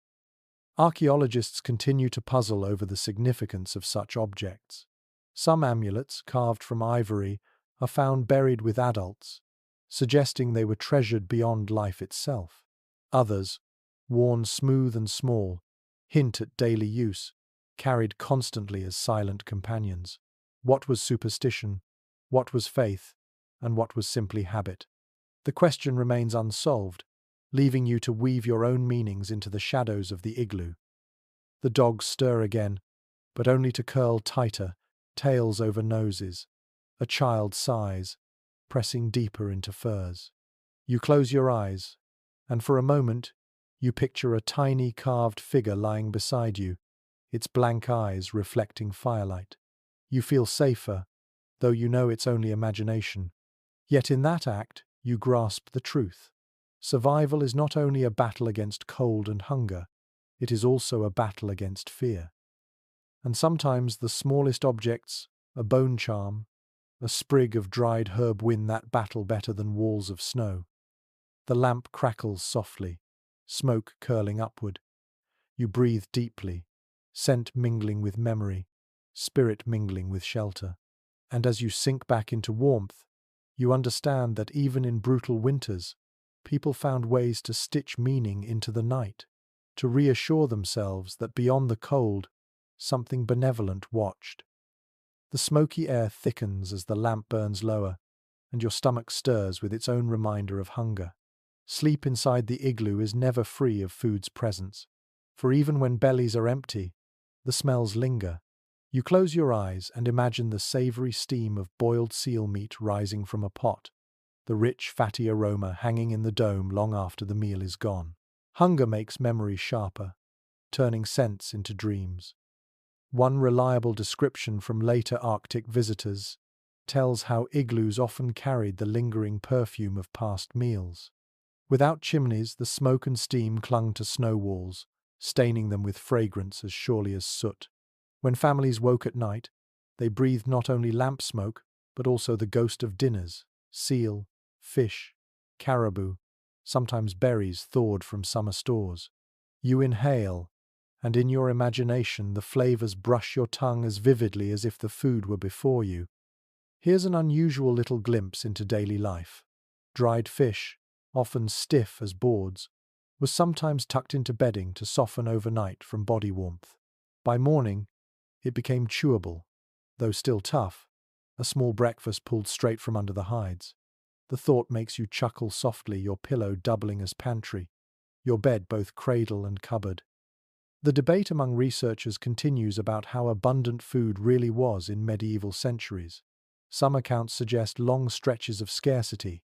Archaeologists continue to puzzle over the significance of such objects. Some amulets, carved from ivory, are found buried with adults, suggesting they were treasured beyond life itself. Others, worn smooth and small, hint at daily use, carried constantly as silent companions. What was superstition? What was faith? And what was simply habit? The question remains unsolved, leaving you to weave your own meanings into the shadows of the igloo. The dogs stir again, but only to curl tighter, tails over noses. A child sighs, pressing deeper into furs. You close your eyes, and for a moment, you picture a tiny carved figure lying beside you, its blank eyes reflecting firelight. You feel safer, though you know it's only imagination. Yet in that act, you grasp the truth. Survival is not only a battle against cold and hunger, it is also a battle against fear. And sometimes the smallest objects, a bone charm, a sprig of dried herb, win that battle better than walls of snow. The lamp crackles softly, smoke curling upward. You breathe deeply, scent mingling with memory, spirit mingling with shelter. And as you sink back into warmth, you understand that even in brutal winters, people found ways to stitch meaning into the night, to reassure themselves that beyond the cold, something benevolent watched. The smoky air thickens as the lamp burns lower, and your stomach stirs with its own reminder of hunger. Sleep inside the igloo is never free of food's presence, for even when bellies are empty, the smells linger. You close your eyes and imagine the savory steam of boiled seal meat rising from a pot, the rich, fatty aroma hanging in the dome long after the meal is gone. Hunger makes memory sharper, turning scents into dreams. One reliable description from later Arctic visitors tells how igloos often carried the lingering perfume of past meals. Without chimneys, the smoke and steam clung to snow walls, staining them with fragrance as surely as soot. When families woke at night, they breathed not only lamp smoke, but also the ghost of dinners, seal, fish, caribou, sometimes berries thawed from summer stores. You inhale, and in your imagination the flavors brush your tongue as vividly as if the food were before you. Here's an unusual little glimpse into daily life. Dried fish, often stiff as boards, was sometimes tucked into bedding to soften overnight from body warmth. By morning, it became chewable, though still tough, a small breakfast pulled straight from under the hides. The thought makes you chuckle softly, your pillow doubling as pantry, your bed both cradle and cupboard. The debate among researchers continues about how abundant food really was in medieval centuries. Some accounts suggest long stretches of scarcity,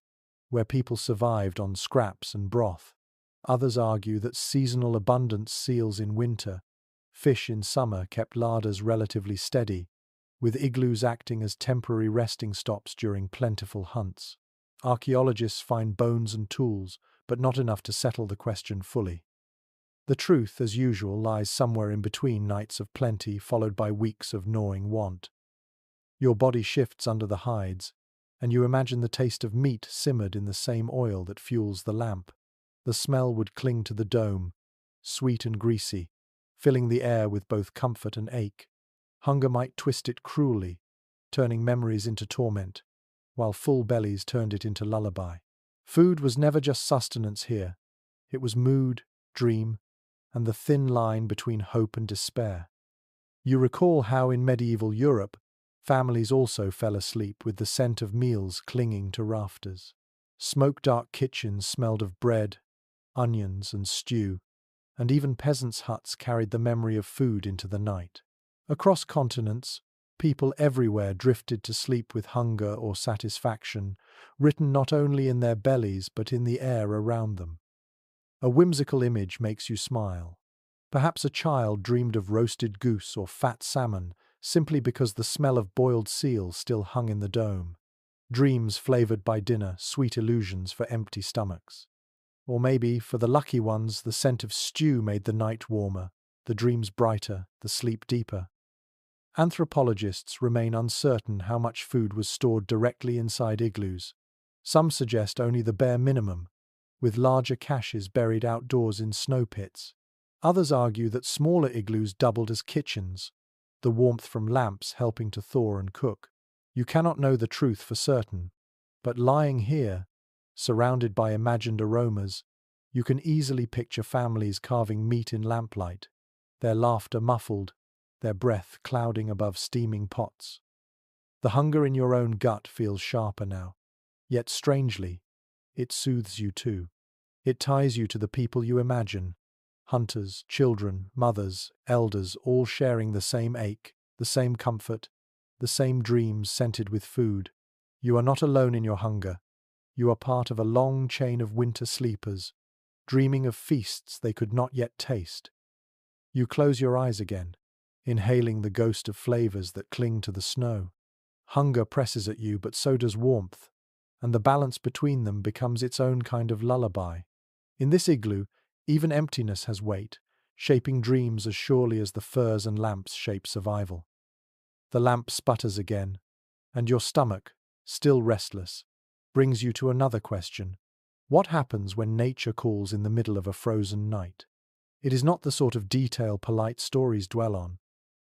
where people survived on scraps and broth. Others argue that seasonal abundance, seals in winter, fish in summer, kept larders relatively steady, with igloos acting as temporary resting stops during plentiful hunts. Archaeologists find bones and tools, but not enough to settle the question fully. The truth, as usual, lies somewhere in between nights of plenty followed by weeks of gnawing want. Your body shifts under the hides, and you imagine the taste of meat simmered in the same oil that fuels the lamp. The smell would cling to the dome, sweet and greasy, filling the air with both comfort and ache. Hunger might twist it cruelly, turning memories into torment, while full bellies turned it into lullaby. Food was never just sustenance here. It was mood, dream, and the thin line between hope and despair. You recall how in medieval Europe, families also fell asleep with the scent of meals clinging to rafters. Smoke-dark kitchens smelled of bread, onions, and stew, and even peasants' huts carried the memory of food into the night. Across continents, people everywhere drifted to sleep with hunger or satisfaction, written not only in their bellies but in the air around them. A whimsical image makes you smile. Perhaps a child dreamed of roasted goose or fat salmon simply because the smell of boiled seal still hung in the dome. Dreams flavored by dinner, sweet illusions for empty stomachs. Or maybe, for the lucky ones, the scent of stew made the night warmer, the dreams brighter, the sleep deeper. Anthropologists remain uncertain how much food was stored directly inside igloos. Some suggest only the bare minimum, with larger caches buried outdoors in snow pits. Others argue that smaller igloos doubled as kitchens, the warmth from lamps helping to thaw and cook. You cannot know the truth for certain, but lying here, surrounded by imagined aromas, you can easily picture families carving meat in lamplight, their laughter muffled, their breath clouding above steaming pots. The hunger in your own gut feels sharper now, yet strangely, it soothes you too. It ties you to the people you imagine, hunters, children, mothers, elders, all sharing the same ache, the same comfort, the same dreams scented with food. You are not alone in your hunger. You are part of a long chain of winter sleepers, dreaming of feasts they could not yet taste. You close your eyes again, inhaling the ghost of flavors that cling to the snow. Hunger presses at you, but so does warmth, and the balance between them becomes its own kind of lullaby. In this igloo, even emptiness has weight, shaping dreams as surely as the furs and lamps shape survival. The lamp sputters again, and your stomach, still restless, brings you to another question. What happens when nature calls in the middle of a frozen night? It is not the sort of detail polite stories dwell on,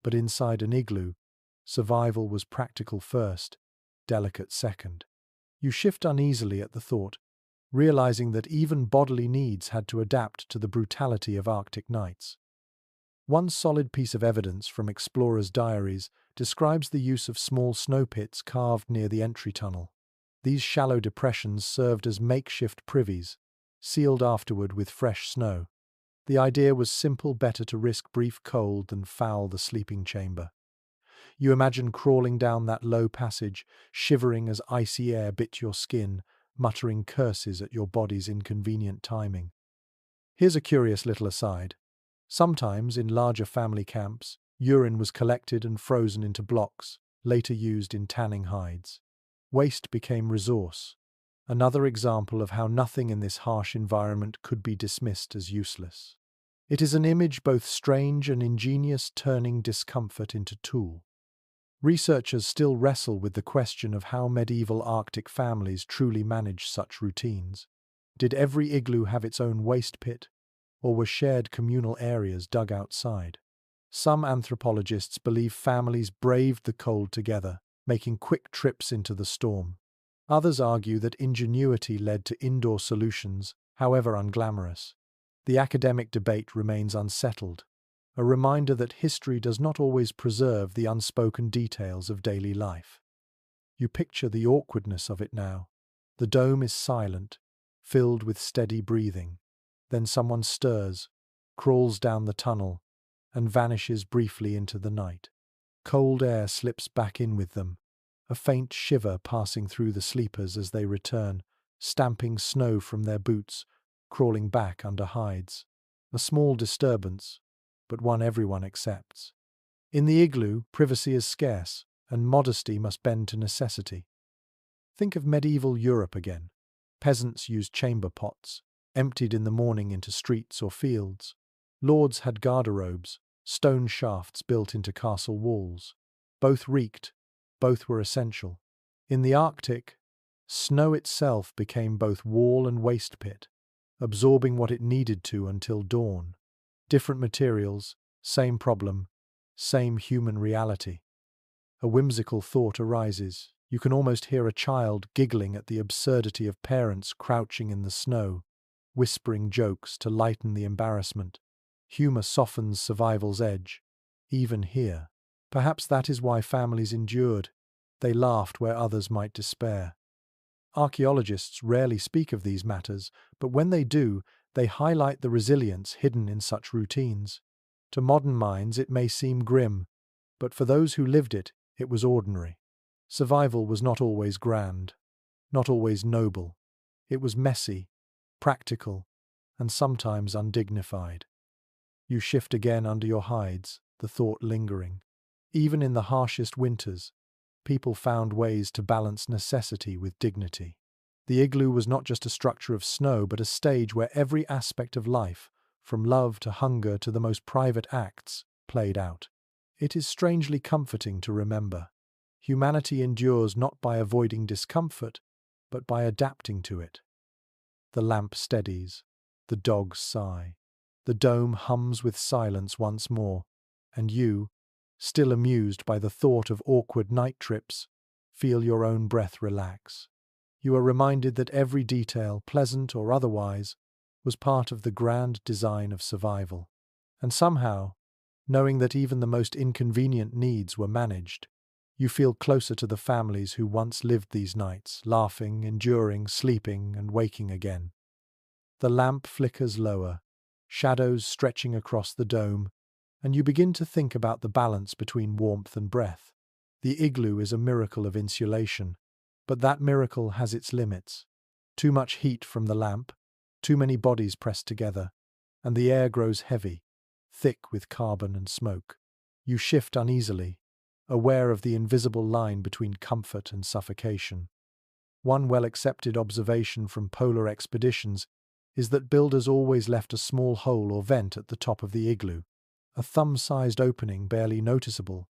but inside an igloo, survival was practical first, delicate second. You shift uneasily at the thought, realizing that even bodily needs had to adapt to the brutality of Arctic nights. One solid piece of evidence from explorers' diaries describes the use of small snow pits carved near the entry tunnel. These shallow depressions served as makeshift privies, sealed afterward with fresh snow. The idea was simple: better to risk brief cold than foul the sleeping chamber. You imagine crawling down that low passage, shivering as icy air bit your skin, muttering curses at your body's inconvenient timing. Here's a curious little aside. Sometimes, in larger family camps, urine was collected and frozen into blocks, later used in tanning hides. Waste became resource, another example of how nothing in this harsh environment could be dismissed as useless. It is an image both strange and ingenious, turning discomfort into tool. Researchers still wrestle with the question of how medieval Arctic families truly managed such routines. Did every igloo have its own waste pit, or were shared communal areas dug outside? Some anthropologists believe families braved the cold together, making quick trips into the storm. Others argue that ingenuity led to indoor solutions, however unglamorous. The academic debate remains unsettled, a reminder that history does not always preserve the unspoken details of daily life. You picture the awkwardness of it now. The dome is silent, filled with steady breathing. Then someone stirs, crawls down the tunnel, and vanishes briefly into the night. Cold air slips back in with them, a faint shiver passing through the sleepers as they return, stamping snow from their boots, crawling back under hides. A small disturbance, but one everyone accepts. In the igloo, privacy is scarce, and modesty must bend to necessity. Think of medieval Europe again. Peasants used chamber pots, emptied in the morning into streets or fields. Lords had garderobes, stone shafts built into castle walls. Both reeked, both were essential. In the Arctic, snow itself became both wall and waste pit, absorbing what it needed to until dawn. Different materials, same problem, same human reality. A whimsical thought arises. You can almost hear a child giggling at the absurdity of parents crouching in the snow, whispering jokes to lighten the embarrassment. Humor softens survival's edge, even here. Perhaps that is why families endured. They laughed where others might despair. Archaeologists rarely speak of these matters, but when they do, they highlight the resilience hidden in such routines. To modern minds, it may seem grim, but for those who lived it, it was ordinary. Survival was not always grand, not always noble. It was messy, practical, and sometimes undignified. You shift again under your hides, the thought lingering. Even in the harshest winters, people found ways to balance necessity with dignity. The igloo was not just a structure of snow, but a stage where every aspect of life, from love to hunger to the most private acts, played out. It is strangely comforting to remember. Humanity endures not by avoiding discomfort, but by adapting to it. The lamp steadies, the dogs sigh, the dome hums with silence once more, and you, still amused by the thought of awkward night trips, feel your own breath relax. You are reminded that every detail, pleasant or otherwise, was part of the grand design of survival. And somehow, knowing that even the most inconvenient needs were managed, you feel closer to the families who once lived these nights, laughing, enduring, sleeping, and waking again. The lamp flickers lower, shadows stretching across the dome, and you begin to think about the balance between warmth and breath. The igloo is a miracle of insulation, but that miracle has its limits. Too much heat from the lamp, too many bodies pressed together, and the air grows heavy, thick with carbon and smoke. You shift uneasily, aware of the invisible line between comfort and suffocation. One well-accepted observation from polar expeditions is that builders always left a small hole or vent at the top of the igloo. A thumb-sized opening, barely noticeable,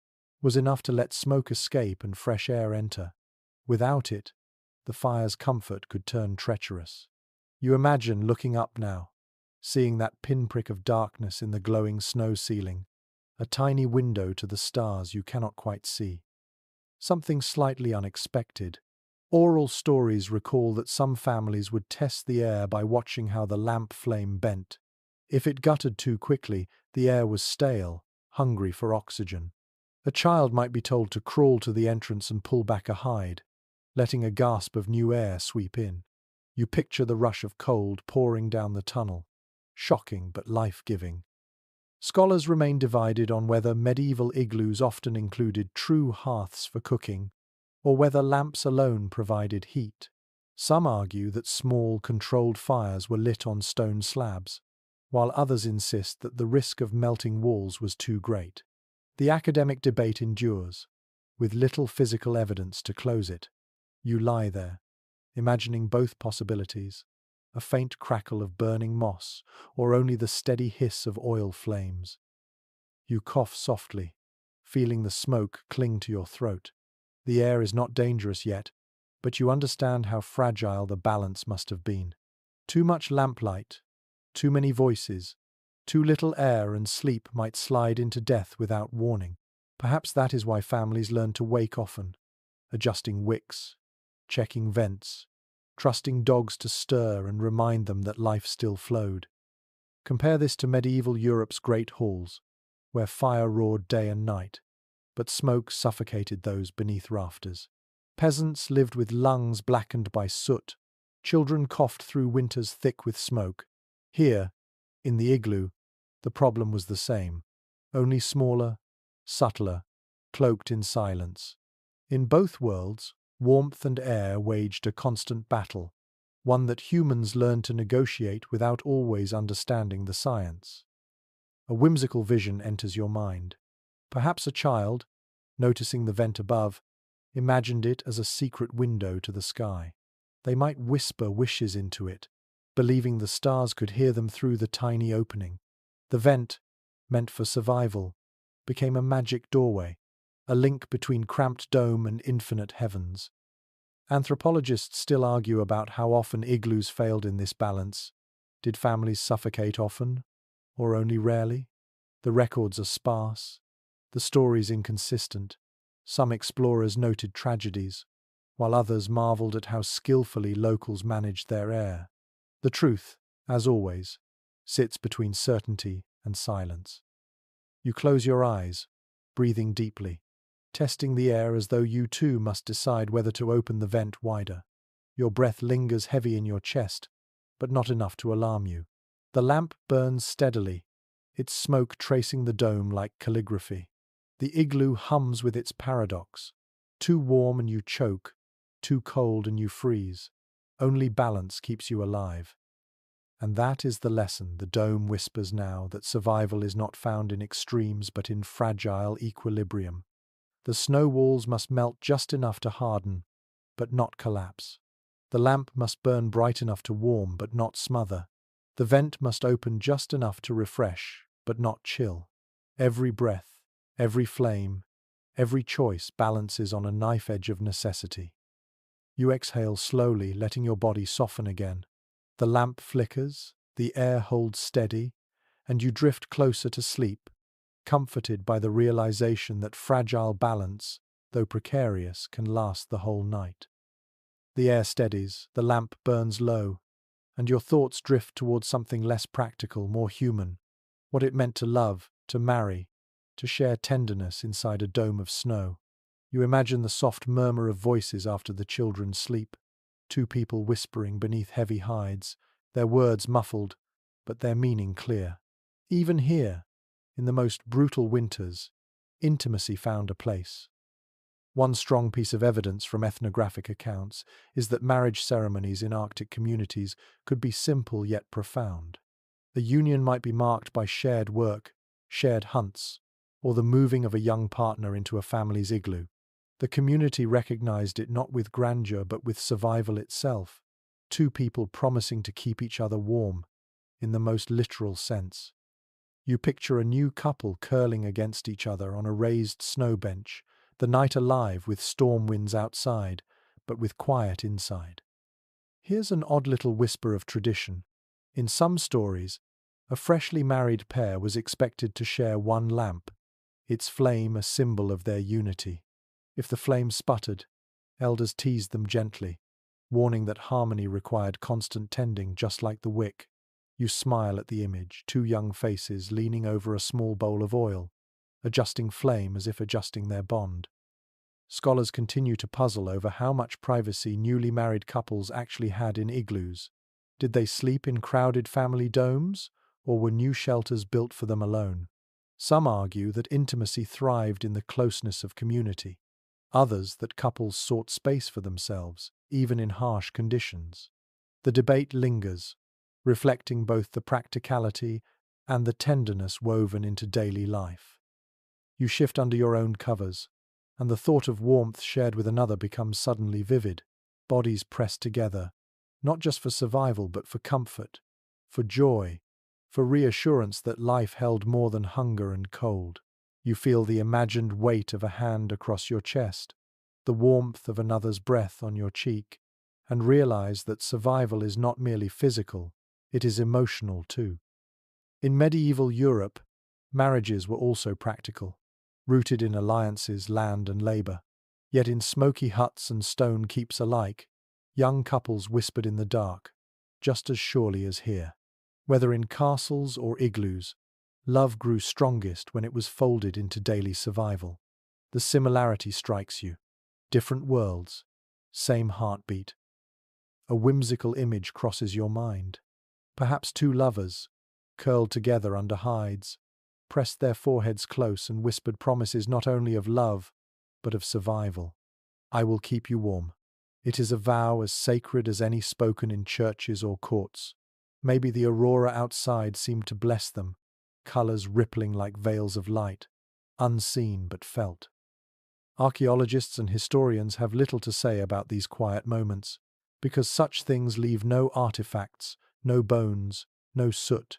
was enough to let smoke escape and fresh air enter. Without it, the fire's comfort could turn treacherous. You imagine looking up now, seeing that pinprick of darkness in the glowing snow ceiling, a tiny window to the stars you cannot quite see. Something slightly unexpected. Oral stories recall that some families would test the air by watching how the lamp flame bent. If it guttered too quickly, the air was stale, hungry for oxygen. A child might be told to crawl to the entrance and pull back a hide, letting a gasp of new air sweep in. You picture the rush of cold pouring down the tunnel, shocking but life-giving. Scholars remain divided on whether medieval igloos often included true hearths for cooking, or whether lamps alone provided heat. Some argue that small, controlled fires were lit on stone slabs, while others insist that the risk of melting walls was too great. The academic debate endures, with little physical evidence to close it. You lie there, imagining both possibilities, a faint crackle of burning moss, or only the steady hiss of oil flames. You cough softly, feeling the smoke cling to your throat. The air is not dangerous yet, but you understand how fragile the balance must have been. Too much lamplight, too many voices, too little air, and sleep might slide into death without warning. Perhaps that is why families learn to wake often, adjusting wicks, checking vents, trusting dogs to stir and remind them that life still flowed. Compare this to medieval Europe's great halls, where fire roared day and night, but smoke suffocated those beneath rafters. Peasants lived with lungs blackened by soot. Children coughed through winters thick with smoke. Here, in the igloo, the problem was the same, only smaller, subtler, cloaked in silence. In both worlds, warmth and air waged a constant battle, one that humans learned to negotiate without always understanding the science. A whimsical vision enters your mind. Perhaps a child, noticing the vent above, imagined it as a secret window to the sky. They might whisper wishes into it, believing the stars could hear them through the tiny opening. The vent, meant for survival, became a magic doorway, a link between cramped dome and infinite heavens. Anthropologists still argue about how often igloos failed in this balance. Did families suffocate often, or only rarely? The records are sparse, the stories inconsistent. Some explorers noted tragedies, while others marveled at how skillfully locals managed their air. The truth, as always, sits between certainty and silence. You close your eyes, breathing deeply, testing the air as though you too must decide whether to open the vent wider. Your breath lingers heavy in your chest, but not enough to alarm you. The lamp burns steadily, its smoke tracing the dome like calligraphy. The igloo hums with its paradox. Too warm and you choke, too cold and you freeze. Only balance keeps you alive. And that is the lesson the dome whispers now, that survival is not found in extremes but in fragile equilibrium. The snow walls must melt just enough to harden, but not collapse. The lamp must burn bright enough to warm, but not smother. The vent must open just enough to refresh, but not chill. Every breath, every flame, every choice balances on a knife edge of necessity. You exhale slowly, letting your body soften again. The lamp flickers, the air holds steady, and you drift closer to sleep, comforted by the realization that fragile balance, though precarious, can last the whole night. The air steadies, the lamp burns low, and your thoughts drift towards something less practical, more human. What it meant to love, to marry, to share tenderness inside a dome of snow. You imagine the soft murmur of voices after the children sleep, two people whispering beneath heavy hides, their words muffled, but their meaning clear. Even here, in the most brutal winters, intimacy found a place. One strong piece of evidence from ethnographic accounts is that marriage ceremonies in Arctic communities could be simple yet profound. A union might be marked by shared work, shared hunts, or the moving of a young partner into a family's igloo. The community recognized it not with grandeur but with survival itself, two people promising to keep each other warm, in the most literal sense. You picture a new couple curling against each other on a raised snow bench, the night alive with storm winds outside, but with quiet inside. Here's an odd little whisper of tradition. In some stories, a freshly married pair was expected to share one lamp, its flame a symbol of their unity. If the flame sputtered, elders teased them gently, warning that harmony required constant tending just like the wick. You smile at the image, two young faces leaning over a small bowl of oil, adjusting flame as if adjusting their bond. Scholars continue to puzzle over how much privacy newly married couples actually had in igloos. Did they sleep in crowded family domes, or were new shelters built for them alone? Some argue that intimacy thrived in the closeness of community. Others that couples sought space for themselves, even in harsh conditions. The debate lingers, reflecting both the practicality and the tenderness woven into daily life. You shift under your own covers, and the thought of warmth shared with another becomes suddenly vivid, bodies pressed together, not just for survival but for comfort, for joy, for reassurance that life held more than hunger and cold. You feel the imagined weight of a hand across your chest, the warmth of another's breath on your cheek, and realize that survival is not merely physical, it is emotional too. In medieval Europe, marriages were also practical, rooted in alliances, land and labor. Yet in smoky huts and stone keeps alike, young couples whispered in the dark, just as surely as here. Whether in castles or igloos, love grew strongest when it was folded into daily survival. The similarity strikes you. Different worlds, same heartbeat. A whimsical image crosses your mind. Perhaps two lovers, curled together under hides, pressed their foreheads close and whispered promises not only of love, but of survival. I will keep you warm. It is a vow as sacred as any spoken in churches or courts. Maybe the aurora outside seemed to bless them, colors rippling like veils of light, unseen but felt. Archaeologists and historians have little to say about these quiet moments, because such things leave no artifacts, no bones, no soot.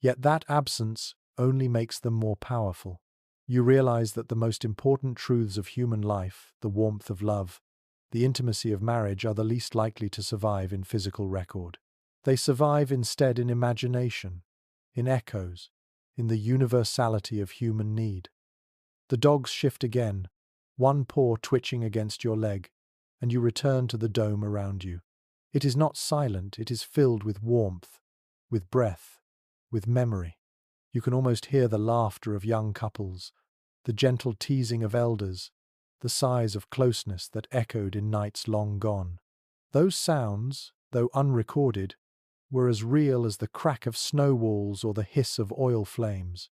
Yet that absence only makes them more powerful. You realize that the most important truths of human life, the warmth of love, the intimacy of marriage, are the least likely to survive in physical record. They survive instead in imagination, in echoes, in the universality of human need. The dogs shift again, one paw twitching against your leg, and you return to the dome around you. It is not silent, it is filled with warmth, with breath, with memory. You can almost hear the laughter of young couples, the gentle teasing of elders, the sighs of closeness that echoed in nights long gone. Those sounds, though unrecorded, were as real as the crack of snow walls or the hiss of oil flames.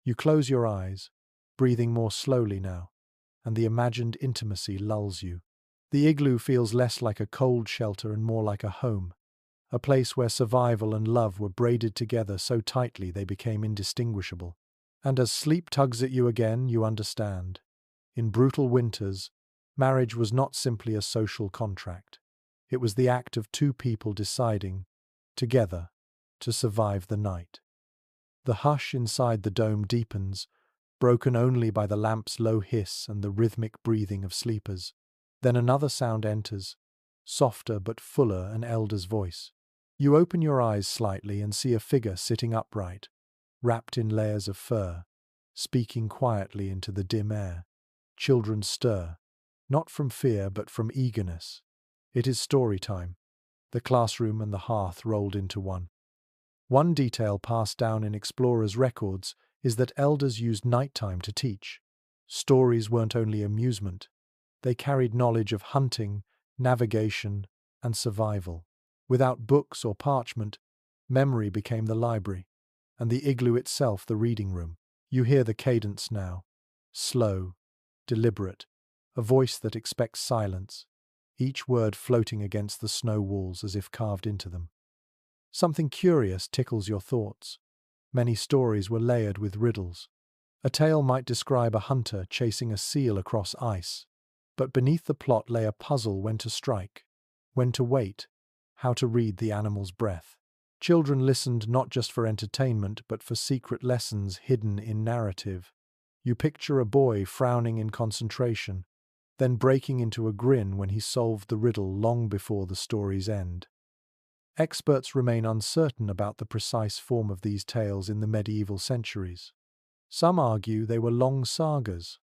You close your eyes, breathing more slowly now, and the imagined intimacy lulls you. The igloo feels less like a cold shelter and more like a home, a place where survival and love were braided together so tightly they became indistinguishable. And as sleep tugs at you again, you understand. In brutal winters, marriage was not simply a social contract. It was the act of two people deciding, together, to survive the night. The hush inside the dome deepens, broken only by the lamp's low hiss and the rhythmic breathing of sleepers. Then another sound enters, softer but fuller, an elder's voice. You open your eyes slightly and see a figure sitting upright, wrapped in layers of fur, speaking quietly into the dim air. Children stir, not from fear but from eagerness. It is story time, the classroom and the hearth rolled into one. One detail passed down in explorers' records is that elders used nighttime to teach. Stories weren't only amusement, they carried knowledge of hunting, navigation, and survival. Without books or parchment, memory became the library, and the igloo itself the reading room. You hear the cadence now, slow, deliberate, a voice that expects silence, each word floating against the snow walls as if carved into them. Something curious tickles your thoughts. Many stories were layered with riddles. A tale might describe a hunter chasing a seal across ice, but beneath the plot lay a puzzle: when to strike, when to wait, how to read the animal's breath. Children listened not just for entertainment, but for secret lessons hidden in narrative. You picture a boy frowning in concentration, then breaking into a grin when he solved the riddle long before the story's end. Experts remain uncertain about the precise form of these tales in the medieval centuries. Some argue they were long sagas,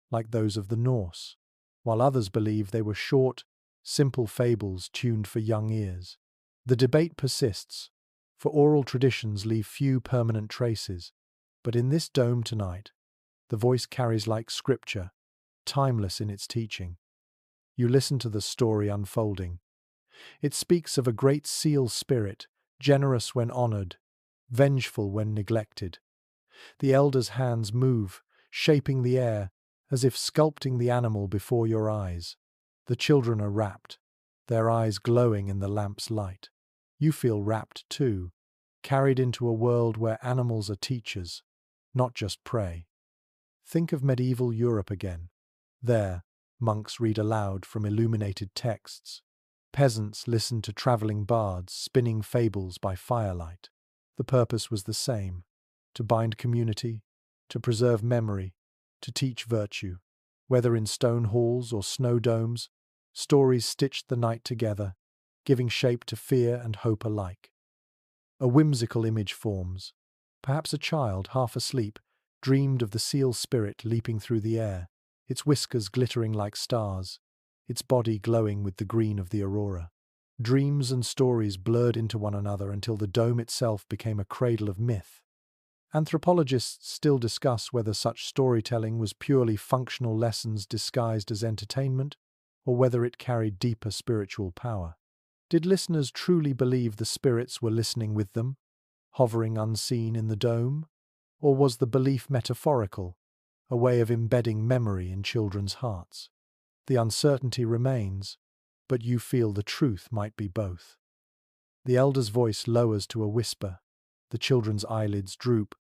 like those of the Norse, while others believe they were short, simple fables tuned for young ears. The debate persists, for oral traditions leave few permanent traces, but in this dome tonight, the voice carries like scripture, timeless in its teaching. You listen to the story unfolding. It speaks of a great seal spirit, generous when honored, vengeful when neglected. The elder's hands move, shaping the air, as if sculpting the animal before your eyes. The children are rapt, their eyes glowing in the lamp's light. You feel rapt too, carried into a world where animals are teachers, not just prey. Think of medieval Europe again. There, monks read aloud from illuminated texts. Peasants listened to travelling bards spinning fables by firelight. The purpose was the same: to bind community, to preserve memory, to teach virtue. Whether in stone halls or snow domes, stories stitched the night together, giving shape to fear and hope alike. A whimsical image forms. Perhaps a child, half asleep, dreamed of the seal spirit leaping through the air, its whiskers glittering like stars, its body glowing with the green of the aurora. Dreams and stories blurred into one another until the dome itself became a cradle of myth. Anthropologists still discuss whether such storytelling was purely functional lessons disguised as entertainment, or whether it carried deeper spiritual power. Did listeners truly believe the spirits were listening with them, hovering unseen in the dome? Or was the belief metaphorical, a way of embedding memory in children's hearts? The uncertainty remains, but you feel the truth might be both. The elder's voice lowers to a whisper, the children's eyelids droop,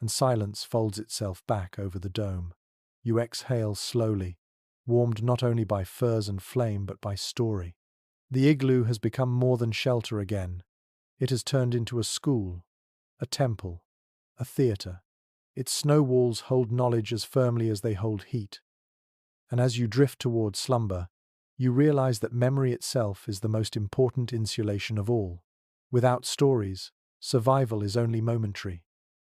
and silence folds itself back over the dome. You exhale slowly, warmed not only by furs and flame but by story. The igloo has become more than shelter again. It has turned into a school, a temple, a theatre. Its snow walls hold knowledge as firmly as they hold heat. And as you drift toward slumber, you realize that memory itself is the most important insulation of all. Without stories, survival is only momentary.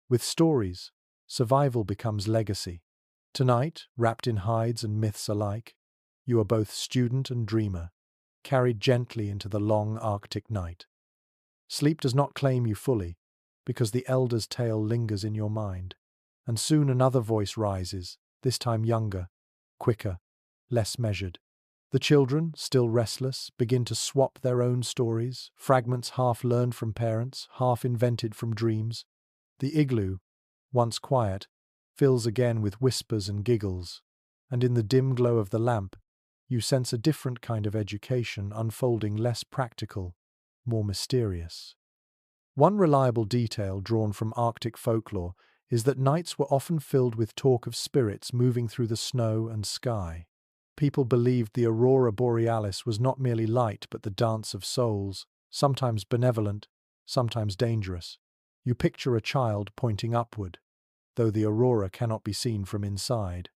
With stories, survival becomes legacy. Tonight, wrapped in hides and myths alike, you are both student and dreamer, carried gently into the long Arctic night. Sleep does not claim you fully, because the elder's tale lingers in your mind, and soon another voice rises, this time younger, quicker, less measured. The children, still restless, begin to swap their own stories, fragments half learned from parents, half invented from dreams. The igloo, once quiet, fills again with whispers and giggles, and in the dim glow of the lamp, you sense a different kind of education unfolding, less practical, more mysterious. One reliable detail drawn from Arctic folklore is that nights were often filled with talk of spirits moving through the snow and sky. People believed the aurora borealis was not merely light but the dance of souls, sometimes benevolent, sometimes dangerous. You picture a child pointing upward, though the aurora cannot be seen from inside,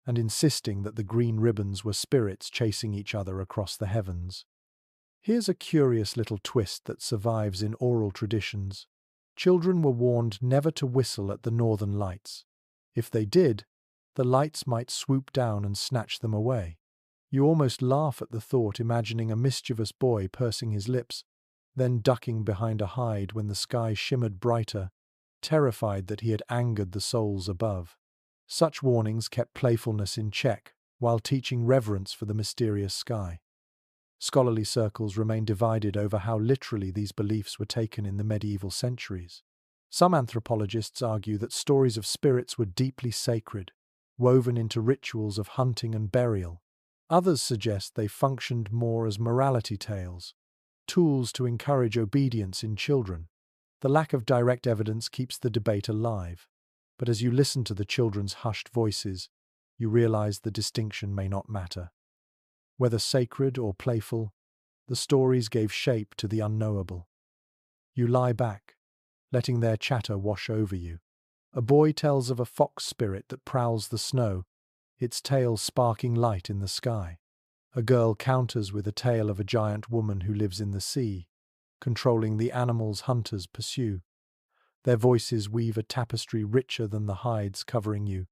and insisting that the green ribbons were spirits chasing each other across the heavens. Here's a curious little twist that survives in oral traditions. Children were warned never to whistle at the northern lights. If they did, the lights might swoop down and snatch them away. You almost laugh at the thought, imagining a mischievous boy pursing his lips, then ducking behind a hide when the sky shimmered brighter, terrified that he had angered the souls above. Such warnings kept playfulness in check, while teaching reverence for the mysterious sky. Scholarly circles remain divided over how literally these beliefs were taken in the medieval centuries. Some anthropologists argue that stories of spirits were deeply sacred, woven into rituals of hunting and burial. Others suggest they functioned more as morality tales, tools to encourage obedience in children. The lack of direct evidence keeps the debate alive, but as you listen to the children's hushed voices, you realize the distinction may not matter. Whether sacred or playful, the stories gave shape to the unknowable. You lie back, letting their chatter wash over you. A boy tells of a fox spirit that prowls the snow, its tail sparking light in the sky. A girl counters with a tale of a giant woman who lives in the sea, controlling the animals hunters pursue. Their voices weave a tapestry richer than the hides covering you,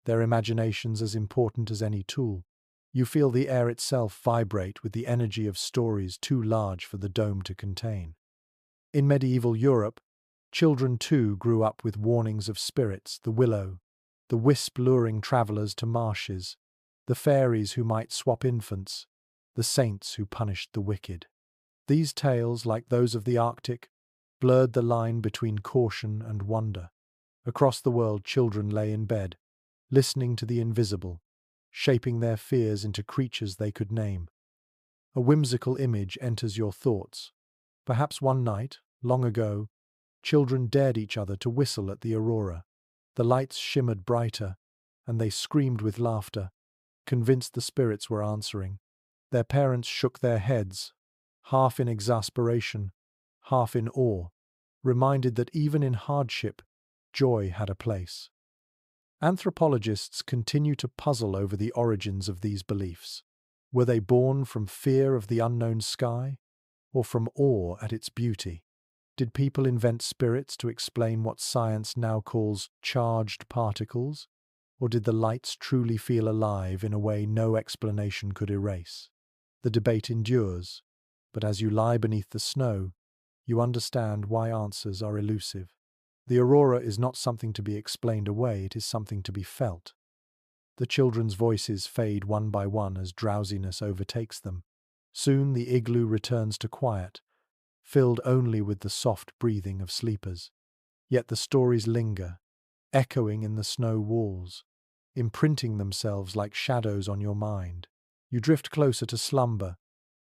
their imaginations as important as any tool. You feel the air itself vibrate with the energy of stories too large for the dome to contain. In medieval Europe, children too grew up with warnings of spirits, the willow, the wisp luring travellers to marshes, the fairies who might swap infants, the saints who punished the wicked. These tales, like those of the Arctic, blurred the line between caution and wonder. Across the world, children lay in bed, listening to the invisible, shaping their fears into creatures they could name. A whimsical image enters your thoughts. Perhaps one night, long ago, children dared each other to whistle at the aurora. The lights shimmered brighter, and they screamed with laughter, convinced the spirits were answering. Their parents shook their heads, half in exasperation, half in awe, reminded that even in hardship, joy had a place. Anthropologists continue to puzzle over the origins of these beliefs. Were they born from fear of the unknown sky, or from awe at its beauty? Did people invent spirits to explain what science now calls charged particles? Or did the lights truly feel alive in a way no explanation could erase? The debate endures, but as you lie beneath the snow, you understand why answers are elusive. The aurora is not something to be explained away, it is something to be felt. The children's voices fade one by one as drowsiness overtakes them. Soon the igloo returns to quiet, filled only with the soft breathing of sleepers. Yet the stories linger, echoing in the snow walls, imprinting themselves like shadows on your mind. You drift closer to slumber,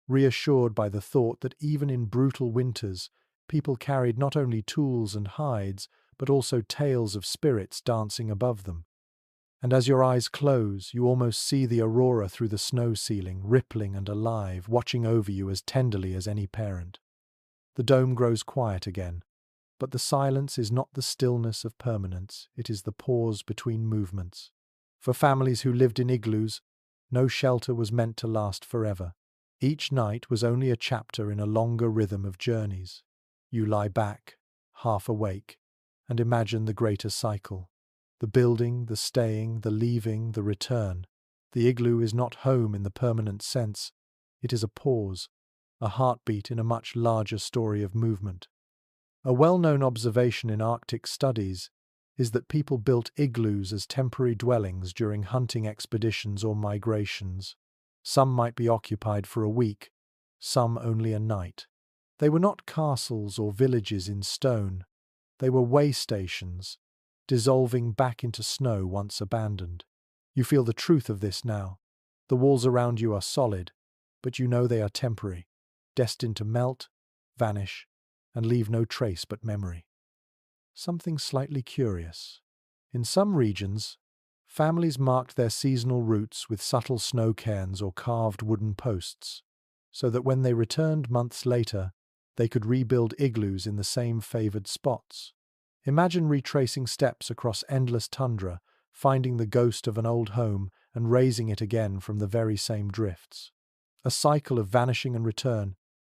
reassured by the thought that even in brutal winters, people carried not only tools and hides, but also tales of spirits dancing above them. And as your eyes close, you almost see the aurora through the snow ceiling, rippling and alive, watching over you as tenderly as any parent. The dome grows quiet again, but the silence is not the stillness of permanence, it is the pause between movements. For families who lived in igloos, no shelter was meant to last forever. Each night was only a chapter in a longer rhythm of journeys. You lie back, half awake, and imagine the greater cycle. The building, the staying, the leaving, the return. The igloo is not home in the permanent sense. It is a pause, a heartbeat in a much larger story of movement. A well-known observation in Arctic studies is that people built igloos as temporary dwellings during hunting expeditions or migrations. Some might be occupied for a week, some only a night. They were not castles or villages in stone. They were way stations, dissolving back into snow once abandoned. You feel the truth of this now. The walls around you are solid, but you know they are temporary, destined to melt, vanish, and leave no trace but memory. Something slightly curious. In some regions, families marked their seasonal routes with subtle snow cairns or carved wooden posts, so that when they returned months later, they could rebuild igloos in the same favored spots. Imagine retracing steps across endless tundra, finding the ghost of an old home and raising it again from the very same drifts. A cycle of vanishing and return,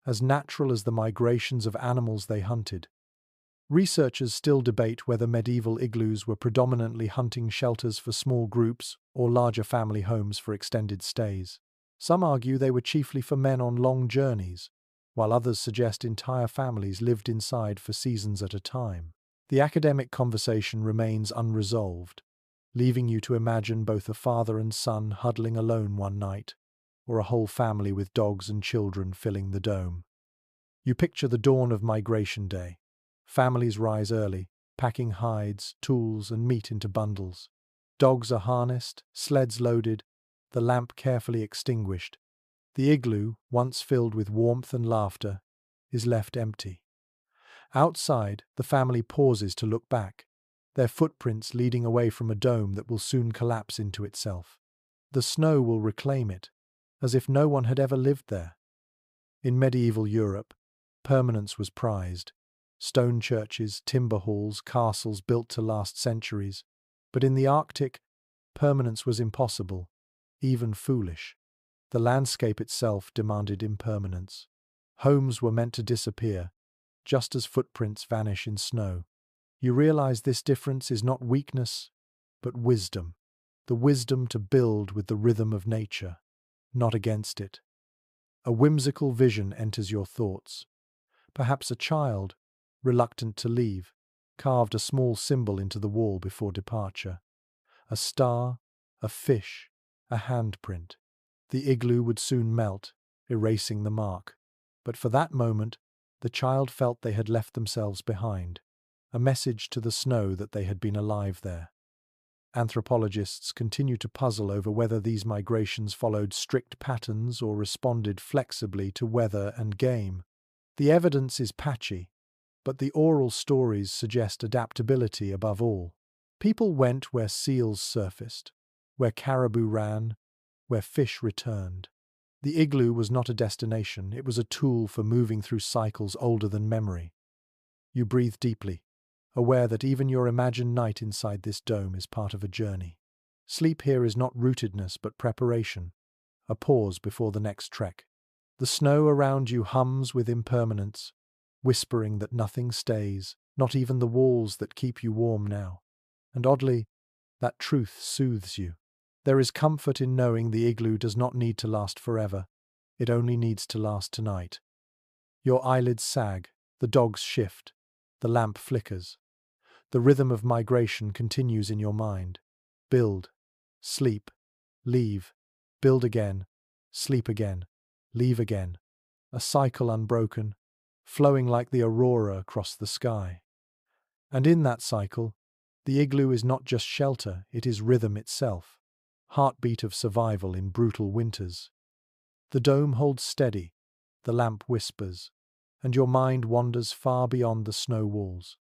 as natural as the migrations of animals they hunted. Researchers still debate whether medieval igloos were predominantly hunting shelters for small groups or larger family homes for extended stays. Some argue they were chiefly for men on long journeys, while others suggest entire families lived inside for seasons at a time. The academic conversation remains unresolved, leaving you to imagine both a father and son huddling alone one night, or a whole family with dogs and children filling the dome. You picture the dawn of migration day. Families rise early, packing hides, tools, and meat into bundles. Dogs are harnessed, sleds loaded, the lamp carefully extinguished. The igloo, once filled with warmth and laughter, is left empty. Outside, the family pauses to look back, their footprints leading away from a dome that will soon collapse into itself. The snow will reclaim it, as if no one had ever lived there. In medieval Europe, permanence was prized. Stone churches, timber halls, castles built to last centuries. But in the Arctic, permanence was impossible, even foolish. The landscape itself demanded impermanence. Homes were meant to disappear, just as footprints vanish in snow. You realize this difference is not weakness, but wisdom. The wisdom to build with the rhythm of nature, not against it. A whimsical vision enters your thoughts. Perhaps a child, reluctant to leave, carved a small symbol into the wall before departure. A star, a fish, a handprint. The igloo would soon melt, erasing the mark. But for that moment, the child felt they had left themselves behind, a message to the snow that they had been alive there. Anthropologists continue to puzzle over whether these migrations followed strict patterns or responded flexibly to weather and game. The evidence is patchy, but the oral stories suggest adaptability above all. People went where seals surfaced, where caribou ran, where fish returned. The igloo was not a destination, it was a tool for moving through cycles older than memory. You breathe deeply, aware that even your imagined night inside this dome is part of a journey. Sleep here is not rootedness but preparation, a pause before the next trek. The snow around you hums with impermanence, whispering that nothing stays, not even the walls that keep you warm now. And oddly, that truth soothes you. There is comfort in knowing the igloo does not need to last forever. It only needs to last tonight. Your eyelids sag, the dogs shift, the lamp flickers. The rhythm of migration continues in your mind. Build, sleep, leave, build again, sleep again, leave again. A cycle unbroken, flowing like the aurora across the sky. And in that cycle, the igloo is not just shelter, it is rhythm itself. Heartbeat of survival in brutal winters. The dome holds steady, the lamp whispers, and your mind wanders far beyond the snow walls.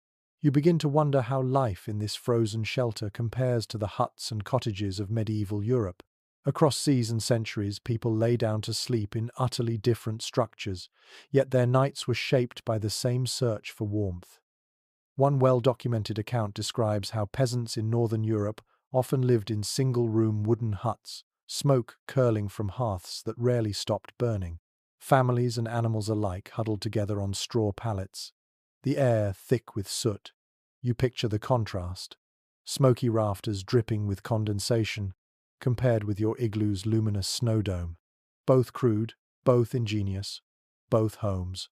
You begin to wonder how life in this frozen shelter compares to the huts and cottages of medieval Europe. Across seas and centuries, people lay down to sleep in utterly different structures, yet their nights were shaped by the same search for warmth. One well-documented account describes how peasants in northern Europe often lived in single-room wooden huts, smoke curling from hearths that rarely stopped burning. Families and animals alike huddled together on straw pallets, the air thick with soot. You picture the contrast. Smoky rafters dripping with condensation, compared with your igloo's luminous snow dome. Both crude, both ingenious, both homes.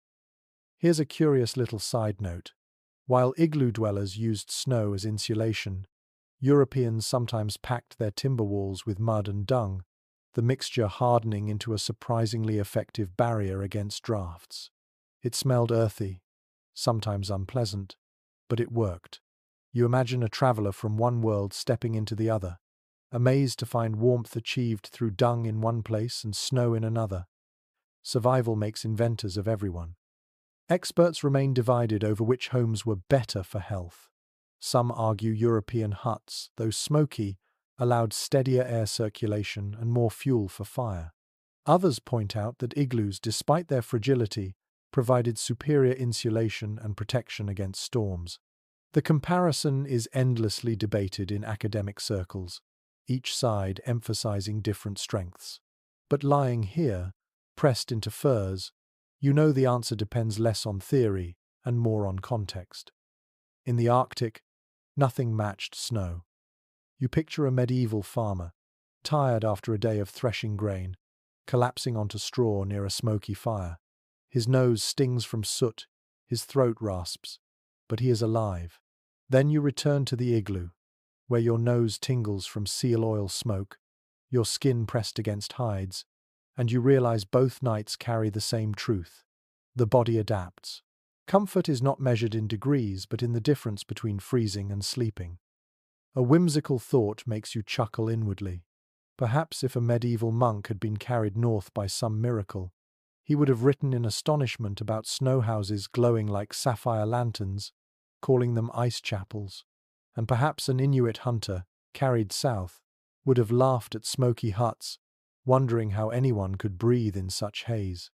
Here's a curious little side note. While igloo dwellers used snow as insulation, Europeans sometimes packed their timber walls with mud and dung, the mixture hardening into a surprisingly effective barrier against drafts. It smelled earthy, sometimes unpleasant, but it worked. You imagine a traveler from one world stepping into the other, amazed to find warmth achieved through dung in one place and snow in another. Survival makes inventors of everyone. Experts remain divided over which homes were better for health. Some argue European huts, though smoky, allowed steadier air circulation and more fuel for fire. Others point out that igloos, despite their fragility, provided superior insulation and protection against storms. The comparison is endlessly debated in academic circles, each side emphasizing different strengths. But lying here, pressed into furs, you know the answer depends less on theory and more on context. In the Arctic, nothing matched snow. You picture a medieval farmer, tired after a day of threshing grain, collapsing onto straw near a smoky fire. His nose stings from soot, his throat rasps, but he is alive. Then you return to the igloo, where your nose tingles from seal oil smoke, your skin pressed against hides, and you realize both nights carry the same truth. The body adapts. Comfort is not measured in degrees, but in the difference between freezing and sleeping. A whimsical thought makes you chuckle inwardly. Perhaps if a medieval monk had been carried north by some miracle, he would have written in astonishment about snow houses glowing like sapphire lanterns, calling them ice chapels, and perhaps an Inuit hunter, carried south, would have laughed at smoky huts, wondering how anyone could breathe in such haze.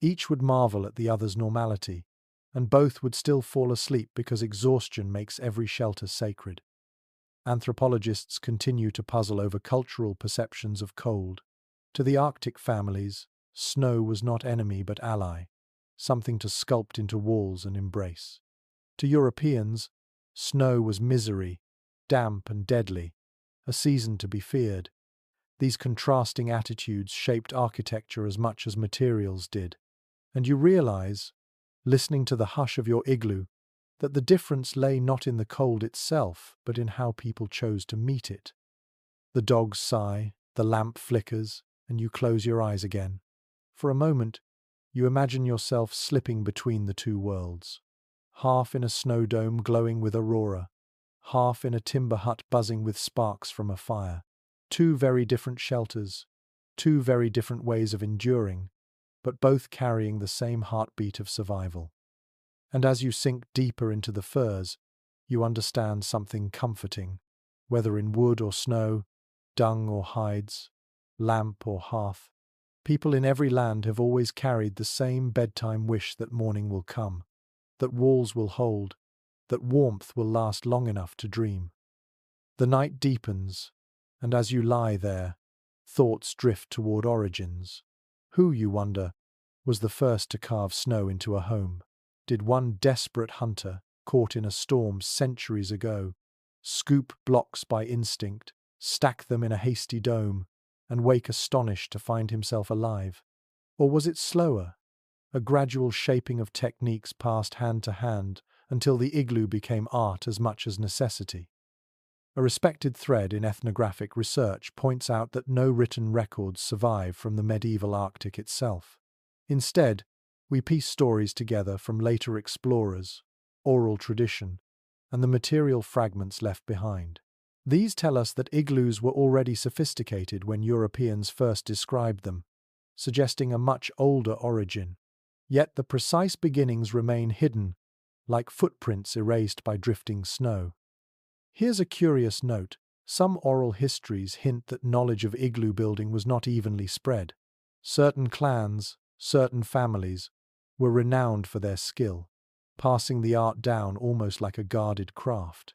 Each would marvel at the other's normality, and both would still fall asleep because exhaustion makes every shelter sacred. Anthropologists continue to puzzle over cultural perceptions of cold. To the Arctic families, snow was not enemy but ally, something to sculpt into walls and embrace. To Europeans, snow was misery, damp and deadly, a season to be feared. These contrasting attitudes shaped architecture as much as materials did. And you realize, listening to the hush of your igloo, that the difference lay not in the cold itself, but in how people chose to meet it. The dogs sigh, the lamp flickers, and you close your eyes again. For a moment, you imagine yourself slipping between the two worlds. Half in a snow dome glowing with aurora, half in a timber hut buzzing with sparks from a fire. Two very different shelters, two very different ways of enduring, but both carrying the same heartbeat of survival. And as you sink deeper into the furs, you understand something comforting, whether in wood or snow, dung or hides, lamp or hearth. People in every land have always carried the same bedtime wish that morning will come, that walls will hold, that warmth will last long enough to dream. The night deepens, and as you lie there, thoughts drift toward origins. Who, you wonder, was the first to carve snow into a home? Did one desperate hunter, caught in a storm centuries ago, scoop blocks by instinct, stack them in a hasty dome, and wake astonished to find himself alive? Or was it slower, a gradual shaping of techniques passed hand to hand until the igloo became art as much as necessity? A respected thread in ethnographic research points out that no written records survive from the medieval Arctic itself. Instead, we piece stories together from later explorers, oral tradition, and the material fragments left behind. These tell us that igloos were already sophisticated when Europeans first described them, suggesting a much older origin. Yet the precise beginnings remain hidden, like footprints erased by drifting snow. Here's a curious note. Some oral histories hint that knowledge of igloo building was not evenly spread. Certain clans, certain families, were renowned for their skill, passing the art down almost like a guarded craft.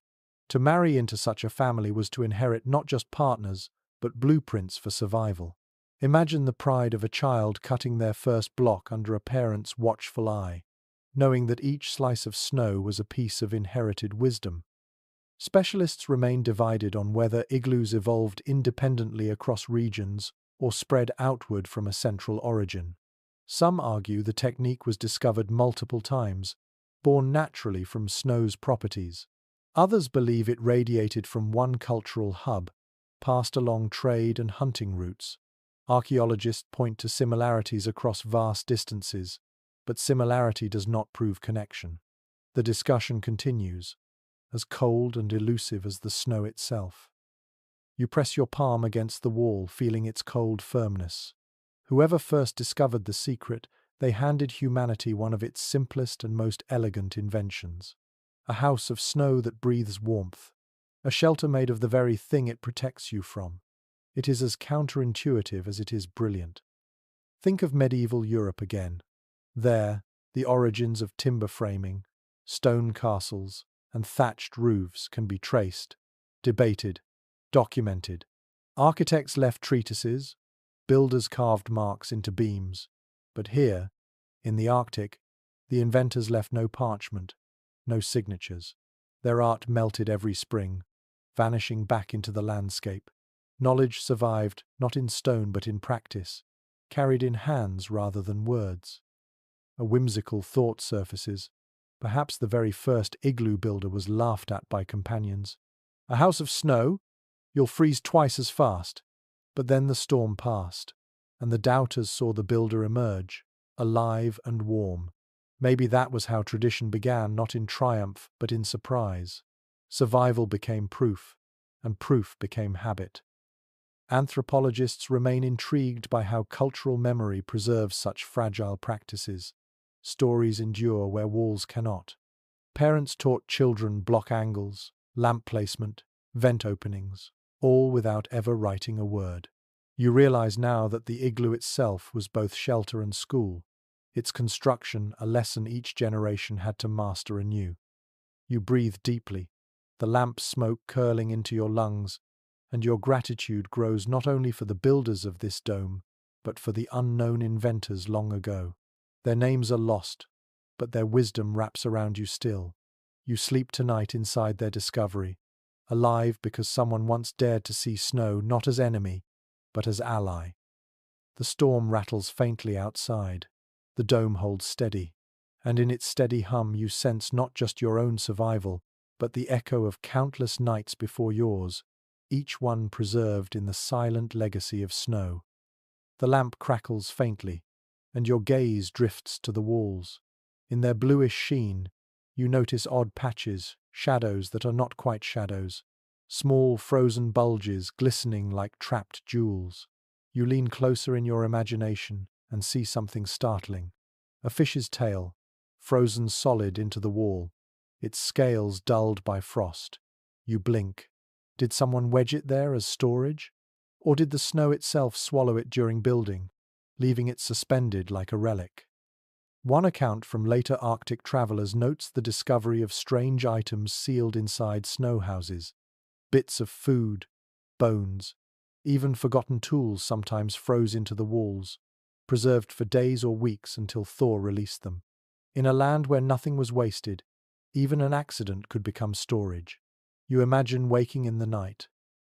To marry into such a family was to inherit not just partners, but blueprints for survival. Imagine the pride of a child cutting their first block under a parent's watchful eye, knowing that each slice of snow was a piece of inherited wisdom. Specialists remain divided on whether igloos evolved independently across regions or spread outward from a central origin. Some argue the technique was discovered multiple times, born naturally from snow's properties. Others believe it radiated from one cultural hub, passed along trade and hunting routes. Archaeologists point to similarities across vast distances, but similarity does not prove connection. The discussion continues, as cold and elusive as the snow itself. You press your palm against the wall, feeling its cold firmness. Whoever first discovered the secret, they handed humanity one of its simplest and most elegant inventions. A house of snow that breathes warmth. A shelter made of the very thing it protects you from. It is as counterintuitive as it is brilliant. Think of medieval Europe again. There, the origins of timber framing, stone castles, and thatched roofs can be traced, debated, documented. Architects left treatises, builders carved marks into beams. But here, in the Arctic, the inventors left no parchment, no signatures. Their art melted every spring, vanishing back into the landscape. Knowledge survived not in stone but in practice, carried in hands rather than words. A whimsical thought surfaces. Perhaps the very first igloo builder was laughed at by companions. A house of snow? You'll freeze twice as fast. But then the storm passed, and the doubters saw the builder emerge, alive and warm. Maybe that was how tradition began, not in triumph, but in surprise. Survival became proof, and proof became habit. Anthropologists remain intrigued by how cultural memory preserves such fragile practices. Stories endure where walls cannot. Parents taught children block angles, lamp placement, vent openings, all without ever writing a word. You realize now that the igloo itself was both shelter and school, its construction a lesson each generation had to master anew. You breathe deeply, the lamp smoke curling into your lungs, and your gratitude grows not only for the builders of this dome, but for the unknown inventors long ago. Their names are lost, but their wisdom wraps around you still. You sleep tonight inside their discovery, alive because someone once dared to see snow not as enemy, but as ally. The storm rattles faintly outside. The dome holds steady, and in its steady hum you sense not just your own survival, but the echo of countless nights before yours, each one preserved in the silent legacy of snow. The lamp crackles faintly, and your gaze drifts to the walls. In their bluish sheen, you notice odd patches, shadows that are not quite shadows, small frozen bulges glistening like trapped jewels. You lean closer in your imagination and see something startling. A fish's tail, frozen solid into the wall, its scales dulled by frost. You blink. Did someone wedge it there as storage? Or did the snow itself swallow it during building, leaving it suspended like a relic? One account from later Arctic travelers notes the discovery of strange items sealed inside snow houses. Bits of food, bones, even forgotten tools sometimes froze into the walls, preserved for days or weeks until thaw released them. In a land where nothing was wasted, even an accident could become storage. You imagine waking in the night,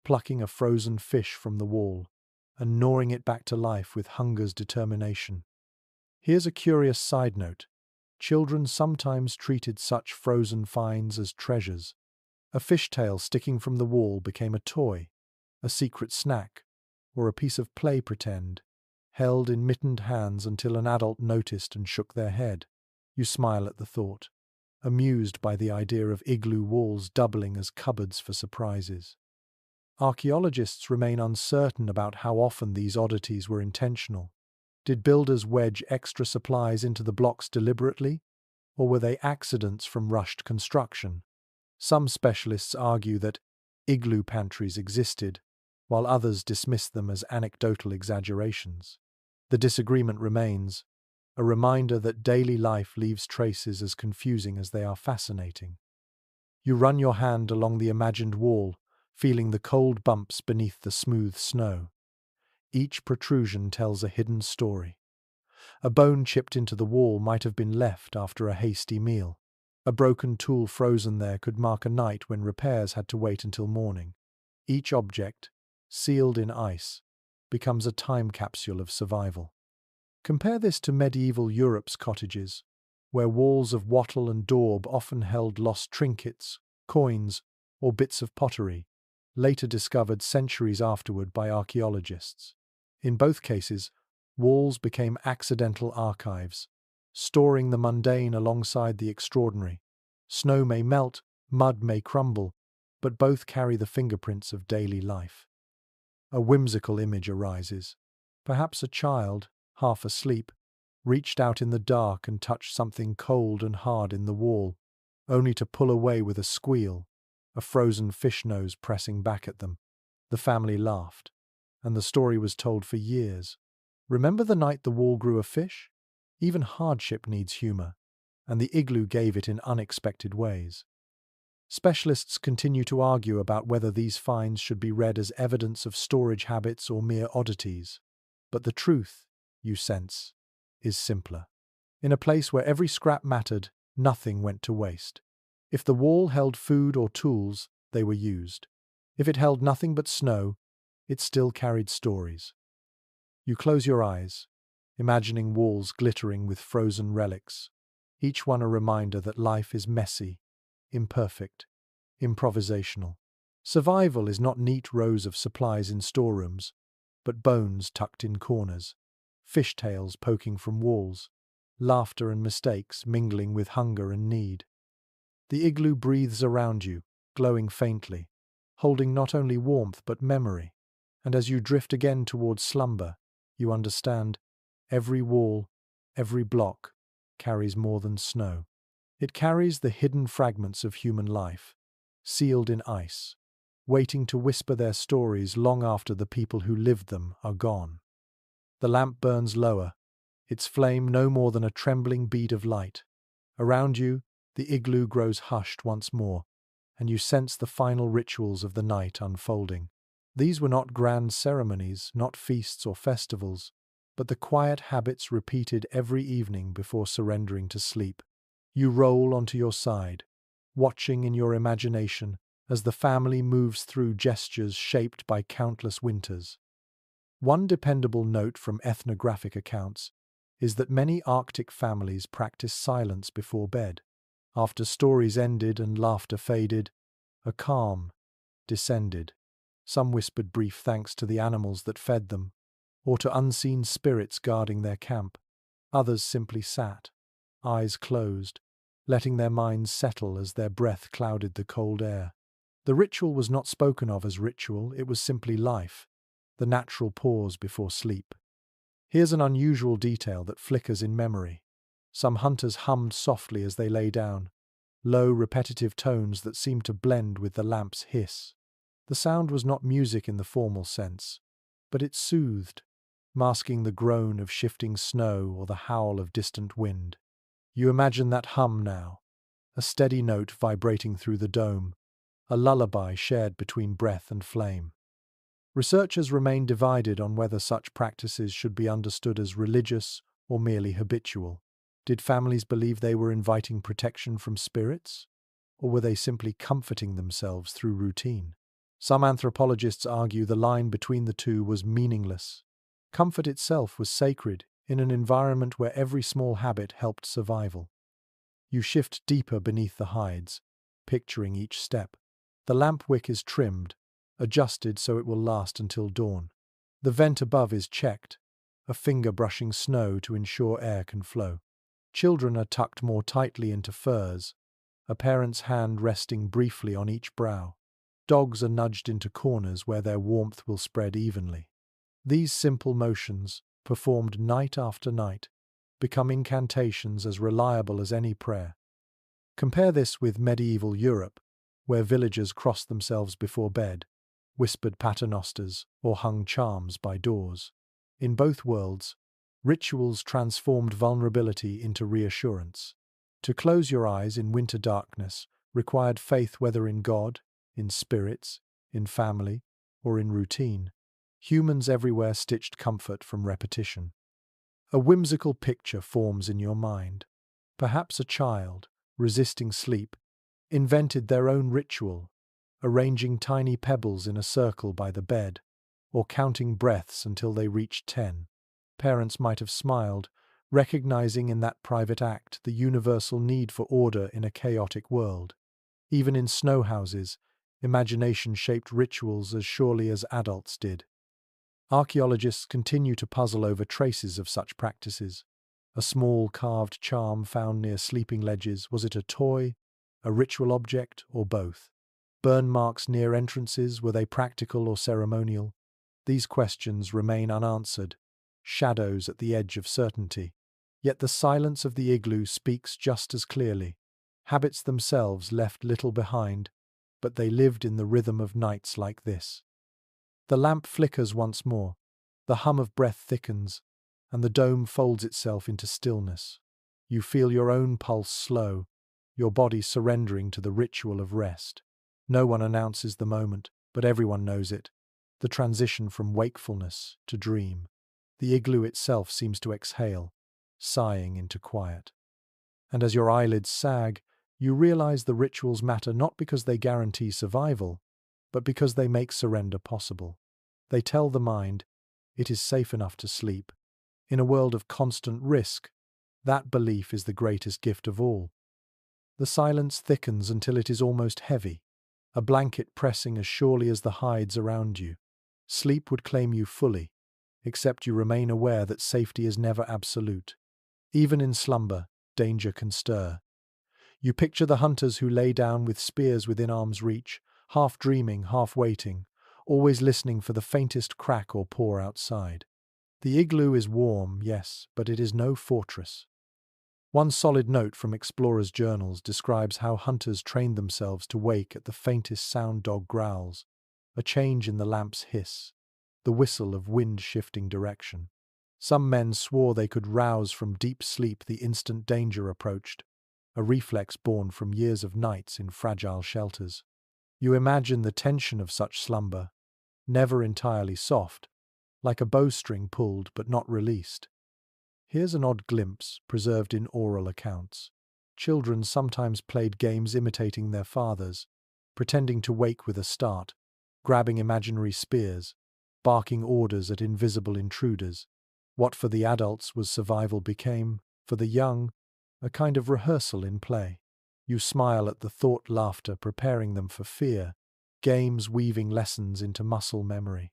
plucking a frozen fish from the wall, and gnawing it back to life with hunger's determination. Here's a curious side note. Children sometimes treated such frozen finds as treasures. A fishtail sticking from the wall became a toy, a secret snack, or a piece of play pretend, held in mittened hands until an adult noticed and shook their head. You smile at the thought, amused by the idea of igloo walls doubling as cupboards for surprises. Archaeologists remain uncertain about how often these oddities were intentional. Did builders wedge extra supplies into the blocks deliberately, or were they accidents from rushed construction? Some specialists argue that igloo pantries existed, while others dismissed them as anecdotal exaggerations. The disagreement remains, a reminder that daily life leaves traces as confusing as they are fascinating. You run your hand along the imagined wall, feeling the cold bumps beneath the smooth snow. Each protrusion tells a hidden story. A bone chipped into the wall might have been left after a hasty meal. A broken tool frozen there could mark a night when repairs had to wait until morning. Each object, sealed in ice, becomes a time capsule of survival. Compare this to medieval Europe's cottages, where walls of wattle and daub often held lost trinkets, coins, or bits of pottery, later discovered centuries afterward by archaeologists. In both cases, walls became accidental archives, storing the mundane alongside the extraordinary. Snow may melt, mud may crumble, but both carry the fingerprints of daily life. A whimsical image arises. Perhaps a child, half asleep, reached out in the dark and touched something cold and hard in the wall, only to pull away with a squeal, a frozen fish nose pressing back at them. The family laughed, and the story was told for years. Remember the night the wall grew a fish? Even hardship needs humor, and the igloo gave it in unexpected ways. Specialists continue to argue about whether these finds should be read as evidence of storage habits or mere oddities. But the truth, you sense, is simpler. In a place where every scrap mattered, nothing went to waste. If the wall held food or tools, they were used. If it held nothing but snow, it still carried stories. You close your eyes, imagining walls glittering with frozen relics, each one a reminder that life is messy, imperfect, improvisational. Survival is not neat rows of supplies in storerooms, but bones tucked in corners, fishtails poking from walls, laughter and mistakes mingling with hunger and need. The igloo breathes around you, glowing faintly, holding not only warmth but memory, and as you drift again towards slumber, you understand every wall, every block, carries more than snow. It carries the hidden fragments of human life, sealed in ice, waiting to whisper their stories long after the people who lived them are gone. The lamp burns lower, its flame no more than a trembling bead of light. Around you, the igloo grows hushed once more, and you sense the final rituals of the night unfolding. These were not grand ceremonies, not feasts or festivals, but the quiet habits repeated every evening before surrendering to sleep. You roll onto your side, watching in your imagination as the family moves through gestures shaped by countless winters. One dependable note from ethnographic accounts is that many Arctic families practice silence before bed. After stories ended and laughter faded, a calm descended. Some whispered brief thanks to the animals that fed them, or to unseen spirits guarding their camp. Others simply sat, eyes closed, letting their minds settle as their breath clouded the cold air. The ritual was not spoken of as ritual, it was simply life, the natural pause before sleep. Here's an unusual detail that flickers in memory. Some hunters hummed softly as they lay down, low, repetitive tones that seemed to blend with the lamp's hiss. The sound was not music in the formal sense, but it soothed, masking the groan of shifting snow or the howl of distant wind. You imagine that hum now, a steady note vibrating through the dome, a lullaby shared between breath and flame. Researchers remain divided on whether such practices should be understood as religious or merely habitual. Did families believe they were inviting protection from spirits, or were they simply comforting themselves through routine? Some anthropologists argue the line between the two was meaningless. Comfort itself was sacred in an environment where every small habit helped survival. You shift deeper beneath the hides, picturing each step. The lamp wick is trimmed, adjusted so it will last until dawn. The vent above is checked, a finger brushing snow to ensure air can flow. Children are tucked more tightly into furs, a parent's hand resting briefly on each brow. Dogs are nudged into corners where their warmth will spread evenly. These simple motions, performed night after night, become incantations as reliable as any prayer. Compare this with medieval Europe, where villagers crossed themselves before bed, whispered paternosters, or hung charms by doors. In both worlds, rituals transformed vulnerability into reassurance. To close your eyes in winter darkness required faith, whether in God, in spirits, in family, or in routine. Humans everywhere stitched comfort from repetition. A whimsical picture forms in your mind. Perhaps a child, resisting sleep, invented their own ritual, arranging tiny pebbles in a circle by the bed, or counting breaths until they reached 10. Parents might have smiled, recognizing in that private act the universal need for order in a chaotic world. Even in snow houses, imagination shaped rituals as surely as adults did. Archaeologists continue to puzzle over traces of such practices. A small carved charm found near sleeping ledges, was it a toy, a ritual object, or both? Burn marks near entrances, were they practical or ceremonial? These questions remain unanswered, shadows at the edge of certainty. Yet the silence of the igloo speaks just as clearly. Habits themselves left little behind, but they lived in the rhythm of nights like this. The lamp flickers once more, the hum of breath thickens, and the dome folds itself into stillness. You feel your own pulse slow, your body surrendering to the ritual of rest. No one announces the moment, but everyone knows it, the transition from wakefulness to dream. The igloo itself seems to exhale, sighing into quiet. And as your eyelids sag, you realize the rituals matter not because they guarantee survival, but because they make surrender possible. They tell the mind, it is safe enough to sleep. In a world of constant risk, that belief is the greatest gift of all. The silence thickens until it is almost heavy, a blanket pressing as surely as the hides around you. Sleep would claim you fully, except you remain aware that safety is never absolute. Even in slumber, danger can stir. You picture the hunters who lay down with spears within arm's reach, half dreaming, half waiting, always listening for the faintest crack or paw outside. The igloo is warm, yes, but it is no fortress. One solid note from explorers' journals describes how hunters trained themselves to wake at the faintest sound. Dog growls, a change in the lamp's hiss, the whistle of wind shifting direction. Some men swore they could rouse from deep sleep the instant danger approached, a reflex born from years of nights in fragile shelters. You imagine the tension of such slumber, never entirely soft, like a bowstring pulled but not released. Here's an odd glimpse, preserved in oral accounts. Children sometimes played games imitating their fathers, pretending to wake with a start, grabbing imaginary spears, barking orders at invisible intruders. What for the adults was survival became, for the young, a kind of rehearsal in play. You smile at the thought, laughter preparing them for fear, games weaving lessons into muscle memory.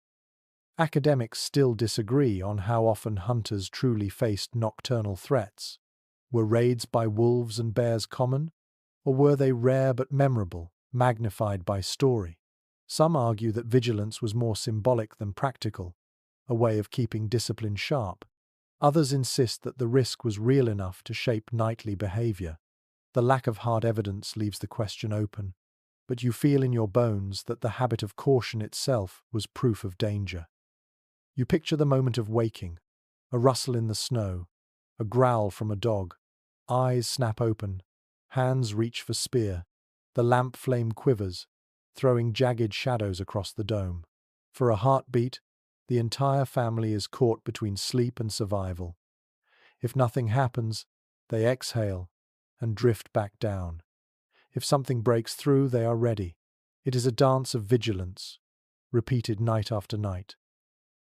Academics still disagree on how often hunters truly faced nocturnal threats. Were raids by wolves and bears common, or were they rare but memorable, magnified by story? Some argue that vigilance was more symbolic than practical, a way of keeping discipline sharp. Others insist that the risk was real enough to shape nightly behavior. The lack of hard evidence leaves the question open, but you feel in your bones that the habit of caution itself was proof of danger. You picture the moment of waking, a rustle in the snow, a growl from a dog, eyes snap open, hands reach for spear, the lamp flame quivers, throwing jagged shadows across the dome. For a heartbeat, the entire family is caught between sleep and survival. If nothing happens, they exhale and drift back down. If something breaks through, they are ready. It is a dance of vigilance, repeated night after night.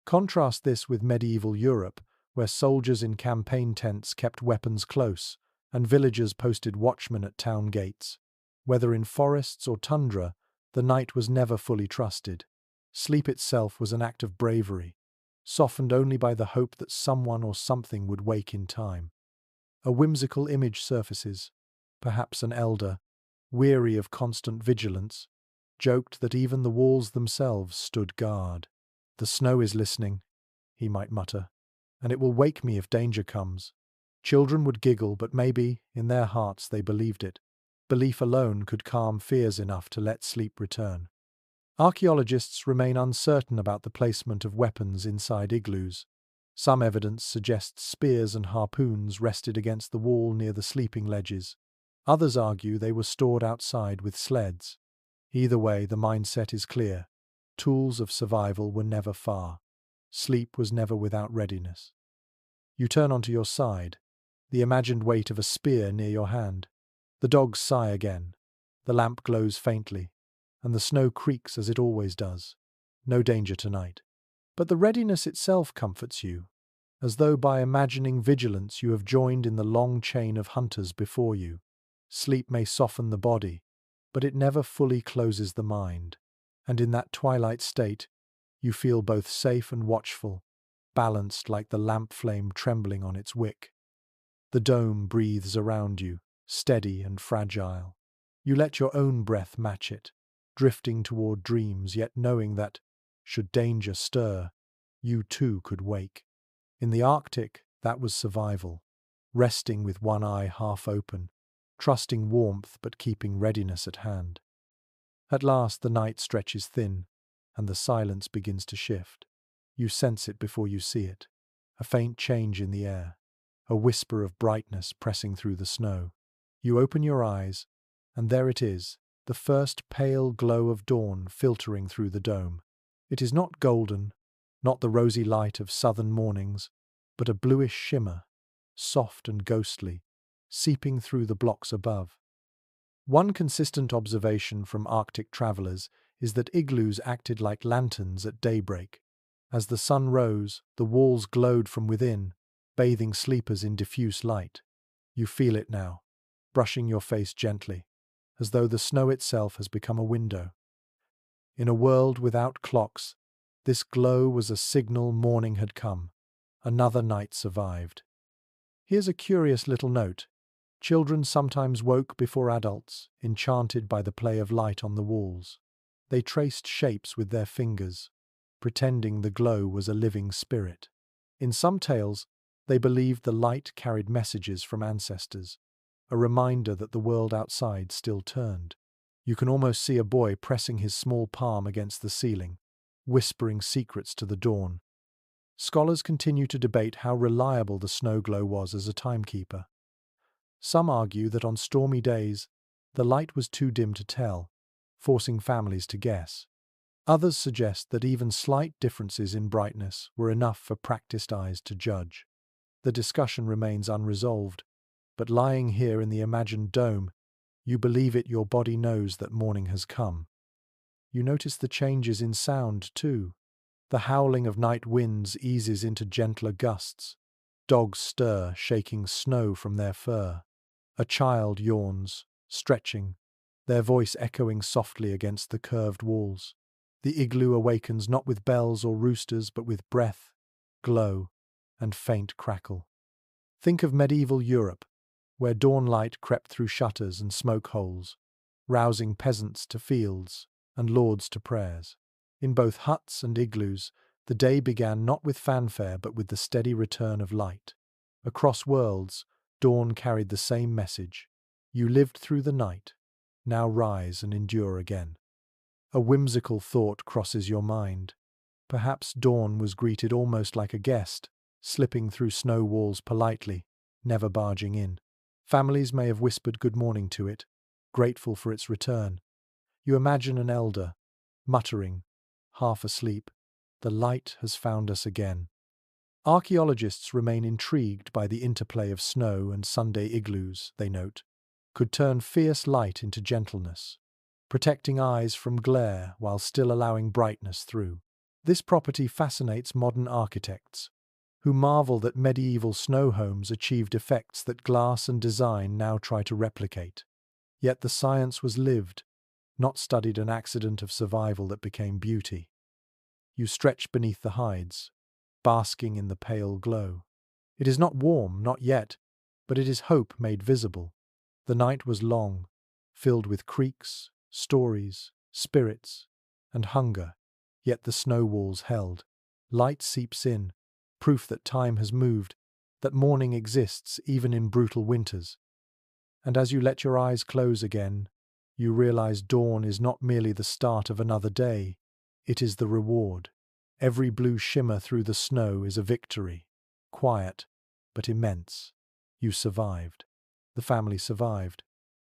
Contrast this with medieval Europe, where soldiers in campaign tents kept weapons close, and villagers posted watchmen at town gates. Whether in forests or tundra, the night was never fully trusted. Sleep itself was an act of bravery, softened only by the hope that someone or something would wake in time. A whimsical image surfaces. Perhaps an elder, weary of constant vigilance, joked that even the walls themselves stood guard. "The snow is listening," he might mutter, "and it will wake me if danger comes." Children would giggle, but maybe, in their hearts, they believed it. belief alone could calm fears enough to let sleep return. Archaeologists remain uncertain about the placement of weapons inside igloos. Some evidence suggests spears and harpoons rested against the wall near the sleeping ledges. Others argue they were stored outside with sleds. Either way, the mindset is clear. Tools of survival were never far. Sleep was never without readiness. You turn onto your side, the imagined weight of a spear near your hand. The dogs sigh again. The lamp glows faintly, and the snow creaks as it always does. No danger tonight. But the readiness itself comforts you, as though by imagining vigilance you have joined in the long chain of hunters before you. Sleep may soften the body, but it never fully closes the mind, and in that twilight state, you feel both safe and watchful, balanced like the lamp flame trembling on its wick. The dome breathes around you, steady and fragile. You let your own breath match it, drifting toward dreams, yet knowing that, should danger stir, you too could wake. In the Arctic, that was survival, resting with one eye half open, trusting warmth but keeping readiness at hand. At last the night stretches thin, and the silence begins to shift. You sense it before you see it, a faint change in the air, a whisper of brightness pressing through the snow. You open your eyes, and there it is, the first pale glow of dawn filtering through the dome. It is not golden, not the rosy light of southern mornings, but a bluish shimmer, soft and ghostly, seeping through the blocks above. One consistent observation from Arctic travelers is that igloos acted like lanterns at daybreak. As the sun rose, the walls glowed from within, bathing sleepers in diffuse light. You feel it now, brushing your face gently, as though the snow itself has become a window. In a world without clocks, this glow was a signal morning had come. Another night survived. Here's a curious little note. Children sometimes woke before adults, enchanted by the play of light on the walls. They traced shapes with their fingers, pretending the glow was a living spirit. In some tales, they believed the light carried messages from ancestors, a reminder that the world outside still turned. You can almost see a boy pressing his small palm against the ceiling, whispering secrets to the dawn. Scholars continue to debate how reliable the snow glow was as a timekeeper. Some argue that on stormy days, the light was too dim to tell, forcing families to guess. Others suggest that even slight differences in brightness were enough for practiced eyes to judge. The discussion remains unresolved, but lying here in the imagined dome, you believe it your body knows that morning has come. You notice the changes in sound, too. The howling of night winds eases into gentler gusts. Dogs stir, shaking snow from their fur. A child yawns, stretching, their voice echoing softly against the curved walls. The igloo awakens not with bells or roosters, but with breath, glow, and faint crackle. Think of medieval Europe, where dawnlight crept through shutters and smoke holes, rousing peasants to fields and lords to prayers. In both huts and igloos, the day began not with fanfare but with the steady return of light. Across worlds, dawn carried the same message. You lived through the night, now rise and endure again. A whimsical thought crosses your mind. Perhaps dawn was greeted almost like a guest, slipping through snow walls politely, never barging in. Families may have whispered good morning to it, grateful for its return. You imagine an elder, muttering, half asleep, "The light has found us again." Archaeologists remain intrigued by the interplay of snow and Sunday igloos, they note, could turn fierce light into gentleness, protecting eyes from glare while still allowing brightness through. This property fascinates modern architects, who marvel that medieval snow homes achieved effects that glass and design now try to replicate. Yet the science was lived, not studied, an accident of survival that became beauty. You stretch beneath the hides, basking in the pale glow. It is not warm, not yet, but it is hope made visible. The night was long, filled with creaks, stories, spirits, and hunger, yet the snow walls held. Light seeps in, proof that time has moved, that morning exists even in brutal winters. And as you let your eyes close again, you realize dawn is not merely the start of another day, it is the reward. Every blue shimmer through the snow is a victory. Quiet, but immense. You survived. The family survived.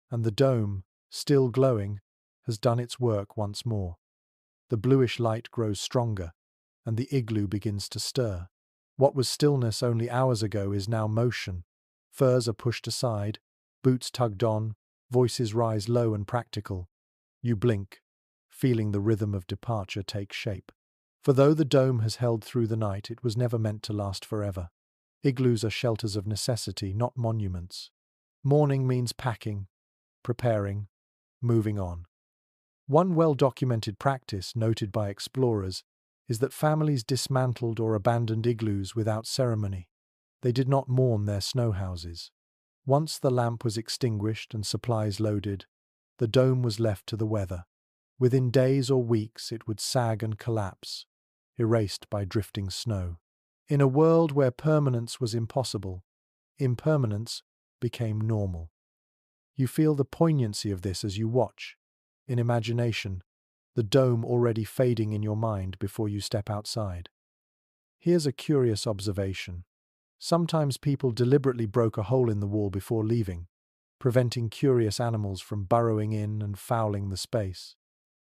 And the dome, still glowing, has done its work once more. The bluish light grows stronger, and the igloo begins to stir. What was stillness only hours ago is now motion. Furs are pushed aside, boots tugged on, voices rise low and practical. You blink, feeling the rhythm of departure take shape. For though the dome has held through the night, it was never meant to last forever. Igloos are shelters of necessity, not monuments. Morning means packing, preparing, moving on. One well-documented practice noted by explorers is that families dismantled or abandoned igloos without ceremony. They did not mourn their snow houses. Once the lamp was extinguished and supplies loaded, the dome was left to the weather. Within days or weeks it would sag and collapse, erased by drifting snow. In a world where permanence was impossible, impermanence became normal. You feel the poignancy of this as you watch, in imagination, the dome already fading in your mind before you step outside. Here's a curious observation. Sometimes people deliberately broke a hole in the wall before leaving, preventing curious animals from burrowing in and fouling the space.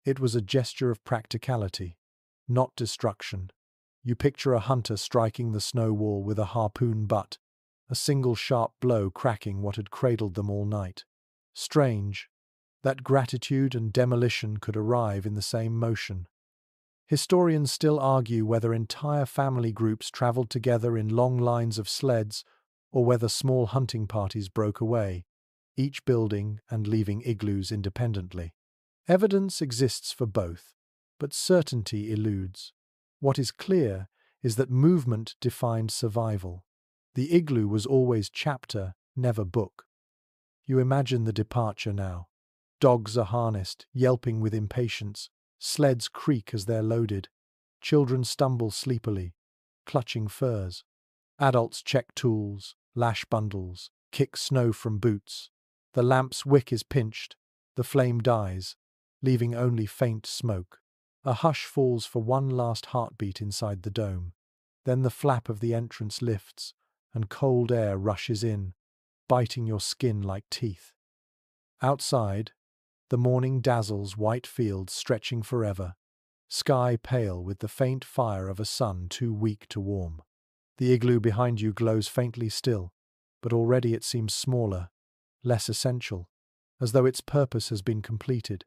It was a gesture of practicality, not destruction. You picture a hunter striking the snow wall with a harpoon butt, a single sharp blow cracking what had cradled them all night. Strange that gratitude and demolition could arrive in the same motion. Historians still argue whether entire family groups traveled together in long lines of sleds or whether small hunting parties broke away, each building and leaving igloos independently. Evidence exists for both, but certainty eludes. What is clear is that movement defined survival. The igloo was always chapter, never book. You imagine the departure now. Dogs are harnessed, yelping with impatience. Sleds creak as they're loaded. Children stumble sleepily, clutching furs. Adults check tools, lash bundles, kick snow from boots. The lamp's wick is pinched. The flame dies, leaving only faint smoke. A hush falls for one last heartbeat inside the dome. Then the flap of the entrance lifts, and cold air rushes in, biting your skin like teeth. Outside, the morning dazzles white fields stretching forever, sky pale with the faint fire of a sun too weak to warm. The igloo behind you glows faintly still, but already it seems smaller, less essential, as though its purpose has been completed.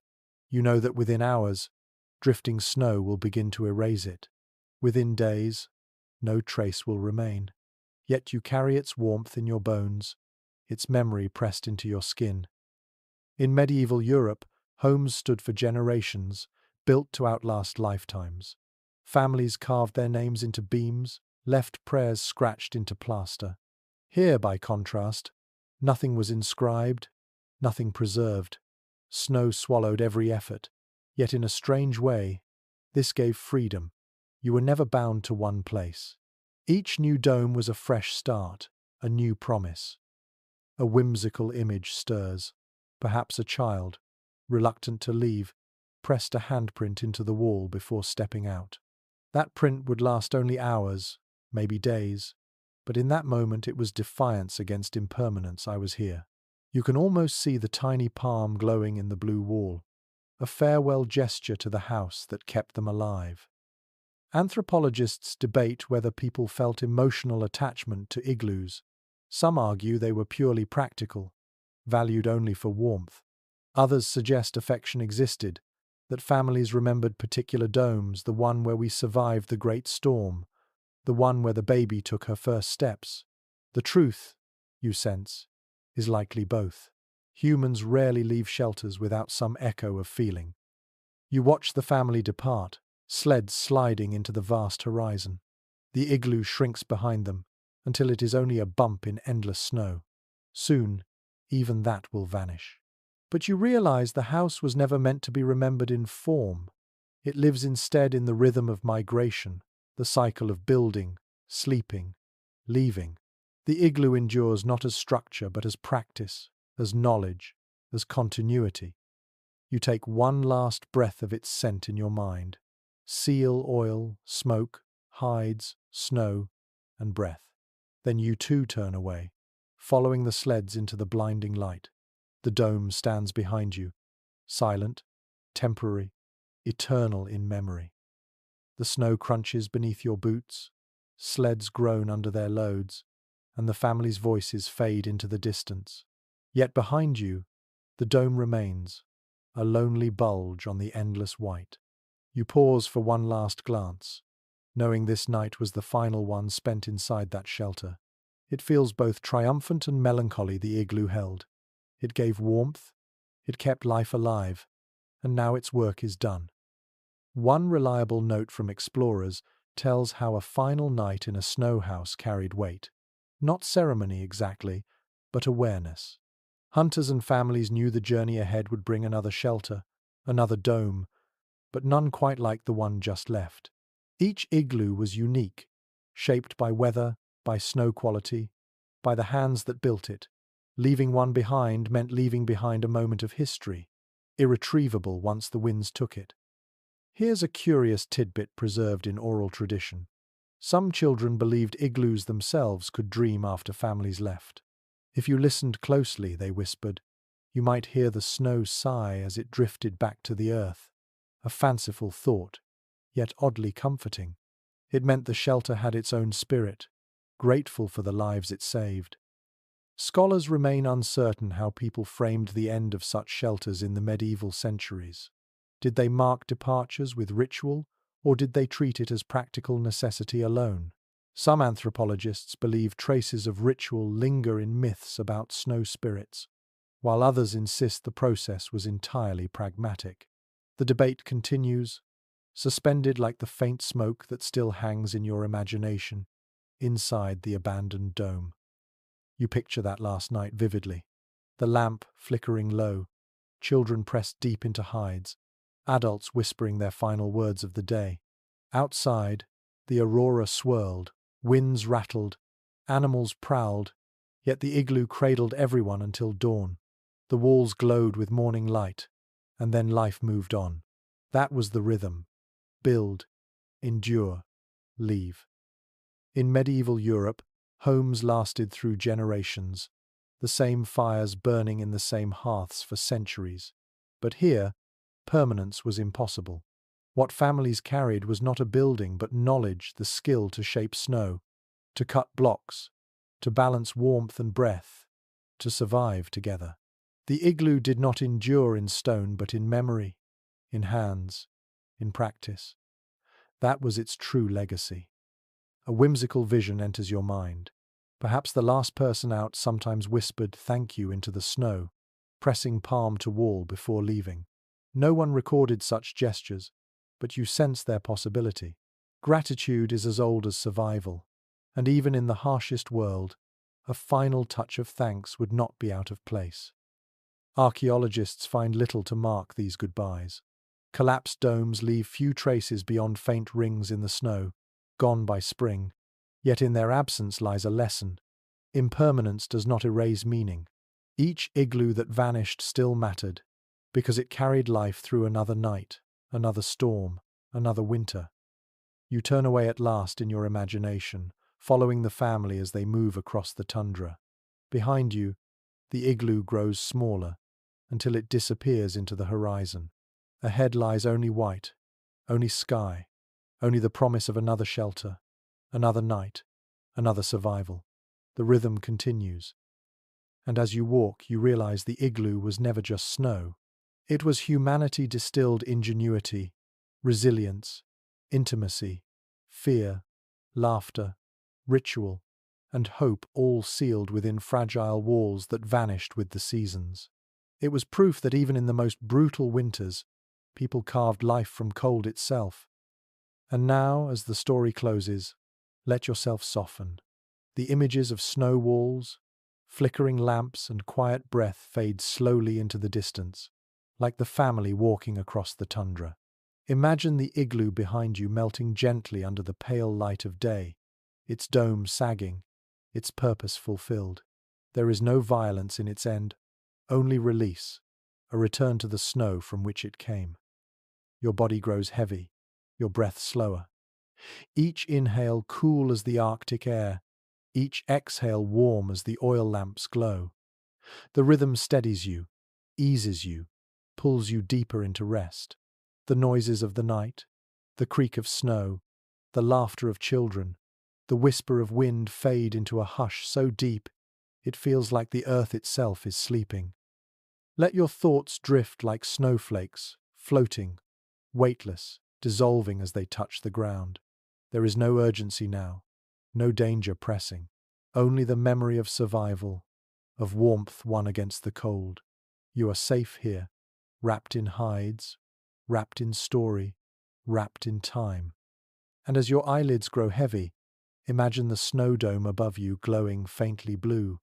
You know that within hours, drifting snow will begin to erase it. Within days, no trace will remain. Yet you carry its warmth in your bones, its memory pressed into your skin. In medieval Europe, homes stood for generations, built to outlast lifetimes. Families carved their names into beams, left prayers scratched into plaster. Here, by contrast, nothing was inscribed, nothing preserved. Snow swallowed every effort, yet in a strange way, this gave freedom. You were never bound to one place. Each new dome was a fresh start, a new promise. A whimsical image stirs. Perhaps a child, reluctant to leave, pressed a handprint into the wall before stepping out. That print would last only hours, maybe days, but in that moment it was defiance against impermanence. I was here. You can almost see the tiny palm glowing in the blue wall, a farewell gesture to the house that kept them alive. Anthropologists debate whether people felt emotional attachment to igloos. Some argue they were purely practical, valued only for warmth. Others suggest affection existed, that families remembered particular domes, the one where we survived the great storm, the one where the baby took her first steps. The truth, you sense, is likely both. Humans rarely leave shelters without some echo of feeling. You watch the family depart, sleds sliding into the vast horizon. The igloo shrinks behind them, until it is only a bump in endless snow. Soon, even that will vanish. But you realize the house was never meant to be remembered in form. It lives instead in the rhythm of migration, the cycle of building, sleeping, leaving. The igloo endures not as structure but as practice, as knowledge, as continuity. You take one last breath of its scent in your mind. Seal oil, smoke, hides, snow, and breath. Then you too turn away, following the sleds into the blinding light. The dome stands behind you, silent, temporary, eternal in memory. The snow crunches beneath your boots, sleds groan under their loads, and the family's voices fade into the distance. Yet behind you, the dome remains, a lonely bulge on the endless white. You pause for one last glance, knowing this night was the final one spent inside that shelter. It feels both triumphant and melancholy the igloo held. It gave warmth, it kept life alive, and now its work is done. One reliable note from explorers tells how a final night in a snow house carried weight. Not ceremony exactly, but awareness. Hunters and families knew the journey ahead would bring another shelter, another dome, but none quite like the one just left. Each igloo was unique, shaped by weather, by snow quality, by the hands that built it. Leaving one behind meant leaving behind a moment of history, irretrievable once the winds took it. Here's a curious tidbit preserved in oral tradition. Some children believed igloos themselves could dream after families left. If you listened closely, they whispered, you might hear the snow sigh as it drifted back to the earth. A fanciful thought, yet oddly comforting. It meant the shelter had its own spirit, grateful for the lives it saved. Scholars remain uncertain how people framed the end of such shelters in the medieval centuries. Did they mark departures with ritual, or did they treat it as practical necessity alone? Some anthropologists believe traces of ritual linger in myths about snow spirits, while others insist the process was entirely pragmatic. The debate continues, suspended like the faint smoke that still hangs in your imagination, inside the abandoned dome. You picture that last night vividly. The lamp flickering low, children pressed deep into hides, adults whispering their final words of the day. Outside, the aurora swirled, winds rattled, animals prowled, yet the igloo cradled everyone until dawn. The walls glowed with morning light, and then life moved on. That was the rhythm. Build, endure, leave. In medieval Europe, homes lasted through generations, the same fires burning in the same hearths for centuries. But here, permanence was impossible. What families carried was not a building, but knowledge, the skill to shape snow, to cut blocks, to balance warmth and breath, to survive together. The igloo did not endure in stone, but in memory, in hands, in practice. That was its true legacy. A whimsical vision enters your mind. Perhaps the last person out sometimes whispered thank you into the snow, pressing palm to wall before leaving. No one recorded such gestures, but you sense their possibility. Gratitude is as old as survival, and even in the harshest world, a final touch of thanks would not be out of place. Archaeologists find little to mark these goodbyes. Collapsed domes leave few traces beyond faint rings in the snow, gone by spring. Yet in their absence lies a lesson. Impermanence does not erase meaning. Each igloo that vanished still mattered, because it carried life through another night, another storm, another winter. You turn away at last in your imagination, following the family as they move across the tundra. Behind you, the igloo grows smaller, until it disappears into the horizon. Ahead lies only white, only sky, only the promise of another shelter, another night, another survival. The rhythm continues. And as you walk, you realize the igloo was never just snow. It was humanity distilled ingenuity, resilience, intimacy, fear, laughter, ritual, and hope, all sealed within fragile walls that vanished with the seasons. It was proof that even in the most brutal winters, people carved life from cold itself. And now, as the story closes, let yourself soften. The images of snow walls, flickering lamps, and quiet breath fade slowly into the distance, like the family walking across the tundra. Imagine the igloo behind you melting gently under the pale light of day, its dome sagging, its purpose fulfilled. There is no violence in its end, Only release, a return to the snow from which it came. Your body grows heavy, your breath slower. Each inhale cool as the Arctic air, each exhale warm as the oil lamps glow. The rhythm steadies you, eases you, pulls you deeper into rest. The noises of the night, the creak of snow, the laughter of children, the whisper of wind fade into a hush so deep it feels like the earth itself is sleeping. Let your thoughts drift like snowflakes, floating, weightless, dissolving as they touch the ground. There is no urgency now, no danger pressing, only the memory of survival, of warmth won against the cold. You are safe here, wrapped in hides, wrapped in story, wrapped in time. And as your eyelids grow heavy, imagine the snow dome above you glowing faintly blue,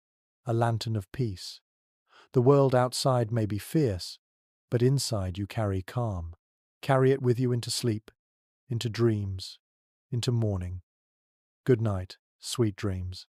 a lantern of peace. The world outside may be fierce, but inside you carry calm. Carry it with you into sleep, into dreams, into morning. Good night, sweet dreams.